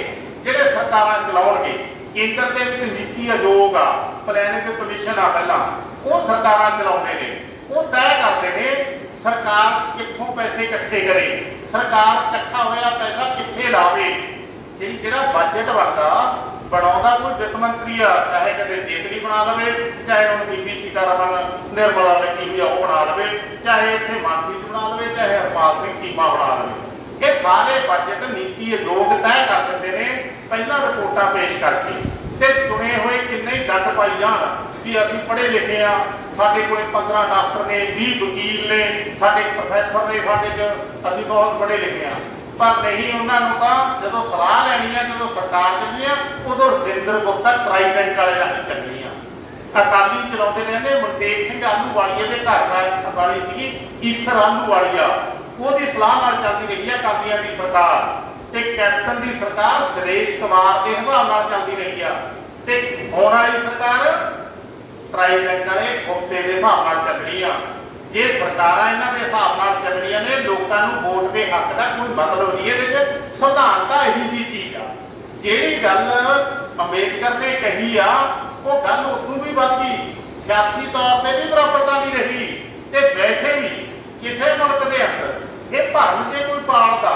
ਜਿਹੜੇ ਸਰਕਾਰਾਂ ਚਲਾਉਣਗੇ। ਕੇਂਦਰ ਦੇ ਵਿੱਚ ਨੀਤੀ ਆਯੋਗ ਆ, ਪਲੈਨਿੰਗ ਕਮਿਸ਼ਨ ਆ, ਪਹਿਲਾਂ ਉਹ ਸਰਕਾਰਾਂ ਚਲਾਉਂਦੇ ਨੇ, ਉਹ ਤੈਅ ਕਰਦੇ ਨੇ ਸਰਕਾਰ ਕਿੱਥੋਂ ਪੈਸੇ ਇਕੱਠੇ ਕਰੇ, ਸਰਕਾਰ ਇਕੱਠਾ ਹੋਇਆ ਪੈਸਾ ਕਿੱਥੇ ਲਾਵੇ। ਜਿਹੜਾ ਬਜਟ ਬਣਾਉਂਦਾ ਕੋਈ ਵਿੱਤ ਮੰਤਰੀ ਆ, ਚਾਹੇ ਕਦੇ ਜੇਤਲੀ ਬਣਾ ਲਵੇ, ਚਾਹੇ ਹੁਣ ਬੀਬੀ ਸੀਤਾਰਮਨ ਨਿਰਮਲਾ ਲੱਗੀ ਹੋਈ ਆ ਉਹ ਬਣਾ ਲਵੇ, ਚਾਹੇ ਇੱਥੇ ਮਨਪ੍ਰੀਤ ਬਣਾ ਲਵੇ, ਚਾਹੇ ਹਰਪਾਲ ਸਿੰਘ ਚੀਮਾ ਬਣਾ ਲਵੇ। ਇਹ ਸਾਰੇ ਬਜਟ ਨੀਤੀ ਆਯੋਗ ਤੈਅ ਕਰ ਦਿੰਦੇ ਨੇ ਪਹਿਲਾਂ ਰਿਪੋਰਟਾਂ ਪੇਸ਼ ਕਰਕੇ, ਤੇ ਚੁਣੇ ਹੋਏ ਕਿੰਨੇ ਡੰਡ ਪਾਈ ਜਾਣ ਵੀ ਅਸੀਂ ਪੜ੍ਹੇ ਲਿਖੇ ਆ, ਸਾਡੇ ਕੋਲ 15 ਡਾਕਟਰ ਨੇ, 20 ਵਕੀਲ ਨੇ, ਸਾਡੇ ਪ੍ਰੋਫੈਸਰ ਨੇ, ਸਾਡੇ 'ਚ ਅਸੀਂ ਬਹੁਤ ਪੜ੍ਹੇ ਲਿਖੇ ਆ। ਪਰ ਨਹੀਂ, ਉਹਨਾਂ ਨੂੰ ਤਾਂ ਜਦੋਂ ਸਲਾਹ ਲੈਣੀ ਆ, ਜਦੋਂ ਸਰਕਾਰ ਚੱਲਣੀ ਆ, ਉਦੋਂ ਰਜਿੰਦਰ ਗੁਪਤਾ ਟਰਾਈਡੈਂਟ ਵਾਲੇ ਰਾਹੀਂ ਚੱਲਣੀ ਆ। ਅਕਾਲੀ ਚਲਾਉਂਦੇ ਰਹਿੰਦੇ। ਮਨਟੇਕ ਸਿੰਘ ਆਲੂਵਾਲੀਏ ਦੇ ਘਰ ਵਾਲੀ ਸੀਗੀ ਈਸਰ ਆਲੂਵਾਲੀਆ, ਉਹਦੀ ਸਲਾਹ ਨਾਲ ਚੱਲਦੀ ਰਹੀ ਆ ਅਕਾਲੀਆਂ ਦੀ ਸਰਕਾਰ, ਤੇ ਕੈਪਟਨ ਦੀ ਸਰਕਾਰ ਸੁਰੇਸ਼ ਕੁਮਾਰ ਦੇ ਹਿਸਾਬ ਨਾਲ ਚੱਲਦੀ ਰਹੀ ਆ, ਤੇ ਹੁਣ ਵਾਲੀ ਸਰਕਾਰ ਟਰਾਈਡੈਂਟ ਵਾਲੇ ਗੁਪਤੇ ਦੇ ਹਿਸਾਬ ਨਾਲ ਚੱਲਣੀ ਆ। ਜੇ ਸਰਕਾਰਾਂ ਇਹਨਾਂ ਦੇ ਹਿਸਾਬ ਨਾਲ ਚੱਲਣੀਆਂ ਨੇ, ਲੋਕਾਂ ਨੂੰ ਵੋਟ ਦੇ ਹੱਕ ਦਾ ਕੋਈ ਮਤਲਬ ਨਹੀਂ। ਇਹਦੇ 'ਚ ਸੰਵਿਧਾਨਤਾ ਇਹੀ ਜਿਹੀ ਚੀਜ਼ ਆ। ਜਿਹੜੀ ਗੱਲ ਅੰਬੇਦਕਰ ਨੇ ਕਹੀ ਆ, ਉਹ ਗੱਲ ਉਦੋਂ ਵੀ ਵੱਧ ਗਈ, ਸਿਆਸੀ ਤੌਰ ਤੇ ਵੀ ਬਰਾਬਰਤਾ ਨਹੀਂ ਰਹੀ। ਤੇ ਵੈਸੇ ਵੀ ਕਿਸੇ ਮੁਲਕ ਦੇ ਅੰਦਰ ਇਹ ਭਰਮ ਜੇ ਕੋਈ ਪਾਲਦਾ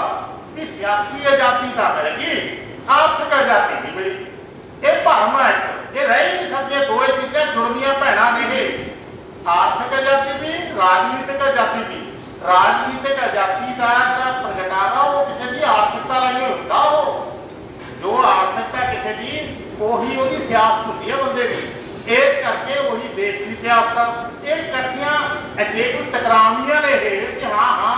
ਕਿ ਸਿਆਸੀ ਆਜ਼ਾਦੀ ਤਾਂ ਮਿਲੇਗੀ, ਆਰਥਿਕ ਆਜ਼ਾਦੀ ਨਹੀਂ ਮਿਲੀ, ਇਹ ਭਰਮ ਹੈ। ਇਹ ਰਹਿ ਨਹੀਂ ਸਕਦੀਆਂ, ਦੋਏ ਚੀਜ਼ਾਂ ਜੁੜਦੀਆਂ ਭੈਣਾਂ ਨੇ। ਇਹ ਆਰਥਿਕ ਆਜ਼ਾਦੀ ਵੀ, ਰਾਜਨੀਤਿਕ ਆਜ਼ਾਦੀ ਵੀ। ਰਾਜਨੀਤਿਕ ਆਜ਼ਾਦੀ ਦਾ ਜਿਹੜਾ ਪ੍ਰਗਟਾਵਾ ਉਹ ਕਿਸੇ ਦੀ ਆਰਥਿਕਤਾ ਰਾਹੀਂ ਹੁੰਦਾ। ਉਹ ਜੋ ਆਰਥਿਕਤਾ ਕਿਸੇ ਦੀ, ਉਹੀ ਉਹਦੀ ਸਿਆਸਤ ਹੁੰਦੀ ਹੈ ਬੰਦੇ ਦੀ। ਇਸ ਕਰਕੇ ਉਹੀ ਦੇਸ਼ ਦੀ ਸਿਆਸਤ। ਇਹ ਇਕੱਠੀਆਂ ਜੇ ਕੋਈ ਟਕਰਾਵੀਆਂ ਨੇ ਇਹ ਕਿ ਹਾਂ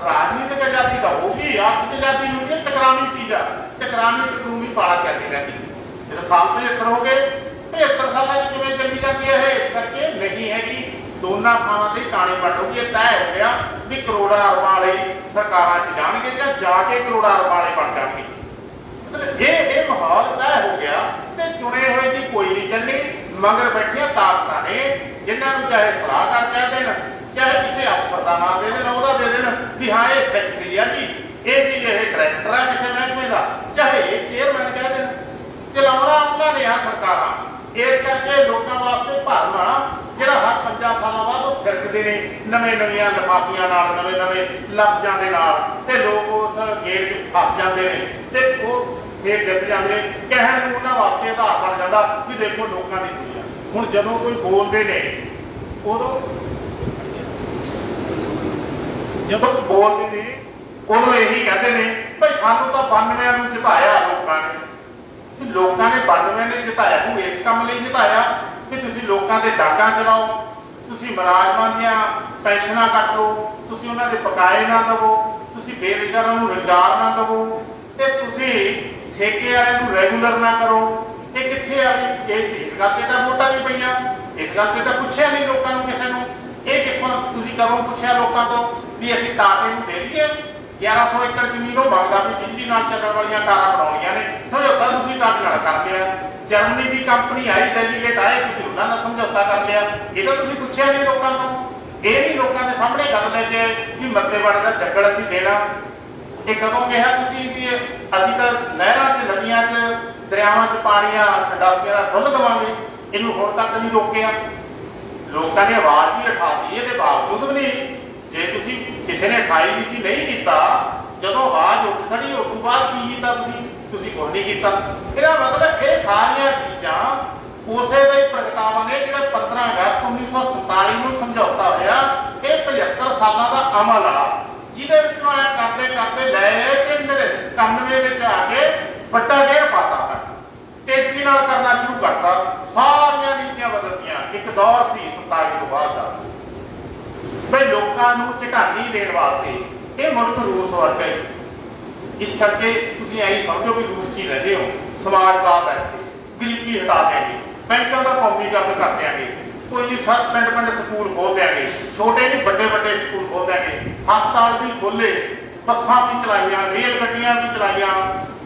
ਰਾਜਨੀਤਿਕ ਆਜ਼ਾਦੀ ਤਾਂ ਹੋਊਗੀ, ਆਰਥਿਕ ਆਜ਼ਾਦੀ ਨੂੰ ਇਹ ਟਕਰਾਵੀ ਚੀਜ਼ ਆ। ਟਕਰਾਵੀ ਕਾਨੂੰਨੀ ਪਾਲਾ ਚੱਲਦੀ ਰਹਿੰਦੀ। ਜਦੋਂ ਸਾਲ 75 ਹੋ ਗਏ, 75 ਸਾਲਾਂ 'ਚ ਕਿਵੇਂ ਚੱਲੀ ਜਾਂਦੀ ਹੈ ਇਹ? ਇਸ ਕਰਕੇ ਨਹੀਂ ਹੈਗੀ। ਦੋਨਾਂ ਥਾਵਾਂ ਤੇ ਕਾਣੀ ਵੰਡੂਗੀ। ਇਹ ਤੈਅ ਹੋ ਗਿਆ ਵੀ ਕਰੋੜਾਂ ਅਰਬਾਂ ਵਾਲੇ ਸਰਕਾਰਾਂ 'ਚ ਜਾਣਗੇ ਜਾਂ ਜਾ ਕੇ ਕਰੋੜਾਂ ਅਰਬਾਂ ਵਾਲੇ ਬਣ ਜਾਣਗੇ। ਮਤਲਬ ਇਹ ਮਾਹੌਲ ਤੈਅ ਹੋ ਗਿਆ ਤੇ ਚੁਣੇ ਹੋਏ ਦੀ ਕੋਈ ਨਹੀਂ ਚੱਲਣੀ। ਮਗਰ ਬੈਠੀਆਂ ਤਾਕਤਾਂ ਨੇ ਜਿਨ੍ਹਾਂ ਨੂੰ ਚਾਹੇ ਸਲਾਹਕਾਰ ਕਹਿ ਦੇਣ, ਚਾਹੇ ਕਿਸੇ ਅਫਸਰ ਦਾ ਨਾਮ ਦੇ ਦੇਣ, ਉਹਦਾ ਦੇ ਦੇਣ ਵੀ ਹਾਂ ਇਹ ਸੈਕਟਰੀ ਆ ਜੀ, ਇਹ ਵੀ ਇਹ ਡਾਇਰੈਕਟਰ ਆ ਕਿਸੇ ਮਹਿਕਮੇ ਦਾ, ਚਾਹੇ ਇਹ ਚੇਅਰਮੈਨ ਕਹਿ ਦੇਣ। ਚਲਾਉਣਾ ਉਹਨਾਂ ਨੇ ਆ ਸਰਕਾਰਾਂ। ਇਸ ਕਰਕੇ ਲੋਕਾਂ ਵਾਸਤੇ ਭਰਮ ਜਿਹੜਾ ਹਰ 5 ਸਾਲਾਂ ਬਾਅਦ ਉਹ ਫਿਰਕਦੇ ਨੇ ਨਵੀਆਂ ਲਿਫਾਫੀਆਂ ਨਾਲ, ਨਵੇਂ ਲਫ਼ਜ਼ਾਂ ਦੇ ਨਾਲ, ਤੇ ਲੋਕ ਉਸ ਗੇੜ 'ਚ ਫਸ ਜਾਂਦੇ ਨੇ ਤੇ ਉਹ ਫੇਰ ਜਿੱਤ ਜਾਂਦੇ ਨੇ। ਕਹਿਣ ਨੂੰ ਉਹਨਾਂ ਵਾਸਤੇ ਆਧਾਰ ਬਣ ਜਾਂਦਾ ਵੀ ਦੇਖੋ ਲੋਕਾਂ ਦੀ ਦੁਨੀਆ। ਹੁਣ ਜਦੋਂ ਕੋਈ ਬੋਲਦੇ ਨੇ ਉਦੋਂ ਇਹੀ ਕਹਿੰਦੇ ਨੇ ਭਾਈ ਸਾਨੂੰ ਤਾਂ 92 ਨੂੰ ਜਿਤਾਇਆ ਲੋਕਾਂ ਨੇ। ਲੋਕਾਂ ਨੇ 92 ਨੇ ਜਿਤਾਇਆ ਨੂੰ ਇਸ ਕੰਮ ਲਈ ਜਿਤਾਇਆ ਕਿ ਤੁਸੀਂ ਲੋਕਾਂ ਦੇ ਡਾਕਾਂ ਚਲਾਓ, ਤੁਸੀਂ ਮੁਲਾਜ਼ਮਾਂ ਦੀਆਂ ਪੈਨਸ਼ਨਾਂ ਕੱਟ ਲਓ, ਤੁਸੀਂ ਉਹਨਾਂ ਦੇ ਬਕਾਏ ਨਾ ਦੇਵੋ, ਤੁਸੀਂ ਬੇਰੁਜ਼ਗਾਰਾਂ ਨੂੰ ਰੁਜ਼ਗਾਰ ਨਾ ਦੇਵੋ, ਤੇ ਤੁਸੀਂ ਠੇਕੇ ਵਾਲਿਆਂ ਨੂੰ ਰੈਗੂਲਰ ਨਾ ਕਰੋ। ਇਹ ਕਿੱਥੇ ਆ ਵੀ ਇਸ ਗੱਲ ਤੇ ਤਾਂ ਵੋਟਾਂ ਨਹੀਂ ਪਈਆਂ, ਇਸ ਗੱਲ ਤੇ ਤਾਂ ਪੁੱਛਿਆ ਨਹੀਂ ਲੋਕਾਂ ਨੂੰ ਕਿਸੇ ਨੂੰ। ਇਹ ਕਿੱਥੋਂ ਤੁਸੀਂ ਕਦੋਂ ਪੁੱਛਿਆ ਲੋਕਾਂ ਤੋਂ ਵੀ ਅਸੀਂ ਟਾਟੇ ਨੂੰ ਦੇ ਦਈਏ 1100 ਏਕੜ ਜ਼ਮੀਨ ਉਹ ਮੰਗਦਾ ਵੀ ਬਿਜਲੀ ਨਾਲ ਚੱਲਣ ਵਾਲੀਆਂ ਕਾਰਾਂ ਬਣਾਉਣੀਆਂ ਨੇ, ਸਮਝੌਤਾ ਤੁਸੀਂ ਟਾਟੇ ਨਾਲ ਕਰ ਲਿਆ। ਜਰਮਨੀ ਦੀ ਕੰਪਨੀ ਆਈ, ਡੈਲੀਗੇਟ ਆਏ, ਤੁਸੀਂ ਉਹਨਾਂ ਨਾਲ ਸਮਝੌਤਾ ਕਰ ਲਿਆ। ਇਹ ਤਾਂ ਤੁਸੀਂ ਪੁੱਛਿਆ ਨਹੀਂ ਲੋਕਾਂ ਤੋਂ। ਇਹ ਨਹੀਂ ਲੋਕਾਂ ਦੇ ਸਾਹਮਣੇ ਗੱਲ ਲੈ ਕੇ ਵੀ ਮੱਤੇਵਾੜੇ ਦਾ ਚੱਕਰ ਅਸੀਂ ਦੇਣਾ। ਇਹ ਕਦੋਂ ਕਿਹਾ ਤੁਸੀਂ ਵੀ ਅਸੀਂ ਤਾਂ ਨਹਿਰਾਂ 'ਚ, ਨਦੀਆਂ 'ਚ, ਦਰਿਆਵਾਂ 'ਚ ਪਾਣੀਆਂ ਇੰਡਸਟਰੀਆਂ ਦਾ ਫੁੱਲ ਦੇਵਾਂਗੇ? ਇਹਨੂੰ ਹੁਣ ਤੱਕ ਨਹੀਂ ਰੋਕਿਆ। ਲੋਕਾਂ ਨੇ ਆਵਾਜ਼ ਵੀ ਉਠਾਤੀ, ਇਹਦੇ ਬਾਵਜੂਦ ਵੀ ਨਹੀਂ। ਜੇ ਤੁਸੀਂ ਕਿਸੇ ਨੇ ਉਠਾਈ ਨਹੀਂ ਸੀ, ਨਹੀਂ ਕੀਤਾ, ਜਦੋਂ ਆਵਾਜ਼ ਉੱਠ ਖੜੀ ਉਸ ਤੋਂ ਬਾਅਦ ਕੀ ਕੀਤਾ ਤੁਸੀਂ ਕੁਝ ਨਹੀਂ ਕੀਤਾ। ਇਹਦਾ ਮਤਲਬ ਇਹ ਸਾਰੀਆਂ ਚੀਜ਼ਾਂ ਉਸੇ ਦਾ ਹੀ ਪ੍ਰਗਟਾਵਾ ਨੇ ਜਿਹੜਾ 15 ਅਗਸਤ 1947 ਨੂੰ ਸਮਝੌਤਾ ਹੋਇਆ। ਇਹ 75 ਸਾਲਾਂ ਦਾ ਅਮਲ ਆ, ਜਿਹਦੇ ਵਿੱਚੋਂ ਐ ਕਰਦੇ ਕਰਦੇ ਲੈ ਕਿ 99 ਵਿੱਚ ਆ ਕੇ ਵੱਡਾ ਗੇੜ ਪਾਤਾ ਹੈ, ਤੇਜ਼ੀ ਨਾਲ ਕਰਨਾ ਸ਼ੁਰੂ ਕਰਤਾ। ਸਾਰੀਆਂ ਨੀਤੀਆਂ ਬਦਲਦੀਆਂ। ਇੱਕ ਦੌਰ ਸੀ 47 ਤੋਂ ਬਾਅਦ ਦਾ ਬਈ ਲੋਕਾਂ ਨੂੰ ਝਕਾਨੀ ਦੇਣ ਵਾਸਤੇ ਇਹ ਮੁਲਕ ਰੂਸ ਵਰਗਾ ਹੈ। ਇਸ ਕਰਕੇ ਤੁਸੀਂ ਐਂ ਸਮਝੋ ਵੀ ਰੂਸ 'ਚ ਹੀ ਰਹਿੰਦੇ ਹੋ। ਸਮਾਜਵਾਦ ਹੈ, ਗਰੀਬੀ ਹਟਾ ਦੇਣਗੇ, ਬੈਂਕਾਂ ਦਾ ਕੌਮੀਕਰਨ ਕਰ ਦਿਆਂਗੇ, ਕੋਈ ਨਹੀਂ ਸਭ ਪਿੰਡ ਪਿੰਡ ਸਕੂਲ ਖੋਲ ਦਿਆਂਗੇ, ਛੋਟੇ ਨਹੀਂ ਵੱਡੇ ਵੱਡੇ ਸਕੂਲ ਖੋਲ ਦਿਆਂਗੇ, ਹਸਪਤਾਲ ਵੀ ਖੋਲੇ, ਬੱਸਾਂ ਵੀ ਚਲਾਈਆਂ, ਰੇਲ ਗੱਡੀਆਂ ਵੀ ਚਲਾਈਆਂ।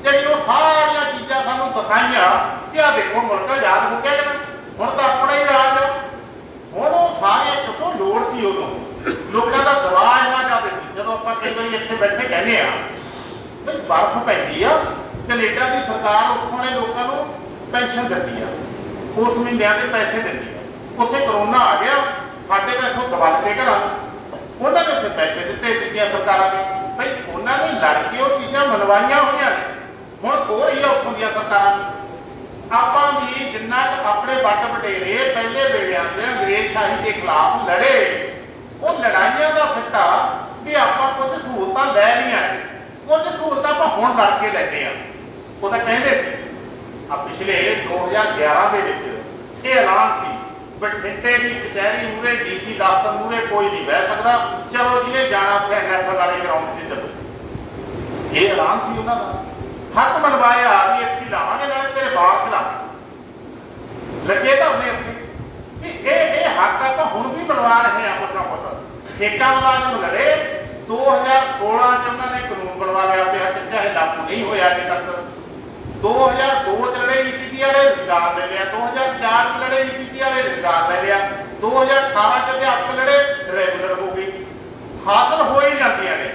ਜਿਹੜੀ ਉਹ ਸਾਰੀਆਂ ਚੀਜ਼ਾਂ ਸਾਨੂੰ ਦਿਖਾਈਆਂ ਕਿ ਆਹ ਦੇਖੋ ਮੁਲਕ ਆਜ਼ਾਦ ਹੋ ਗਿਆ ਕਿ ਹੁਣ ਤਾਂ ਆਪਣਾ ਹੀ ਰਾਜ ਆ। ਹੁਣ ਉਹ ਸਾਰੇ ਕਿਉਂ ਲੋੜ ਸੀ ਉਦੋਂ ਲੋਕਾਂ ਦਾ ਦਬਾਅ ਇੰਨਾ ਜ਼ਿਆਦਾ ਸੀ। ਜਦੋਂ ਆਪਾਂ ਕਈ ਵਾਰੀ ਇੱਥੇ ਬੈਠੇ ਕਹਿੰਦੇ ਆ ਵੀ ਬਰਫ਼ ਪੈਂਦੀ ਆ, ਕੈਨੇਡਾ ਦੀ ਸਰਕਾਰ ਉੱਥੋਂ ਦੇ ਲੋਕਾਂ ਨੂੰ ਪੈਨਸ਼ਨ ਦਿੰਦੀ ਆ, ਉਸ ਮਹੀਨਿਆਂ ਦੇ ਪੈਸੇ ਦਿੰਦੀ ਆ। ਉੱਥੇ ਕਰੋਨਾ ਆ ਗਿਆ, ਸਾਡੇ ਤਾਂ ਇੱਥੋਂ ਦਬਲ ਕੇ ਘਰਾਂ ਉਹਨਾਂ ਨੇ ਉੱਥੇ ਪੈਸੇ ਦਿੱਤੀਆਂ ਸਰਕਾਰਾਂ ਨੇ। ਬਈ ਉਹਨਾਂ ਨੇ ਲੜ ਕੇ ਉਹ ਚੀਜ਼ਾਂ ਮਨਵਾਈਆਂ ਹੋਈਆਂ ਨੇ, ਹੁਣ ਹੋ ਰਹੀ ਆ ਉੱਥੋਂ ਦੀਆਂ ਸਰਕਾਰਾਂ ਨੂੰ। ਆਪਾਂ ਵੀ ਜਿੰਨਾ ਕੁ ਆਪਣੇ ਵੱਡ ਵਡੇਰੇ ਪਹਿਲੇ ਵੇਲਿਆਂ 'ਚ ਅੰਗਰੇਜ਼ ਸ਼ਾਹੀ ਦੇ ਖਿਲਾਫ ਲੜੇ, ਉਹ ਲੜਾਈਆਂ ਦਾ ਸਿੱਟਾ ਵੀ ਆਪਾਂ ਕੁਝ ਸਹੂਲਤਾਂ ਲੈ ਲਈਆਂ, ਕੁਝ ਸਹੂਲਤਾਂ ਆਪਾਂ ਹੁਣ ਲੜ ਕੇ ਲੈਂਦੇ ਆ। ਉਹ ਤਾਂ ਕਹਿੰਦੇ ਸੀ ਆ ਪਿਛਲੇ 2011 ਦੇ ਵਿੱਚ ਇਹ ਐਲਾਨ ਸੀ ਬਠਿੰਡੇ ਦੀ ਕਚਹਿਰੀ ਮੂਹਰੇ DC ਦਫ਼ਤਰ ਮੂਹਰੇ ਕੋਈ ਨਹੀਂ ਬਹਿ ਸਕਦਾ, ਚਲੋ ਜਿਹਨੇ ਜਾਣਾ ਉੱਥੇ NFL ਵਾਲੇ ਗਰਾਊਂਡ 'ਚ ਚਲੋ। ਇਹ ਐਲਾਨ ਸੀ ਉਹਨਾਂ ਦਾ। ਹੱਕ ਮਨਵਾਇਆ ਵੀ ਇੱਥੇ ਲਾਵਾਂਗੇ, ਨਾਲੇ ਤੇਰੇ ਬਾਹਰ ਖਿਲਾਫ ਲੱਗੇ ਤਾਂ ਉਹਨੇ ਇੱਥੇ ਵੀ ਇਹ ਹੱਕ ਆਪਾਂ ਹੁਣ ਵੀ ਮਨਵਾ ਰਹੇ ਹਾਂ ਕੁਛ ਨਾ ਕੁਛ। ਠੇਕਾ ਮੁਲਾਜ਼ਮ ਲੜੇ 2016 'ਚ ਉਹਨਾਂ ਨੇ ਕਾਨੂੰਨ ਬਣਵਾ ਲਿਆ ਤੇ ਹੱਕ ਚਾਹੇ ਲਾਗੂ ਨਹੀਂ ਹੋਇਆ ਅਜੇ ਤੱਕ। 2002 'ਚ ਲੜੇ ETT ਵਾਲੇ ਰੁਜ਼ਗਾਰ ਲੈ ਲਿਆ, 2004 'ਚ ਲੜੇ ETT ਵਾਲੇ ਰੁਜ਼ਗਾਰ ਲੈ ਲਿਆ, 2018 'ਚ ਅਧਿਆਪਕ ਲੜੇ ਰੈਗੂਲਰ ਹੋ ਗਏ। ਹਾਸਲ ਹੋ ਹੀ ਜਾਂਦੀਆਂ ਨੇ।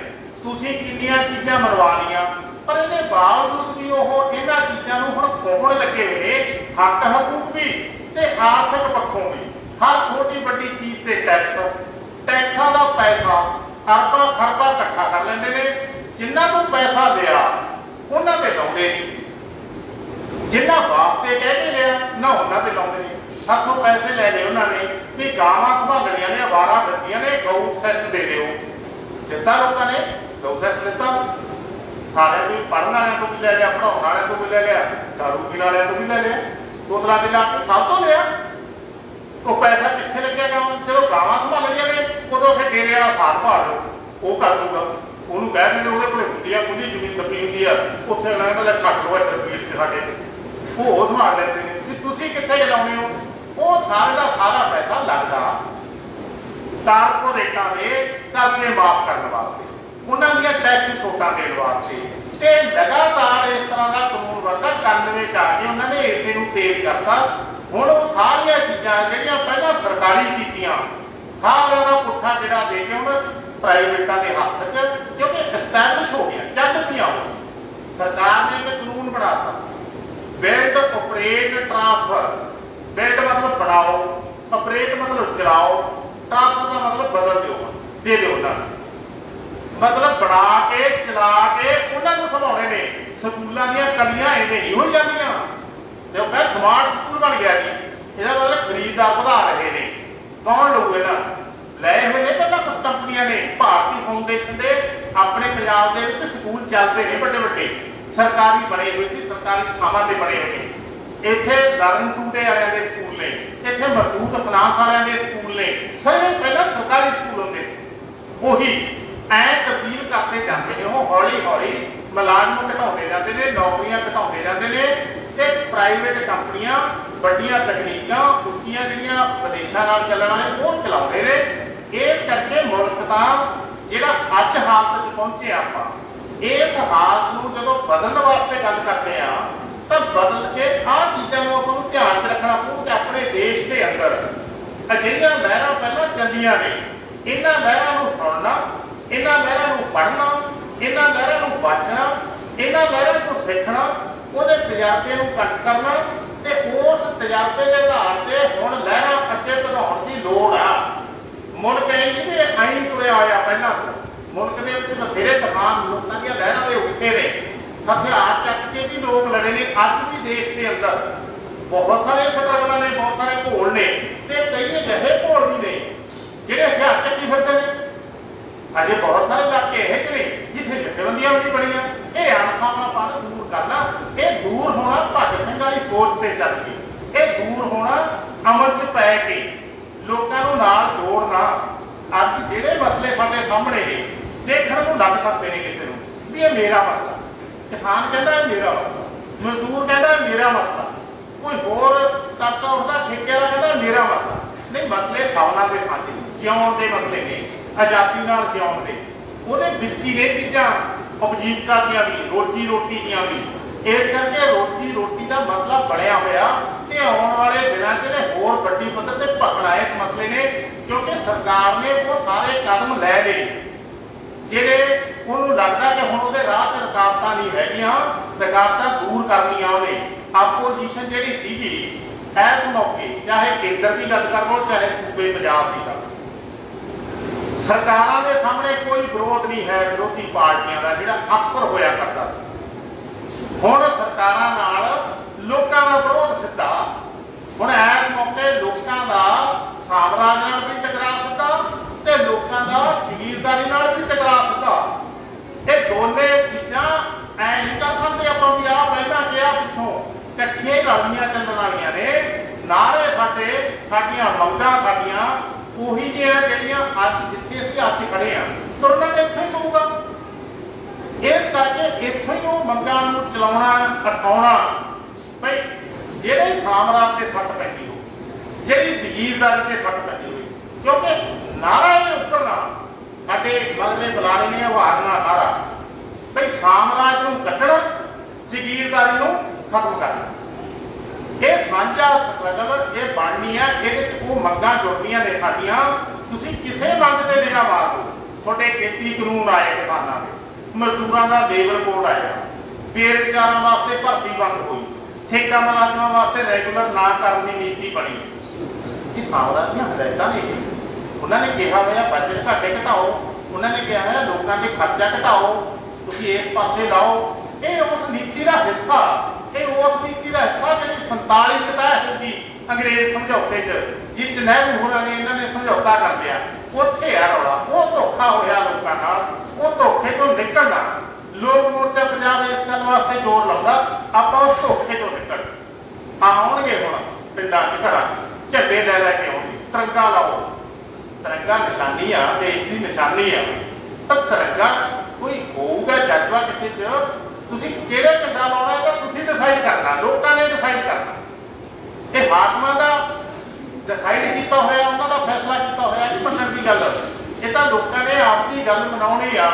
ਤੁਸੀਂ ਕਿੰਨੀਆਂ ਚੀਜ਼ਾਂ ਮਨਵਾ ਲਈਆਂ, ਪਰ ਇਹਦੇ ਬਾਵਜੂਦ ਵੀ ਉਹ ਇਹਨਾਂ ਚੀਜ਼ਾਂ ਨੂੰ ਹੁਣ ਕੋਹਣ ਲੱਗੇ ਹੋਏ, ਹੱਕ ਹਕੂਕ ਵੀ ਤੇ ਆਰਥਿਕ ਪੱਖੋਂ ਵੀ। ਹਰ ਛੋਟੀ ਵੱਡੀ ਚੀਜ਼ ਤੇ ਟੈਕਸਾਂ ਦਾ ਪੈਸਾ ਅਰਬਾਂ ਖਰਬਾਂ ਇਕੱਠਾ ਕਰ ਲੈਂਦੇ ਨੇ। ਜਿਨ੍ਹਾਂ ਨੂੰ ਪੈਸਾ ਦਿਆ ਉਹਨਾਂ ਤੇ ਲਾਉਂਦੇ ਨਹੀਂ, ਜਿਨ੍ਹਾਂ ਵਾਸਤੇ ਕਹਿ ਕੇ ਲਿਆ ਨਾ ਉਹਨਾਂ ਤੇ ਲਾਉਂਦੇ ਨਹੀਂ। ਹੱਥੋਂ ਪੈਸੇ ਲੈ ਲਏ ਉਹਨਾਂ ਨੇ ਵੀ ਗਾਵਾਂ ਸੰਭਾਲਣੀਆਂ ਨੇ, ਅਵਾਰਾ ਫਿਰਦੀਆਂ ਨੇ, ਗਊ ਸੈਸ ਦੇ ਦਿਓ। ਦਿੱਤਾ ਲੋਕਾਂ ਨੇ ਗਊ ਸੈਸ ਦਿੱਤਾ। ਸਾਰਿਆਂ ਨੂੰ ਪੜ੍ਹਨ ਵਾਲਿਆਂ ਤੋਂ ਵੀ ਲੈ ਲਿਆ, ਪੜ੍ਹਾਉਣ ਵਾਲਿਆਂ ਤੋਂ ਵੀ ਲੈ ਲਿਆ, ਦਾਰੂ ਪੀਣ ਵਾਲਿਆਂ ਤੋਂ ਵੀ ਲੈ ਲਿਆ, ਬੋਤਲਾਂ ਦੇ ਲਾ ਕੇ ਸਭ ਤੋਂ ਲਿਆ। ਉਹ ਪੈਸਾ ਕਿੱਥੇ ਲੱਗਿਆ? ਜਦੋਂ ਗਾਵਾਂ ਸੰਭਾਲਣੀਆਂ ਨੇ ਉਦੋਂ ਫਿਰ ਡੇਰੇ ਵਾਲਾ ਸਾਥ ਭਾਲ ਉਹ ਕਰ ਦੂਗਾ। ਉਹਨੂੰ ਕਹਿ ਦਿੰਦੇ ਉਹਦੇ ਕੋਲੇ ਹੁੰਦੀ ਆ, ਖੁੱਲੀ ਜ਼ਮੀਨ ਦੱਬੀ ਹੁੰਦੀ ਆ, ਉੱਥੇ ਲੱਗਦਾ ਲੈ ਛੱਡ ਲਓ ਇੱਥੇ ਫੀਲਡ 'ਚ ਸਾਡੇ, ਉਹ ਸੰਭਾਲ ਲੈਂਦੇ ਨੇ ਵੀ ਤੁਸੀਂ ਕਿੱਥੇ ਚਲਾਉਂਦੇ ਹੋ। ਉਹ ਸਾਰੇ ਦਾ ਸਾਰਾ ਪੈਸਾ ਲੱਗਦਾ ਕਾਰਪੋਰੇਟਾਂ ਦੇ ਕਰਜ਼ੇ ਮਾਫ ਕਰਨ ਵਾਸਤੇ, ਉਹਨਾਂ ਦੀਆਂ ਟੈਕਸ ਛੋਟਾਂ ਦੇਣ ਵਾਸਤੇ। ਤੇ ਲਗਾਤਾਰ ਇਸ ਤਰ੍ਹਾਂ ਦਾ ਕਾਨੂੰਨ ਬਣਦਾ 91 'ਚ ਆ ਕੇ ਉਹਨਾਂ ਨੇ ਇਸੇ ਨੂੰ ਤੇਜ਼ ਕਰਤਾ। ਹੁਣ ਉਹ ਸਾਰੀਆਂ ਚੀਜ਼ਾਂ ਜਿਹੜੀਆਂ ਪਹਿਲਾਂ ਸਰਕਾਰੀ ਕੀਤੀਆਂ ਸਾਰਿਆਂ ਦਾ ਪੁੱਠਾ ਜਿਹੜਾ ਦੇ ਕੇ ਹੁਣ ਪ੍ਰਾਈਵੇਟਾਂ ਦੇ ਹੱਥ 'ਚ, ਕਿਉਂਕਿ ਐਸਟੈਬਲਿਸ਼ ਹੋ ਗਿਆ, ਚੱਲ ਪਈਆਂ ਹੋ। ਸਰਕਾਰ ਨੇ ਇੱਕ ਕਾਨੂੰਨ ਬਣਾਤਾ ਬਿਲਡ ਆਪਰੇਟ ਟ੍ਰਾਂਸਫਰ। ਬਿਲਡ ਮਤਲਬ ਬਣਾਓ, ਆਪਰੇਟ ਮਤਲਬ ਚਲਾਓ, ਟ੍ਰਾਂਸਫਰ ਦਾ ਮਤਲਬ ਬਦਲ ਦਿਓ, ਦੇ ਦਿਓ ਉਹਨਾਂ ਨੂੰ। ਮਤਲਬ ਬਣਾ ਕੇ ਚਲਾ ਕੇ ਉਹਨਾਂ ਨੂੰ ਸੰਭਾਉਣੇ ਨੇ। ਸਕੂਲਾਂ ਦੀਆਂ ਕਲੀਆਂ ਐਵੇਂ ਨਹੀਂ ਹੋ ਜਾਂਦੀਆਂ। ਤੇ ਉਹ ਕਹਿੰਦੇ ਸਮਾਰਟ ਸਕੂਲ ਬਣ ਗਿਆ ਜੀ, ਇਹਦਾ ਮਤਲਬ ਖਰੀਦਦਾਰ ਵਧਾ ਰਹੇ ਨੇ। ਕੌਣ ਲਊ ਇਹਨਾਂ? ਲਏ ਹੋਏ ਨੇ ਪਹਿਲਾਂ ਕੁਝ ਕੰਪਨੀਆਂ ਨੇ। ਭਾਰਤੀ ਫਾਊਂਡੇਸ਼ਨ ਦੇ ਆਪਣੇ ਪੰਜਾਬ ਦੇ ਵਿੱਚ ਸਕੂਲ ਚੱਲਦੇ ਨੇ ਵੱਡੇ ਵੱਡੇ, ਸਰਕਾਰੀ ਬਣੇ ਹੋਏ ਸੀ, ਸਰਕਾਰੀ ਥਾਵਾਂ ਤੇ ਬਣੇ ਹੋਏ ਨੇ। ਇੱਥੇ ਲਰਨ ਟੂਡੇ ਵਾਲਿਆਂ ਦੇ ਸਕੂਲ ਨੇ, ਇੱਥੇ ਮਜ਼ਬੂਤ ਫਨਾਂਸ ਵਾਲਿਆਂ ਦੇ ਸਕੂਲ ਨੇ। ਸਾਰੇ ਪਹਿਲਾਂ ਸਰਕਾਰੀ ਸਕੂਲ ਹੁੰਦੇ, ਉਹੀ ਐ ਤਬਦੀਲ ਕਰਦੇ ਜਾਂਦੇ ਨੇ। ਉਹ ਹੌਲੀ ਹੌਲੀ ਮੁਲਾਜ਼ਮ ਘਟਾਉਂਦੇ ਜਾਂਦੇ ਨੇ, ਨੌਕਰੀਆਂ ਘਟਾਉਂਦੇ ਜਾਂਦੇ ਨੇ ਤੇ ਪ੍ਰਾਈਵੇਟ ਕੰਪਨੀਆਂ ਵੱਡੀਆਂ ਤਕਨੀਕਾਂ ਉੱਚੀਆਂ ਜਿਹੜੀਆਂ ਵਿਦੇਸ਼ਾਂ ਨਾਲ ਚੱਲਣ ਵਾਲੇ ਉਹ ਚਲਾਉਂਦੇ ਨੇ। ਇਸ ਕਰਕੇ ਮੁਲਕ ਤਾਂ ਜਿਹੜਾ ਅੱਜ ਹਾਲਤ 'ਚ ਪਹੁੰਚੇ ਆਪਾਂ, ਇਸ ਹਾਲਤ ਨੂੰ ਜਦੋਂ ਬਦਲਣ ਵਾਸਤੇ ਗੱਲ ਕਰਦੇ ਆ ਤਾਂ ਬਦਲ ਕੇ ਆਹ ਚੀਜ਼ਾਂ ਨੂੰ ਆਪਾਂ ਨੂੰ ਧਿਆਨ 'ਚ ਰੱਖਣਾ ਪਊ ਕਿ ਆਪਣੇ ਦੇਸ਼ ਦੇ ਅੰਦਰ ਅਜਿਹੀਆਂ ਲਹਿਰਾਂ ਪਹਿਲਾਂ ਚੱਲੀਆਂ ਨੇ। ਇਹਨਾਂ ਲਹਿਰਾਂ ਨੂੰ ਸੁਣਨਾ, ਇਹਨਾਂ ਲਹਿਰਾਂ ਨੂੰ ਪੜ੍ਹਨਾ, ਇਹਨਾਂ ਲਹਿਰਾਂ ਨੂੰ ਵਾਚਣਾ, ਇਹਨਾਂ ਲਹਿਰਾਂ ਤੋਂ ਸਿੱਖਣਾ, ਉਹਦੇ ਤਜਰਬੇ ਨੂੰ ਕੱਟ ਕਰਨਾ ਤੇ ਉਸ ਤਜਰਬੇ ਦੇ ਆਧਾਰ ਤੇ ਹੁਣ ਲਹਿਰਾਂ ਅੱਗੇ ਵਧਾਉਣ ਦੀ ਲੋੜ ਆ। ਮੁਲਕ ਇਹ ਨਹੀਂ ਵੀ ਆਈ ਤੁਰਿਆ ਹੋਇਆ ਪਹਿਲਾਂ ਤੋਂ, ਮੁਲਕ ਦੇ ਵਿੱਚ ਬਥੇਰੇ ਤਮਾਮ ਲੋਕਾਂ ਦੀਆਂ ਲਹਿਰਾਂ ਦੇ ਉੱਠੇ ਨੇ, ਹਥਿਆਰ ਚੱਕ ਕੇ ਵੀ ਲੋਕ ਲੜੇ ਨੇ। ਅੱਜ ਵੀ ਦੇਸ਼ ਦੇ ਅੰਦਰ ਬਹੁਤ ਸਾਰੇ ਸਟਰਗਲਾਂ ਨੇ, ਬਹੁਤ ਸਾਰੇ ਘੋਲ ਨੇ, ਤੇ ਕਈ ਅਜਿਹੇ ਘੋਲ ਵੀ ਨੇ ਜਿਹੜੇ ਹਥਿਆਰ ਚੱਕੀ ਫਿਰਦੇ ਨੇ। ਅਜੇ ਬਹੁਤ ਸਾਰੇ ਇਲਾਕੇ ਇਹ ਜਿਹੇ ਨੇ ਜਿੱਥੇ ਜਥੇਬੰਦੀਆਂ ਵੀ ਨਹੀਂ ਬਣੀਆਂ। ਇਹ ਅਣਖਾਵਾਂਪਣ ਦੂਰ ਕਰਨਾ, ਇਹ ਦੂਰ ਹੋਣਾ ਭਗਤ ਸਿੰਘ ਵਾਲੀ ਸੋਚ ਤੇ ਚੱਲ ਕੇ, ਇਹ ਦੂਰ ਹੋਣਾ ਅਮਲ 'ਚ ਪੈ ਕੇ ਲੋਕਾਂ ਨੂੰ ਨਾਲ ਜੋੜਨਾ। ਅੱਜ ਜਿਹੜੇ ਮਸਲੇ ਸਾਡੇ ਸਾਹਮਣੇ ਨੇ ਦੇਖਣ ਨੂੰ ਲੱਗ ਸਕਦੇ ਨੇ ਕਿਸੇ ਨੂੰ ਵੀ ਇਹ ਮੇਰਾ ਮਸਲਾ, ਕਿਸਾਨ ਕਹਿੰਦਾ ਇਹ ਮੇਰਾ ਮਸਲਾ, ਮਜ਼ਦੂਰ ਕਹਿੰਦਾ ਇਹ ਮੇਰਾ ਮਸਲਾ, ਕੋਈ ਹੋਰ ਤਬਕਾ ਉੱਠਦਾ ਠੇਕੇ ਵਾਲਾ ਕਹਿੰਦਾ ਮੇਰਾ ਮਸਲਾ। ਨਹੀਂ, ਮਸਲੇ ਸਭਨਾਂ ਦੇ ਸਾਂਝੇ, ਜਿਉਣ ਦੇ ਮਸਲੇ ਨੇ, ਆਜ਼ਾਦੀ ਨਾਲ ਜਿਉਣ ਦੇ। ਉਹਦੇ ਵਿੱਚ ਹੀ ਨੇ ਚੀਜ਼ਾਂ ਉਪਜੀਵਕਾ ਦੀਆਂ ਵੀ, ਰੋਜੀ ਰੋਟੀ ਦੀਆਂ ਵੀ। ਇਸ ਕਰਕੇ ਰੋਜੀ ਰੋਟੀ ਦਾ ਮਸਲਾ ਬਣਿਆ ਹੋਇਆ ਤੇ ਆਉਣ ਵਾਲੇ ਦਿਨਾਂ 'ਚ ਇਹਨੇ ਹੋਰ ਵੱਡੀ ਪੱਧਰ ਤੇ ਭਖਣਾ ਇਸ ਮਸਲੇ ਨੇ, ਕਿਉਂਕਿ ਸਰਕਾਰ ਨੇ ਉਹ ਸਾਰੇ ਕਦਮ ਲੈ ਲਏ ਜਿਹੜੇ ਉਹਨੂੰ ਲੱਗਦਾ ਕਿ ਹੁਣ ਉਹਦੇ ਰਾਹ 'ਚ ਰੁਕਾਵਟਾਂ ਨਹੀਂ ਹੈਗੀਆਂ, ਰੁਕਾਵਟਾਂ ਦੂਰ ਕਰਨੀਆਂ ਉਹਨੇ। ਆਪੋਜੀਸ਼ਨ ਜਿਹੜੀ ਸੀਗੀ ਇਸ ਮੌਕੇ, ਚਾਹੇ ਕੇਂਦਰ ਦੀ ਗੱਲ ਕਰ ਲਓ ਚਾਹੇ ਸੂਬੇ ਪੰਜਾਬ ਦੀ ਗੱਲ, ਸਰਕਾਰਾਂ ਦੇ ਸਾਹਮਣੇ ਕੋਈ ਵਿਰੋਧ ਨਹੀਂ ਹੈ ਵਿਰੋਧੀ ਪਾਰਟੀਆਂ ਦਾ, ਜਿਹੜਾ ਅਕਸਰ ਹੋਇਆ ਕਰਦਾ। ਹੁਣ ਸਰਕਾਰਾਂ ਨਾਲ ਲੋਕਾਂ ਦਾ ਵਿਰੋਧ ਸਿੱਧਾ। ਹੁਣ ਇਸ ਮੌਕੇ ਲੋਕਾਂ ਦਾ ਸਾਮਰਾਜ ਨਾਲ ਵੀ ਟਕਰਾਅ ਸਿੱਧਾ ਤੇ ਲੋਕਾਂ ਦਾ ਜ਼ਮੀਰਦਾਰੀ ਨਾਲ ਵੀ ਟਕਰਾਅ ਸਿੱਧਾ। ਇਹ ਦੋਨੇ ਚੀਜ਼ਾਂ ਐ ਨਹੀਂ ਕਰ ਸਕਦੇ ਆਪਾਂ ਵੀ ਆਹ ਪਹਿਲਾਂ ਕਿਹਾ ਪਿੱਛੋਂ, ਇਕੱਠੀਆਂ ਹੀ ਰਲਦੀਆਂ ਚੱਲਣ ਵਾਲੀਆਂ ਨੇ। ਨਾਰੇ ਸਾਡੇ, ਸਾਡੀਆਂ ਮੰਗਾਂ ਸਾਡੀਆਂ ਉਹੀ ਜਿਹੀਆਂ ਜਿਹੜੀਆਂ ਅੱਜ ਜਿੱਥੇ ਅਸੀਂ ਅੱਜ ਖੜੇ ਹਾਂ, ਤੁਰਨਾ ਤਾਂ ਇੱਥੋਂ ਹੀ ਪਊਗਾ। ਇਸ ਕਰਕੇ ਇੱਥੋਂ ਹੀ ਉਹ ਮੰਗਾਂ ਨੂੰ ਚਲਾਉਣਾ, ਹਟਾਉਣਾ। ਬਈ ਜਿਹੜੇ ਸਾਮਰਾਜ ਤੇ ਸੱਟ ਪੈਂਦੀ ਹੋ, ਜਿਹੜੀ ਜ਼ਗੀਰਦਾਰੀ ਤੇ ਸੱਟ ਪੈਂਦੀ ਹੋਈ, ਕਿਉਂਕਿ ਨਾਰਾ ਇਹ ਉੱਤਰਨਾ ਸਾਡੇ ਮਗਲੇ ਬੁਲਾਰੇ ਨੇ ਉਭਾਰਨਾ ਨਾਰਾ, ਬਈ ਸਾਮਰਾਜ ਨੂੰ ਕੱਢਣਾ, ਜ਼ਗੀਰਦਾਰੀ ਨੂੰ ਖਤਮ ਕਰਨਾ। ਇਹ ਸਾਂਝਾ ਸਟਰਗਲ ਇਹ ਬਣਨੀ ਹੈ। ਇਹਦੇ 'ਚ ਉਹ ਮੰਗਾਂ ਜੁੜਦੀਆਂ ਨੇ ਸਾਡੀਆਂ। ਤੁਸੀਂ ਕਿਸੇ ਮੰਗ ਤੇ ਨਿਗਾਹ ਮਾਰ ਦਿਓ, ਤੁਹਾਡੇ ਖੇਤੀ ਕਾਨੂੰਨ ਆਏ ਕਿਸਾਨਾਂ ਦੇ, ਮਜ਼ਦੂਰਾਂ ਦਾ ਲੇਬਰ ਕੋਡ ਆਇਆ, ਬੇਰੁਜ਼ਗਾਰਾਂ ਵਾਸਤੇ ਭਰਤੀ ਬੰਦ ਹੋਈ, ਠੇਕਾ ਮੁਲਾਜ਼ਮਾਂ ਵਾਸਤੇ ਰੈਗੂਲਰ ਨਾ ਕਰਨ ਦੀ ਨੀਤੀ ਬਣੀ। ਇਹ ਸਾਮਰਾਜ ਦੀਆਂ ਹਦਾਇਤਾਂ ਨੇ। ਉਹਨਾਂ ਨੇ ਕਿਹਾ ਹੋਇਆ ਬਜਟ ਘਾਟੇ ਘਟਾਓ, ਉਹਨਾਂ ਨੇ ਕਿਹਾ ਹੋਇਆ ਲੋਕਾਂ ਦੇ ਖਰਚਾ ਘਟਾਓ, ਤੁਸੀਂ ਇਸ ਪਾਸੇ ਲਾਓ। ਇਹ ਉਸ ਨੀਤੀ ਦਾ ਹਿੱਸਾ, ਇਹ ਉਸ ਨੀਤੀ ਦਾ ਹਿੱਸਾ ਜਿਹੜੀ 47 'ਚ ਤੈਅ ਹੋਈ ਅੰਗਰੇਜ਼ ਸਮਝੌਤੇ 'ਚ, ਜਿਸ ਨਹਿਰੂ ਹੋਰਾਂ ਨੇ ਇਹਨਾਂ ਨੇ ਸਮਝੌਤਾ ਕਰ ਲਿਆ। ਉੱਥੇ ਆ ਰੌਲਾ, ਉਹ ਧੋਖਾ ਹੋਇਆ ਲੋਕਾਂ ਨਾਲ। ਉਹ ਧੋਖੇ ਤੋਂ ਨਿਕਲਣਾ, ਲੋਕ ਮੋਰਚਾ ਪੰਜਾਬ ਇਸ ਗੱਲ ਵਾਸਤੇ ਜ਼ੋਰ ਲਾਉਂਦਾ ਆਪਾਂ ਉਸ ਧੋਖੇ ਤੋਂ ਨਿਕਲ। ਆਉਣਗੇ ਹੁਣ ਪਿੰਡਾਂ 'ਚ ਘਰਾਂ ਝੰਡੇ ਲੈ ਲੈ ਕੇ ਆਉਣਗੇ, ਤਿਰੰਗਾ ਲਾਓ। ਤਿਰੰਗਾ ਨਿਸ਼ਾਨੀ ਆ, ਦੇਸ਼ ਦੀ ਨਿਸ਼ਾਨੀ ਆ। ਤਾਂ ਤਿਰੰਗਾ ਕੋਈ ਹੋਊਗਾ ਜਜ਼ਬਾ ਕਿਸੇ 'ਚ, ਤੁਸੀਂ ਕਿਹੜੇ ਝੰਡਾ ਲਾਉਣਾ ਤਾਂ ਤੁਸੀਂ ਡਿਸਾਈਡ ਕਰਨਾ, ਲੋਕਾਂ ਨੇ ਡਿਸਾਈਡ ਕਰਨਾ। ਇਹ ਹਾਕਮਾਂ ਦਾ ਡਿਸਾਈਡ ਕੀਤਾ ਹੋਇਆ, ਉਹਨਾਂ ਦਾ ਫੈਸਲਾ ਕੀਤਾ ਹੋਇਆ ਕਿ ਮੰਨਣ ਦੀ ਗੱਲ। ਇਹ ਤਾਂ ਲੋਕਾਂ ਨੇ ਆਪਦੀ ਗੱਲ ਮਨਾਉਣੀ ਆ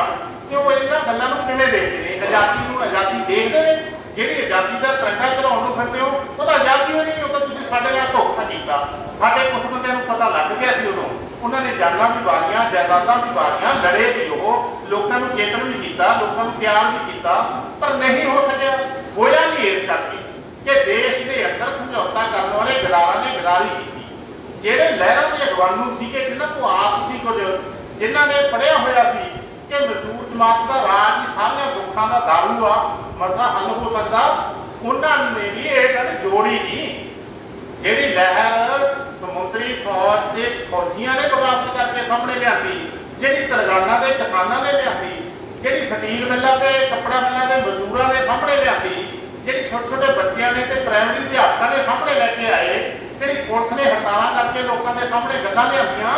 ਕਿ ਉਹ ਇਹਨਾਂ ਗੱਲਾਂ ਨੂੰ ਕਿਵੇਂ ਦੇਖਦੇ ਨੇ। ਆਜ਼ਾਦੀ ਨੂੰ ਆਜ਼ਾਦੀ ਦੇਖਦੇ ਨੇ, ਜਿਹੜੀ ਆਜ਼ਾਦੀ ਦਾ ਤਿਰੰਗਾ ਚੜਾਉਣ ਨੂੰ ਫਿਰਦੇ ਹੋ ਉਹ ਤਾਂ ਆਜ਼ਾਦੀ ਹੋਈ ਨਹੀਂ, ਉਹ ਤਾਂ ਤੁਸੀਂ ਸਾਡੇ ਨਾਲ ਧੋਖਾ ਕੀਤਾ। ਸਾਡੇ ਕੁਝ ਬੰਦਿਆਂ ਨੂੰ ਪਤਾ ਲੱਗ ਗਿਆ ਸੀ ਉਦੋਂ, ਉਹਨਾਂ ਨੇ ਜਾਨਾਂ ਵੀ ਵਾਰੀਆਂ, ਜਾਇਦਾਦਾਂ ਵੀ ਵਾਰੀਆਂ, ਲੜੇ ਵੀ, ਉਹ ਲੋਕਾਂ ਨੂੰ ਚੇਤਨ ਵੀ ਕੀਤਾ, ਲੋਕਾਂ ਨੂੰ ਤਿਆਰ ਵੀ ਕੀਤਾ, ਪਰ ਨਹੀਂ ਹੋ ਸਕਿਆ। ਹੋਇਆ ਨਹੀਂ ਇਸ ਕਰਕੇ ਕਿ ਦੇਸ਼ ਦੇ ਅੰਦਰ ਸਮਝੌਤਾ ਕਰਨ ਵਾਲੇ ਗਦਾਰਾਂ ਨੇ ਗਦਾਰੀ ਕੀਤੀ। ਜਿਹੜੇ ਲਹਿਰਾਂ ਦੇ ਅਗਵਾਨੂ ਸੀਗੇ, ਜਿਨ੍ਹਾਂ ਤੋਂ ਆਪ ਸੀ ਕੁਝ, ਜਿਨ੍ਹਾਂ ਨੇ ਪੜ੍ਹਿਆ ਹੋਇਆ ਸੀ ਕਿ ਮਜ਼ਦੂਰ ਜਮਾਤ ਦਾ ਰਾਜ ਹੀ ਸਾਰੀਆਂ ਦੁੱਖਾਂ ਦਾ ਦਾਰੂ ਆ, ਮਸਲਾ ਹੱਲ ਹੋ ਸਕਦਾ, ਉਹਨਾਂ ਨੇ ਵੀ ਇਹ ਗੱਲ ਜੋੜੀ ਨਹੀਂ। ਜਿਹੜੀ ਲਹਿਰ ਸਮੁੰਦਰੀ ਫੌਜ ਦੇ ਫੌਜੀਆਂ ਨੇ ਬਗਾਵਤ ਕਰਕੇ ਸਾਹਮਣੇ ਲਿਆਂਦੀ, ਜਿਹੜੀ ਤਰਗਾਨਾਂ ਦੇ ਕਿਸਾਨਾਂ ਨੇ ਲਿਆਂਦੀ, ਜਿਹੜੀ ਸਟੀਲ ਮਿੱਲਾਂ ਤੇ ਕੱਪੜਾ ਮਿੱਲਾਂ ਦੇ ਮਜ਼ਦੂਰਾਂ ਨੇ ਸਾਹਮਣੇ ਲਿਆਂਦੀ, ਜਿਹੜੀ ਛੋਟੇ ਛੋਟੇ ਬੱਚਿਆਂ ਨੇ ਤੇ ਪ੍ਰਾਇਮਰੀ ਅਧਿਆਪਕਾਂ ਨੇ ਸਾਹਮਣੇ ਲੈ ਕੇ ਆਏ, ਜਿਹੜੀ ਪੁਲਿਸ ਨੇ ਹੜਤਾਲਾਂ ਕਰਕੇ ਲੋਕਾਂ ਦੇ ਸਾਹਮਣੇ ਗੱਲਾਂ ਲਿਆਂਦੀਆਂ,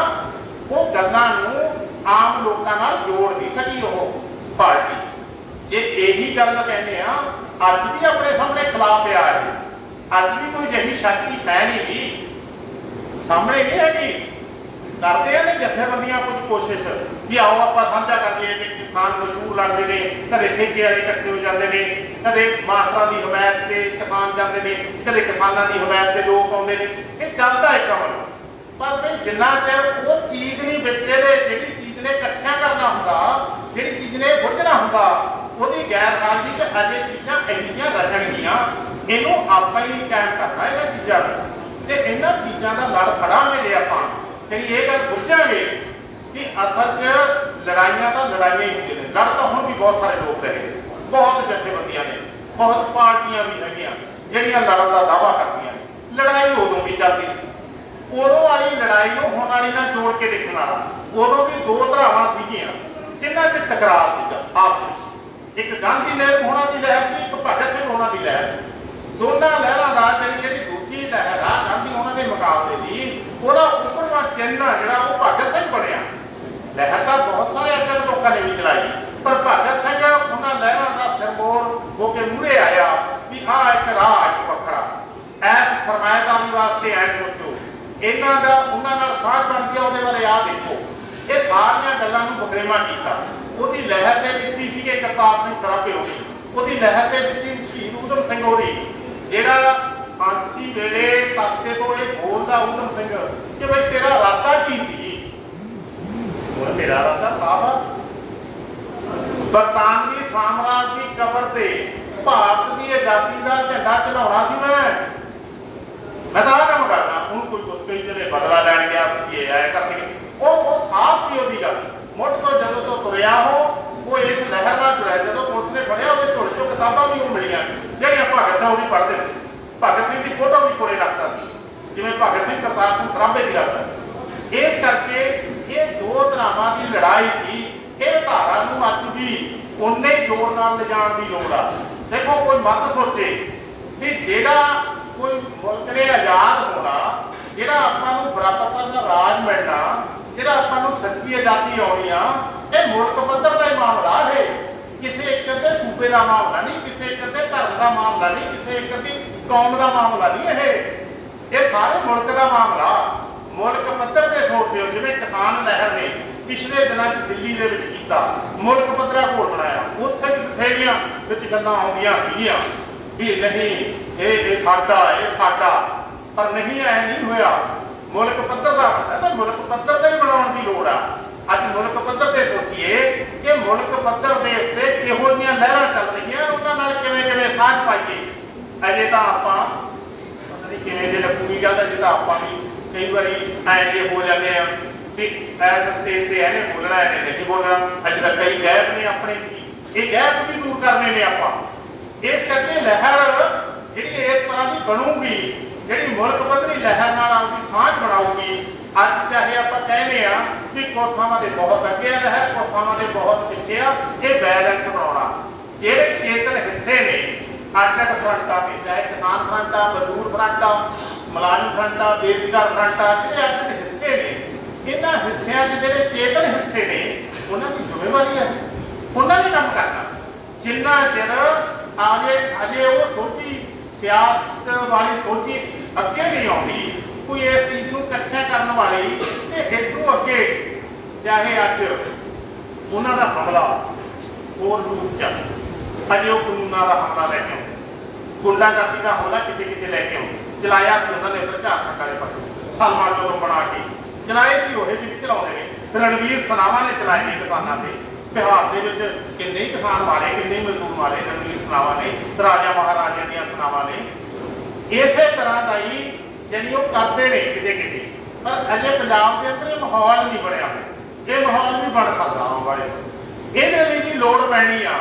ਉਹ ਗੱਲਾਂ ਨੂੰ ਆਮ ਲੋਕਾਂ ਨਾਲ ਜੋੜ ਨਹੀਂ ਸਕੀ ਉਹ ਪਾਰਟੀ। ਜੇ ਇਹੀ ਗੱਲ ਕਹਿੰਦੇ ਆ, ਅੱਜ ਵੀ ਆਪਣੇ ਸਾਹਮਣੇ ਖਿਲਾ ਪਿਆ ਹੈ, ਅੱਜ ਵੀ ਕੋਈ ਜਿਹੀ ਸ਼ਕਤੀ ਹੈ ਨਹੀਂ ਵੀ ਸਾਹਮਣੇ ਨਹੀਂ ਹੈਗੀ। ਕਰਦੇ ਆ ਨੇ ਜਥੇਬੰਦੀਆਂ ਕੁਝ ਕੋਸ਼ਿਸ਼ ਵੀ ਆਓ ਆਪਾਂ ਸਾਂਝਾ ਕਰੀਏ ਕਿ ਕਿਸਾਨ ਮਜ਼ਦੂਰ ਲੜਦੇ ਨੇ, ਕਦੇ ਠੇਕੇ ਵਾਲੇ ਇਕੱਠੇ ਹੋ ਜਾਂਦੇ ਨੇ, ਕਦੇ ਮਾਸਟਰਾਂ ਦੀ ਹਮਾਇਤ ਤੇ ਕਿਸਾਨ ਜਾਂਦੇ ਨੇ, ਕਦੇ ਕਿਸਾਨਾਂ ਦੀ ਹਮਾਇਤ ਤੇ ਲੋਕ ਆਉਂਦੇ ਨੇ। ਇਹ ਚੱਲਦਾ ਹੈ ਕੰਮ, ਪਰ ਵੀ ਜਿੰਨਾ ਚਿਰ ਉਹ ਚੀਜ਼ ਨਹੀਂ ਵਿਚਦੇ, ਜਿਹੜੀ ਚੀਜ਼ ਨੇ ਇਕੱਠਿਆਂ ਕਰਨਾ ਹੁੰਦਾ, ਜਿਹੜੀ ਚੀਜ਼ ਨੇ ਬੁੱਝਣਾ ਹੁੰਦਾ, ਉਹਦੀ ਗੈਰ ਹਾਜ਼ਰੀ 'ਚ ਅਜੇ ਚੀਜ਼ਾਂ ਇਹੋ ਜਿਹੀਆਂ ਰਚਣਗੀਆਂ ਇਹਨੂੰ ਆਪਾਂ ਹੀ ਕਾਇਮ ਕਰਨਾ ਇਹਨਾਂ ਚੀਜ਼ਾਂ ਨੂੰ, ਤੇ ਇਹਨਾਂ ਚੀਜ਼ਾਂ ਦਾ ਲੜ ਫੜਾਂਗੇ ਜੇ ਆਪਾਂ ਕਈ ਇਹ ਗੱਲ ਬੁੱਝਾਂਗੇ ਕਿ ਅਸਲ 'ਚ ਲੜਾਈਆਂ ਤਾਂ ਲੜਾਈਆਂ ਹੀ ਹੁੰਦੀਆਂ ਨੇ। ਲੜ ਤਾਂ ਹੁਣ ਵੀ ਬਹੁਤ ਸਾਰੇ ਲੋਕ ਰਹੇ, ਬਹੁਤ ਜਥੇਬੰਦੀਆਂ ਨੇ, ਬਹੁਤ ਪਾਰਟੀਆਂ ਵੀ ਹੈਗੀਆਂ ਜਿਹੜੀਆਂ ਲੜਨ ਦਾ ਦਾਅਵਾ ਕਰਦੀਆਂ ਨੇ। ਲੜਾਈ ਉਦੋਂ ਵੀ ਚੱਲਦੀ ਸੀ, ਉਦੋਂ ਵਾਲੀ ਲੜਾਈ ਨੂੰ ਹੁਣ ਵਾਲੀ ਨਾਲ ਜੋੜ ਕੇ ਦੇਖਣ ਵਾਲਾ। ਉਦੋਂ ਵੀ ਦੋ ਧਰਾਵਾਂ ਸੀਗੀਆਂ ਜਿਨ੍ਹਾਂ 'ਚ ਟਕਰਾਅ ਸੀਗਾ ਆਪਸ ਵਿੱਚ। ਇੱਕ ਗਾਂਧੀ ਲਹਿਰ ਹੋਣਾ ਦੀ ਲਹਿਰ ਸੀ, ਇੱਕ ਭਗਤ ਸਿੰਘ ਹੋਣਾ ਦੀ ਲਹਿਰ ਸੀ। ਦੋਨਾਂ ਲਹਿਰਾਂ ਦਾ ਜਿਹੜੀ ਦੂਜੀ ਲਹਿਰ ਆ ਗਾਂਧੀ ਹੋਣਾ ਦੇ ਮੁਕਾਬਲੇ ਦੀ, ਉਹਦਾ ਉੱਪਰਵਾਂ ਚਿੰਨ੍ਹ ਜਿਹੜਾ ਉਹ ਭਗਤ ਸਿੰਘ ਬਣਿਆ। ਲਹਿਰ ਤਾਂ ਬਹੁਤ ਸਾਰੇ ਅੱਗੇ ਲੋਕਾਂ ਨੇ ਵੀ ਚਲਾਈ, ਪਰ ਭਗਤ ਸਿੰਘ ਉਹਨਾਂ ਲਹਿਰਾਂ ਦਾ ਸਿਰਮੌਰ ਹੋ ਕੇ ਮੂਹਰੇ ਆਇਆ ਵੀ ਆਹ ਇੱਕ ਰਾਹ ਇੱਕ ਵੱਖਰਾ ਐਸ ਸਰਮਾਏਦਾਰੀ ਵਾਸਤੇ ਐ ਸੋਚੋ, ਇਹਨਾਂ ਦਾ ਉਹਨਾਂ ਨਾਲ ਸਾਥ ਬਣ ਗਿਆ। ਉਹਦੇ ਬਾਰੇ ਆਹ ਦੇਖੋ, ਇਹ ਸਾਰੀਆਂ ਗੱਲਾਂ ਨੂੰ ਬਖਰੇਵਾ ਕੀਤਾ। ਉਹਦੀ ਲਹਿਰ ਦੇ ਵਿੱਚ ਹੀ ਸੀਗੇ ਕਰਤਾਰ ਸਿੰਘ ਸਰਾਭੇ ਹੋਣੀ, ਉਹਦੀ ਲਹਿਰ ਦੇ ਵਿੱਚ ਹੀ ਸ਼ਹੀਦ ਊਧਮ ਸਿੰਘ ਹੋਰੀ, ਜਿਹੜਾ ਫਾਂਸੀ ਵੇਲੇ ਤਖਤੇ ਤੋਂ ਇਹ ਬੋਲਦਾ ਊਧਮ ਸਿੰਘ ਕਿ ਬਈ ਤੇਰਾ ਇਰਾਦਾ ਕੀ ਸੀ? ਮੇਰਾ ਇਰਾਦਾ ਸਾਫ ਆ, ਬਰਤਾਨਵੀ ਸਾਮਰਾਜ ਦੀ ਕਬਰ ਤੇ ਭਾਰਤ ਦੀ ਆਜ਼ਾਦੀ ਦਾ ਝੰਡਾ ਚੜਾਉਣਾ ਸੀ। ਮੈਂ ਤਾਂ ਆਹ ਕੰਮ ਕਰਦਾ। ਹੁਣ ਕੋਈ ਕੁੱਤੇ ਜਿਹੜੇ ਬਦਲਾ ਲੈਣ ਗਿਆ ਇਹ ਆਇਆ ਕਰਕੇ ਉਹ ਸਾਫ ਸੀ ਉਹਦੀ ਗੱਲ। ਮੁੱਢ ਤੋਂ ਜਦੋਂ ਤੋਂ ਤੁਰਿਆ ਉਹ ਇਸ ਲਹਿਰ ਨਾਲ ਜੁੜਿਆ। ਜਦੋਂ ਪੁਲਿਸ ਨੇ ਫੜਿਆ ਉਹਦੇ ਝੋਲੇ ਚੋਂ ਕਿਤਾਬਾਂ ਵੀ ਉਹ ਮਿਲੀਆਂ ਜਿਹੜੀਆਂ ਭਗਤ ਸਿੰਘ ਉਹ ਵੀ ਪੜ੍ਹਦੇ ਨੇ। ਭਗਤ ਸਿੰਘ ਦੀ ਫੋਟੋ ਵੀ ਕੋਲੇ ਰੱਖਦਾ ਸੀ, ਜਿਵੇਂ ਭਗਤ ਸਿੰਘ ਕਰਤਾਰ ਸਿੰਘ ਸਰਾਭੇ ਦੀ ਰੱਖਦਾ। ਇਸ ਕਰਕੇ ਇਹ ਦੋ ਧਰਾਵਾਂ ਦੀ ਲੜਾਈ ਸੀ। ਇਹ ਧਾਰਾ ਨੂੰ ਅੱਜ ਵੀ ਉਨੇ ਹੀ ਜ਼ੋਰ ਨਾਲ ਲਿਜਾਣ ਦੀ ਲੋੜ ਆ। ਦੇਖੋ, ਕੋਈ ਮਤ ਸੋਚੇ ਵੀ ਜਿਹੜਾ ਕੋਈ ਮੁਲਕ ਨੇ ਆਜ਼ਾਦ ਹੋਣਾ, ਜਿਹੜਾ ਆਪਾਂ ਨੂੰ ਬਰਾਬਰਤਾ ਦਾ ਰਾਜ ਮਿਲਣਾ, ਜਿਹੜਾ ਆਪਾਂ ਨੂੰ ਸੱਚੀ ਆਜ਼ਾਦੀ ਆਉਣੀ ਆ, ਇਹ ਮੁਲਕ ਪੱਧਰ ਦਾ ਹੀ ਮਾਮਲਾ ਹੈ। ਕਿਸੇ ਇੱਕ ਅੱਧੇ ਸੂਬੇ ਦਾ ਮਾਮਲਾ ਨਹੀਂ, ਕਿਸੇ ਇੱਕ ਅੱਧੇ ਧਰਮ ਦਾ ਮਾਮਲਾ ਨਹੀਂ, ਕਿਸੇ ਇੱਕ ਅੱਧੀ ਕੌਮ ਦਾ ਮਾਮਲਾ ਨਹੀਂ। ਇਹ ਸਾਰੇ ਮੁਲਕ ਦਾ ਮਾਮਲਾ। ਮੁਲਕ ਪੱਧਰ ਤੇ ਸੋਚਦੇ ਹੋ, ਜਿਵੇਂ ਕਿਸਾਨ ਲਹਿਰ ਨੇ ਪਿਛਲੇ ਦਿਨਾਂ 'ਚ ਦਿੱਲੀ ਦੇ ਵਿੱਚ ਕੀਤਾ, ਮੁਲਕ ਪੱਧਰਾ ਘੋਲ ਬਣਾਇਆ। ਉੱਥੇ ਬਥੇਰੀਆਂ ਵਿੱਚ ਗੱਲਾਂ ਆਉਂਦੀਆਂ ਸੀਗੀਆਂ ਵੀ ਨਹੀਂ ਇਹ ਸਾਡਾ, ਪਰ ਨਹੀਂ ਐ ਨਹੀਂ ਹੋਇਆ। ਮੁਲਕ ਪੱਧਰ ਦਾ ਹੁੰਦਾ ਤਾਂ ਮੁਲਕ ਪੱਧਰ ਦਾ ਹੀ ਬਣਾਉਣ ਦੀ ਲੋੜ ਆ। ਅੱਜ ਮੁਲਕ ਪੱਧਰ ਤੇ ਸੋਚੀਏ ਕਿ ਮੁਲਕ ਪੱਧਰ ਦੇ ਉੱਤੇ ਕਿਹੋ ਜਿਹੀਆਂ ਲਹਿਰਾਂ ਚੱਲ ਰਹੀਆਂ, ਉਹਨਾਂ ਨਾਲ ਕਿਵੇਂ ਸਾਂਝ ਪਾਈਏ। ਅਜੇ ਤਾਂ ਆਪਾਂ ਪਤਾ ਨਹੀਂ ਕਿਵੇਂ ਜੇ ਪੂਰੀ ਗੱਲ, ਅਜੇ ਤਾਂ ਆਪਾਂ ਵੀ ਕਈ ਵਾਰੀ ਐ ਜੇ ਹੋ ਜਾਂਦੇ ਆ ਵੀ ਐਸ ਸਟੇਜ ਤੇ ਇਹਨੇ ਬੋਲਣਾ, ਇਹਨੇ ਨਹੀਂ ਬੋਲਣਾ। ਅਜੇ ਤਾਂ ਕਈ ਗੈਪ ਨੇ ਆਪਣੇ, ਇਹ ਗੈਪ ਵੀ ਦੂਰ ਕਰਨੇ ਨੇ ਆਪਾਂ। ਇਸ ਕਰਕੇ ਲਹਿਰ ਜਿਹੜੀ ਇਸ ਤਰ੍ਹਾਂ ਦੀ ਬਣੂਗੀ, ਜਿਹੜੀ ਮੁਲਕ ਪੱਧਰੀ ਲਹਿਰ ਨਾਲ ਆਪਦੀ ਸਾਂਝ ਬਣਾਊਗੀ। ਅੱਜ ਚਾਹੇ ਆਪਾਂ ਕਹਿੰਦੇ ਆ ਵੀ ਕੋਠਾਵਾਂ ਦੇ ਬਹੁਤ ਅੱਗੇ ਆ ਲਹਿਰ, ਕੋਠਾਵਾਂ ਦੇ ਬਹੁਤ ਪਿੱਛੇ ਆ, ਇਹ ਬੈਲੈਂਸ ਬਣਾਉਣਾ। ਜਿਹੜੇ ਚੇਤਨ ਹਿੱਸੇ ਨੇ ਅੱਡ-ਅੱਡ ਫਰੰਟਾਂ ਤੇ, ਚਾਹੇ ਕਿਸਾਨ ਫਰੰਟ ਆ, ਮਜ਼ਦੂਰ ਫਰੰਟ ਆ, ਮੁਲਾਜ਼ਮ ਫਰੰਟ ਆ, ਬੇਰੁਜ਼ਗਾਰ ਫਰੰਟ ਆ, ਜਿਹੜੇ ਅੱਡ-ਅੱਡ ਹਿੱਸੇ ਨੇ, ਇਹਨਾਂ ਹਿੱਸਿਆਂ 'ਚ ਜਿਹੜੇ ਚੇਤਨ ਹਿੱਸੇ ਨੇ ਉਹਨਾਂ ਦੀ ਜ਼ਿੰਮੇਵਾਰੀ ਹੈ, ਉਹਨਾਂ ਨੇ ਕੰਮ ਕਰਨਾ। ਜਿੰਨਾ ਚਿਰ ਅਜੇ ਉਹ ਸੋਚੀ ਸਿਆਸਤ ਵਾਲੀ ਸੋਚੀ ਅੱਗੇ ਨਹੀਂ ਆਉਂਦੀ, ਕੋਈ ਇਸ ਚੀਜ਼ ਨੂੰ ਇਕੱਠਿਆਂ ਕਰਨ ਵਾਲੀ, ਤੇ ਇੱਥੋਂ ਅੱਗੇ ਚਾਹੇ ਅੱਜ ਉਹਨਾਂ ਦਾ ਹਮਲਾ ਹੋਰ ਰੂਪ 'ਚ ਅਜੇ ਉਹ ਕਾਨੂੰਨਾਂ ਦਾ ਹਮਲਾ ਲੈ ਕੇ ਆਉਂਦੇ, ਗੁੰਡਾਗਰਦੀ ਦਾ ਹਮਲਾ ਕਿਤੇ ਲੈ ਕੇ ਆਉਂਦੇ। ਚਲਾਇਆ ਸੀ ਉਹਨਾਂ ਨੇ ਇੱਧਰ ਝਾਰਖੰਡ ਵਾਲੇ ਪਾਸੇ ਸਲਮਾ ਚੌਕ ਬਣਾ ਕੇ ਚਲਾਏ ਸੀ, ਉਹ ਵੀ ਚਲਾਉਂਦੇ ਨੇ। ਰਣਵੀਰ ਸਨਾਵਾ ਨੇ ਚਲਾਏ ਨੇ ਕਿਸਾਨਾਂ ਤੇ। ਬਿਹਾਰ ਦੇ ਵਿੱਚ ਕਿੰਨੇ ਹੀ ਕਿਸਾਨ ਮਾਰੇ, ਕਿੰਨੇ ਹੀ ਮਜ਼ਦੂਰ ਮਾਰੇ ਰਣਵੀਰ ਸਨਾਵਾ ਨੇ, ਰਾਜਾ ਮਹਾਰਾਜਿਆਂ ਦੀਆਂ ਸਨਾਵਾਂ ਨੇ। ਇਸੇ ਤਰ੍ਹਾਂ ਦਾ ਹੀ ਜਾਨੀ ਉਹ ਕਰਦੇ ਨੇ ਕਿਤੇ, ਪਰ ਅਜੇ ਪੰਜਾਬ ਦੇ ਅੰਦਰ ਇਹ ਮਾਹੌਲ ਨਹੀਂ ਬਣਿਆ। ਇਹ ਮਾਹੌਲ ਵੀ ਬਣ ਸਕਦਾ ਆਉਣ ਵਾਲੇ। ਇਹਦੇ ਲਈ ਵੀ ਲੋੜ ਪੈਣੀ ਆ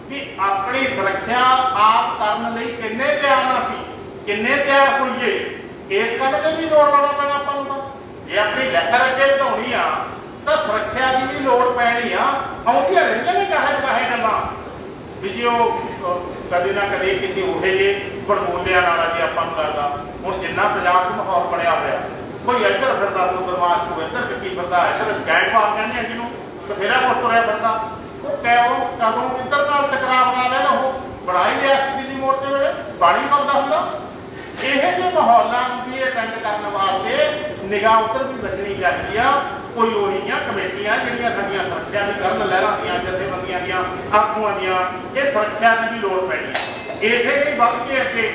ਕਿ ਆਪਣੀ ਸੁਰੱਖਿਆ ਆਪ ਕਰਨ ਲਈ ਕਿੰਨੇ ਤਿਆਰ ਆ, ਅਸੀਂ ਕਿੰਨੇ ਤਿਆਰ ਹੋਈਏ। ਇਸ ਗੱਲ ਤੇ ਵੀ ਲੋੜ ਪਾਉਣਾ ਪੈਣਾ ਆਪਾਂ ਨੂੰ। ਤਾਂ ਜੇ ਆਪਣੀ ਲਹਿਰ ਅੱਗੇ ਵਧਾਉਣੀ ਆ ਤਾਂ ਸੁਰੱਖਿਆ ਦੀ ਵੀ ਲੋੜ ਪੈਣੀ ਆ। ਆਉਂਦੀਆਂ ਰਹਿੰਦੀਆਂ ਨੇ ਕਾਹੇ ਗੱਲਾਂ ਵੀ ਜੇ ਉਹ ਕਦੇ ਨਾ ਕਦੇ ਕਿਸੇ ਉਹੇ ਜਿਹੇ ਬੜਬੋਲਿਆਂ ਨਾਲ ਜੇ ਆਪਾਂ ਨੂੰ ਲੱਗਦਾ। ਹੁਣ ਜਿੰਨਾ ਪੰਜਾਬ 'ਚ ਮਾਹੌਲ ਬਣਿਆ ਹੋਇਆ, ਕੋਈ ਇੱਧਰ ਫਿਰਦਾ, ਕੋਈ ਬਦਮਾਸ਼, ਕੋਈ ਇੱਧਰ ਚੱਕੀ ਫਿਰਦਾ, ਇੱਧਰ ਗੈਂਗ ਵਾਰ ਕਹਿੰਦੇ ਆ ਜਿਹਨੂੰ, ਬਥੇਰਾ ਕੁਝ ਤੁਰਿਆ ਫਿਰਦਾ। ਉਹ ਕਦੋਂ ਇੱਧਰ ਨਾਲ ਟਕਰਾਅ ਬਣਾ ਲੈਣਾ, ਉਹ ਬਣਾ ਹੀ ਲਿਆ ਦਿੱਲੀ ਮੋਰਚੇ ਵੇਲੇ, ਬਣ ਹੀ ਸਕਦਾ ਹੁੰਦਾ। ਇਹੋ ਜਿਹੇ ਮਾਹੌਲਾਂ ਨੂੰ ਵੀ ਅਟੈਂਡ ਕਰਨ ਵਾਸਤੇ ਨਿਗਾਹ ਉੱਧਰ ਵੀ ਬਚਣੀ ਚਾਹੀਦੀ ਆ। ਕੋਈ ਉਹੀ ਕਮੇਟੀਆਂ ਜਿਹੜੀਆਂ ਸਾਡੀਆਂ ਸੁਰੱਖਿਆ ਵੀ ਕਰਨ, ਲਹਿਰਾਂ ਦੀਆਂ, ਜਥੇਬੰਦੀਆਂ ਦੀਆਂ, ਆਗੂਆਂ ਦੀਆਂ, ਇਹ ਸੁਰੱਖਿਆ ਦੀ ਵੀ ਲੋੜ ਪੈਣੀ। ਇਸੇ ਲਈ ਵੱਧ ਕੇ ਅੱਗੇ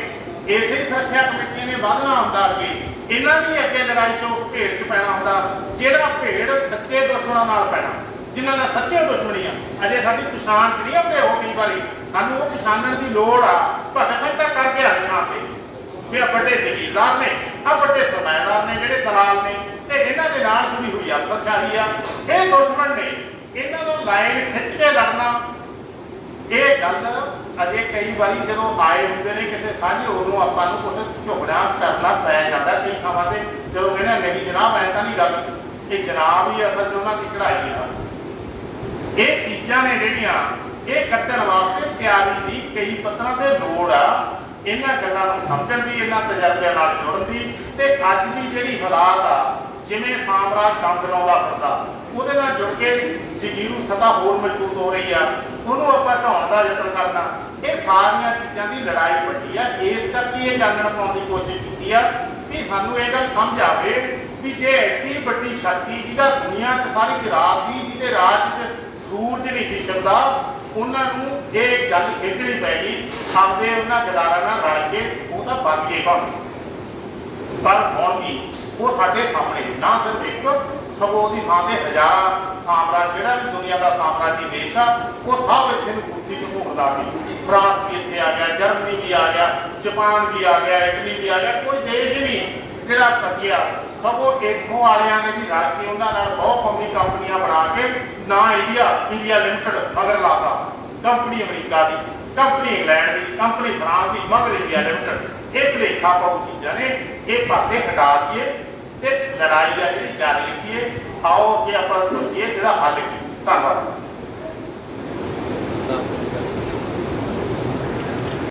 ਇਸੇ ਸੁਰੱਖਿਆ ਕਮੇਟੀਆਂ ਨੇ ਵਧਣਾ ਹੁੰਦਾ ਅੱਗੇ। ਇਹਨਾਂ ਦੀ ਅੱਗੇ ਲੜਾਈ 'ਚੋਂ ਭੇੜ 'ਚ ਪੈਣਾ ਹੁੰਦਾ, ਜਿਹੜਾ ਭੇੜ ਸੱਚੇ ਦੁਸ਼ਮਣਾਂ ਨਾਲ ਪੈਣਾ, ਜਿਨ੍ਹਾਂ ਨਾਲ ਸੱਚੇ ਦੁਸ਼ਮਣੀ ਆ। ਅਜੇ ਸਾਡੀ ਪਛਾਣ 'ਚ ਨਹੀਂ ਆਉਂਦੇ ਉਹ ਕਈ ਵਾਰੀ, ਸਾਨੂੰ ਉਹ ਪਛਾਣਨ ਦੀ ਲੋੜ ਆ। ਭਗਤ ਸਿੰਘ ਤਾਂ ਕਰ ਕੇ ਅੱਖਾਂ ਤੇ ਵੀ ਆਹ ਵੱਡੇ ਜ਼ਮੀਨਦਾਰ ਨੇ, ਆਹ ਵੱਡੇ ਸਰਮਾਏਦਾਰ ਨੇ, ਜਿਹੜੇ ਦਲਾਲ ਨੇ, ਤੇ ਇਹਨਾਂ ਦੇ ਨਾਲ ਜੁੜੀ ਹੋਈ ਅਫਸਰਸ਼ਾਹੀ ਆ, ਇਹ ਦੁਸ਼ਮਣ ਨੇ, ਇਹਨਾਂ ਨੂੰ ਲਾਈਨ ਖਿੱਚ ਕੇ ਲੜਨਾ। ਇਹ ਗੱਲ ਅਜੇ ਕਈ ਵਾਰੀ ਜਦੋਂ ਆਏ ਹੁੰਦੇ ਨੇ ਕਿਸੇ ਸਾਂਝੇ, ਉਦੋਂ ਆਪਾਂ ਨੂੰ ਕੁਝ ਝੁਕਣਾ ਕਰਨਾ ਪੈ ਜਾਂਦਾ ਕਈ ਥਾਵਾਂ ਤੇ। ਜਦੋਂ ਕਹਿੰਦੇ ਨਹੀਂ ਜਨਾਬ ਐ ਤਾਂ ਨਹੀਂ ਗੱਲ, ਇਹ ਜਨਾਬ ਹੀ ਅਸਲ 'ਚ ਉਹਨਾਂ ਦੀ ਚੜ੍ਹਾਈ ਆ। ਇਹ ਚੀਜ਼ਾਂ ਨੇ ਜਿਹੜੀਆਂ ਇਹ ਕੱਟਣ ਵਾਸਤੇ ਤਿਆਰੀ ਦੀ ਕਈ ਪੱਧਰਾਂ ਤੇ ਲੋੜ ਆ। ਇਹਨਾਂ ਗੱਲਾਂ ਨੂੰ ਸਮਝਣ ਦੀ, ਇਹਨਾਂ ਤਜਰਬਿਆਂ ਨਾਲ ਜੁੜਨ ਦੀ, ਤੇ ਅੱਜ ਦੀ ਜਿਹੜੀ ਹਾਲਾਤ ਆ, ਜਿਵੇਂ ਸਾਮਰਾਜ ਦੰਦ ਲਾਉਂਦਾ ਫਿਰਦਾ, ਉਹਦੇ ਨਾਲ ਜੁੜ ਕੇ ਜਗੀਰੂ ਸਤਾ ਹੋਰ ਮਜ਼ਬੂਤ ਹੋ ਰਹੀ ਆ, ਉਹਨੂੰ ਆਪਾਂ ਢਾਉਣ ਦਾ ਯਤਨ ਕਰਨਾ। ਇਹ ਸਾਰੀਆਂ ਚੀਜ਼ਾਂ ਦੀ ਲੜਾਈ ਵੱਡੀ ਆ। ਇਸ ਕਰਕੇ ਇਹ ਚਾਨਣ ਪਾਉਣ ਦੀ ਕੋਸ਼ਿਸ਼ ਕੀਤੀ ਆ ਵੀ ਸਾਨੂੰ ਇਹ ਗੱਲ ਸਮਝ ਆਵੇ ਵੀ ਜੇ ਐਡੀ ਵੱਡੀ ਸ਼ਕਤੀ ਜਿਹਦਾ ਦੁਨੀਆ 'ਚ ਸਾਰੀ 'ਚ ਰਾਜ ਸੀ, ਜਿਹਦੇ ਰਾਜ 'ਚ ਸੂਰਜ ਨਹੀਂ ਸੀ ਛਿਪਦਾ, ਉਹਨਾਂ ਨੂੰ ਇਹ ਗੱਲ ਖੇਡਣੀ ਪੈਗੀ ਆਪਦੇ ਉਹਨਾਂ ਗਦਾਰਾਂ ਨਾਲ ਰਲ ਕੇ, ਉਹ ਤਾਂ ਬਚ ਗਏ ਭਾਵੇਂ, ਪਰ ਹੁਣ ਵੀ ਉਹ ਸਾਡੇ ਸਾਹਮਣੇ ਨਾ ਸਿਰਫ ਇੱਕ, ਸਗੋਂ ਉਹਦੀ ਥਾਂ ਤੇ ਹਜ਼ਾਰਾਂ ਸਾਮਰਾਜ, ਜਿਹੜਾ ਵੀ ਦੁਨੀਆ ਦਾ ਸਾਮਰਾਜੀ ਦੇਸ਼ ਆ, ਉਹ ਸਭ ਇੱਥੇ ਨੂੰ ਕੁਰਸੀ 'ਚ ਘੁੰਮਦਾ ਸੀ। ਫਰਾਂਸ ਵੀ ਇੱਥੇ ਆ ਗਿਆ, ਜਰਮਨੀ ਵੀ ਆ ਗਿਆ, ਜਾਪਾਨ ਵੀ ਆ ਗਿਆ, ਇਟਲੀ ਵੀ ਆ ਗਿਆ, ਕੋਈ ਦੇਸ਼ ਨਹੀਂ ਜਿਹੜਾ ਟਕਿਆ। ਸਗੋਂ ਇੱਥੋਂ ਵਾਲਿਆਂ ਨੇ ਵੀ ਰਲ ਕੇ ਉਹਨਾਂ ਨਾਲ ਬਹੁਤ ਕੌਮੀ ਕੰਪਨੀਆਂ ਬਣਾ ਕੇ ਨਾ ਇੰਡੀਆ ਲਿਮਟਿਡ ਮਗਰ ਲਾਤਾ, ਕੰਪਨੀ ਅਮਰੀਕਾ ਦੀ, ਕੰਪਨੀ ਇੰਗਲੈਂਡ ਦੀ, ਕੰਪਨੀ ਫਰਾਂਸ ਦੀ, ਮਗਰ ਇੰਡੀਆ ਲਿਮਟਿਡ। ਇਹ ਭੁਲੇਖਾ ਪਾਉ ਚੀਜ਼ਾਂ ਨੇ, ਇਹ ਪਾਸੇ ਹਟਾ ਦਈਏ ਤੇ ਲੜਾਈ ਆ ਜਿਹੜੀ ਜਾਰੀ ਰੱਖੀਏ। ਆਓ ਕਿ ਆਪਾਂ ਸੋਚੀਏ ਜਿਹੜਾ ਹੱਲ ਕੀ। ਧੰਨਵਾਦ।